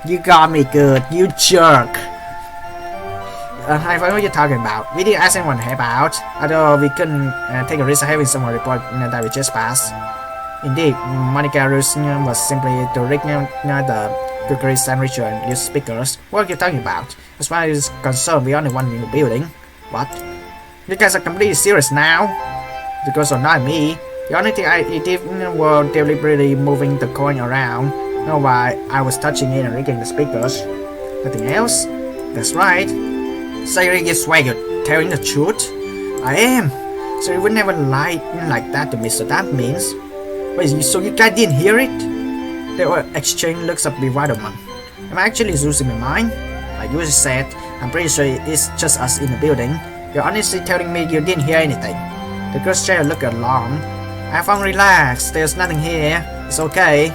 you got me good, you jerk. I know what you're talking about. We didn't ask anyone to help out, although we couldn't take a risk of having someone report that we just passed. Indeed, Monica's reason was simply to rig the cookery sandwich and use speakers. What are you talking about? As far as concerned, we only one in the building. What? You guys are completely serious now? The girls are not me. The only thing I did was deliberately moving the coin around. No, why I was touching it and rigging the speakers. Nothing else? That's right. Sayori is why you're telling the truth. I am. So you would never lie like that to me. So that means, wait, so you guys didn't hear it? They were exchanging looks of bewilderment. Am I actually losing my mind? Like you said, I'm pretty sure it's just us in the building. You're honestly telling me you didn't hear anything. The girls share a look alarmed. iPhong, relax. There's nothing here. It's okay.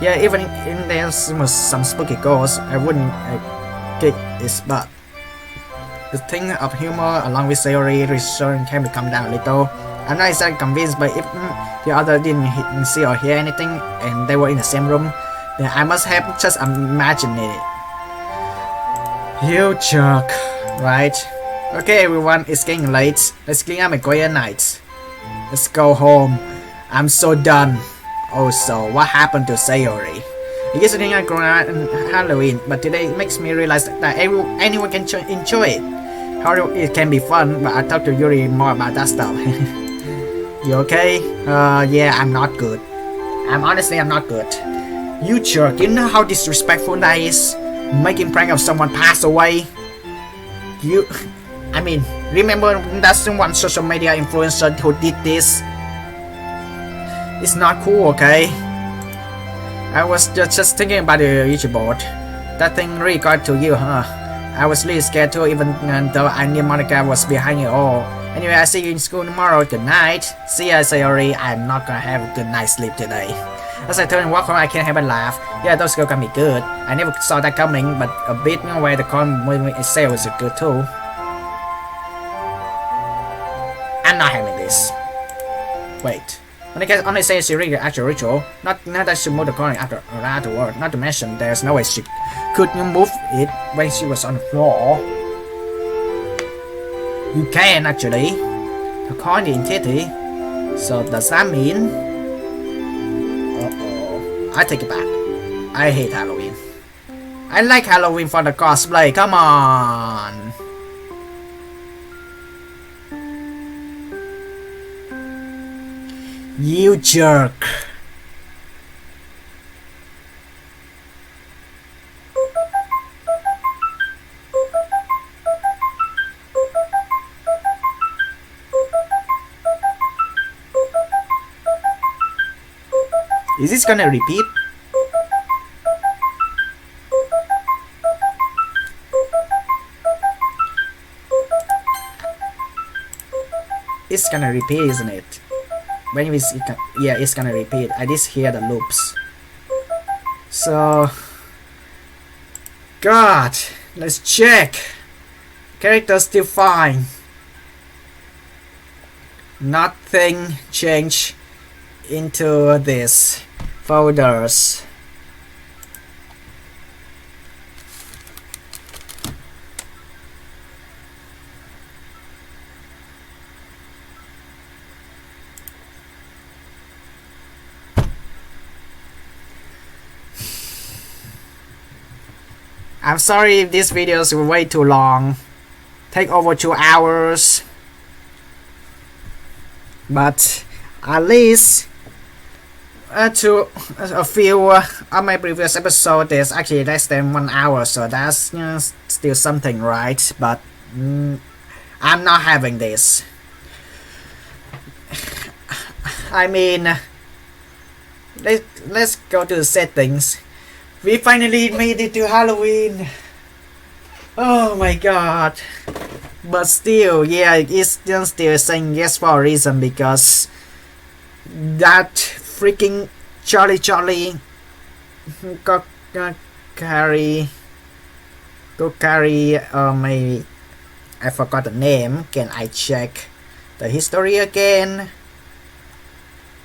Yeah, even if there was some spooky ghosts, I wouldn't kick its butt. The thing of humor along with Sayori reassuring can become down a little. I'm not exactly convinced, but if the other didn't see or hear anything and they were in the same room, then I must have just imagined it. You jerk, right? Okay everyone, it's getting late. Let's clean up and go at night. Let's go home. I'm so done. Also, what happened to Sayori? I guess I think I grew up on Halloween, but today it makes me realize that anyone can enjoy it. How it can be fun, but I'll talk to Yuri more about that stuff. You okay? Yeah, I'm not good. I'm not good. You jerk, you know how disrespectful that is? Making prank of someone pass away? I mean, remember that one social media influencer who did this? It's not cool, okay? I was just thinking about the YouTube board. That thing really got to you, huh? I was really scared too, even though I knew Monica was behind it all. Anyway, I see you in school tomorrow. Good night. See ya, Sayori. I'm not gonna have a good night's sleep today. As I turn and walk home, I can't help but laugh. Yeah, those girls can be good. I never saw that coming, but a bit where the coin moving itself was good too. I'm not having this. Wait. Monica only says she rigged the actual ritual, not that she moved the coin afterward. Not to mention, there's no way she could move it when she was on the floor. You can actually. The coin the entity. So does that mean? I take it back. I hate Halloween. I like Halloween for the cosplay. Come on. You jerk. Is this gonna repeat? It's gonna repeat, isn't it? When we see, yeah, it's gonna repeat. I just hear the loops. So, God, let's check. Character still fine. Nothing changed into this folders. I'm sorry if this video is way too long. Take over 2 hours. But at least to a few of my previous episode is actually less than 1 hour, so that's still something, right? But I'm not having this. I mean, let's go to the settings. We finally made it to Halloween. Oh my god. But still, yeah, it's just still saying yes for a reason, because that freaking Charlie carry maybe I forgot the name. Can I check the history again?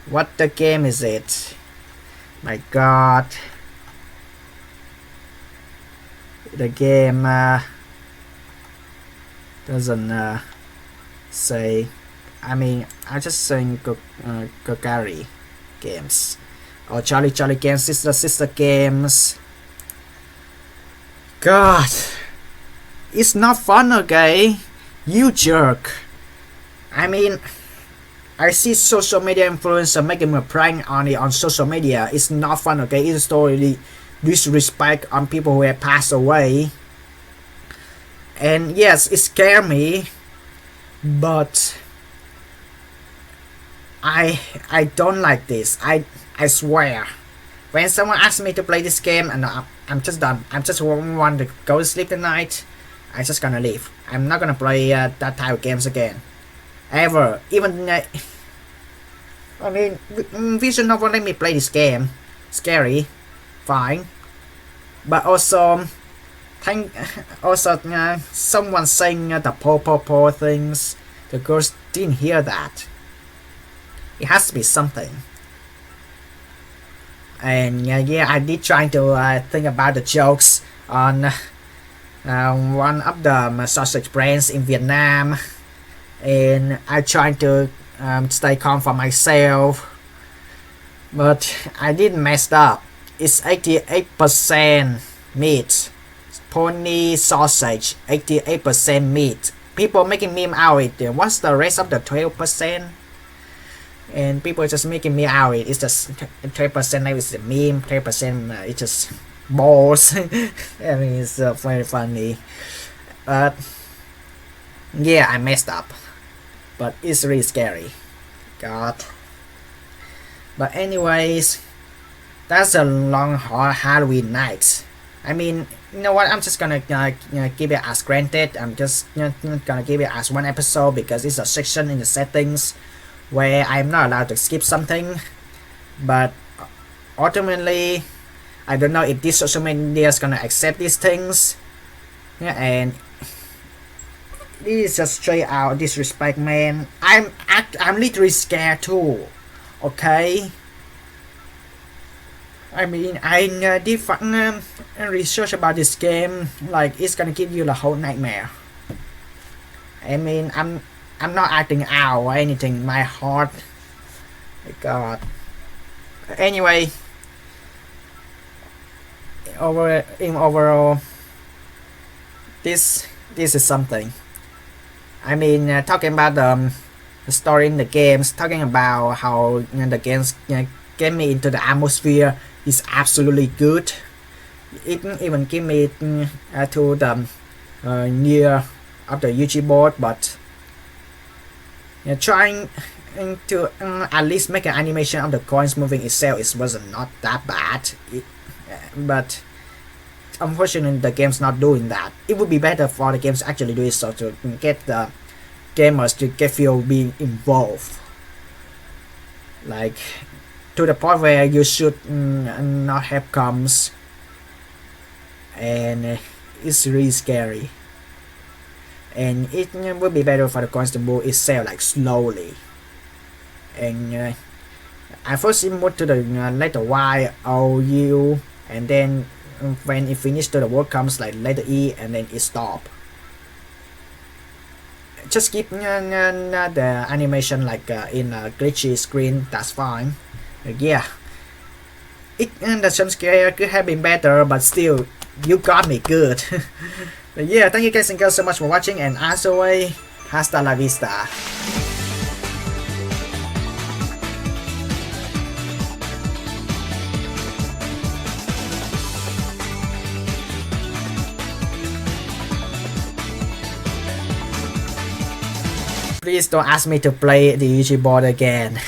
What the game is it? My god. The game doesn't say. I mean, I'm just saying Kokari games or Charlie games, sister games. God, it's not fun, okay? You jerk. I mean, I see social media influencer making a prank on it on social media. It's not fun, okay? It's totally disrespect on people who have passed away. And yes, it scared me, but I don't like this. I swear, when someone asks me to play this game, and I'm just done. I'm just want to go to sleep tonight. I'm just gonna leave. I'm not gonna play that type of games again, ever. Even I mean, Vision Novel let me play this game. Scary, fine, but also someone saying the po things. The girls didn't hear that. It has to be something. And yeah, I did try to think about the jokes on one of the sausage brands in Vietnam, and I tried to stay calm for myself, but I did messed up. It's 88% meat. Pony sausage, 88% meat. People making meme out of it. What's the rest of the 12%? And people just making me out. It's just 12% maybe it's a meme, 12% it's just balls. I mean, it's very funny. But yeah, I messed up. But it's really scary. God. But anyways, that's a long Halloween night. I mean, you know what? I'm just gonna give it as granted. I'm just gonna give it as one episode, because it's a section in the settings where I'm not allowed to skip something. But ultimately, I don't know if this social media is gonna accept these things. Yeah, and this is just straight out disrespect, man. I'm literally scared too. Okay. I mean, I did research about this game. Like, it's gonna give you the whole nightmare. I mean, I'm not acting out or anything. My heart, my God. Anyway, overall, this is something. I mean, talking about story in the games, talking about how the games get me into the atmosphere is absolutely good. It even give me to the near of the UG board, but trying to at least make an animation of the coins moving itself wasn't not that bad. But unfortunately the game's not doing that. It would be better for the games to actually do it, so to get the gamers to get feel being involved, like to the point where you should not have comes, and it's really scary. And it would be better for the coins to move itself like slowly. And I first moved to the letter Y O U, and then when it finished to the word comes like letter E, and then it stop. Just keep the animation like in a glitchy screen, that's fine. Yeah, the jump scare could have been better, but still, you got me good. Yeah, thank you guys and girls so much for watching, and as always, hasta la vista. Please don't ask me to play the Uchi board again.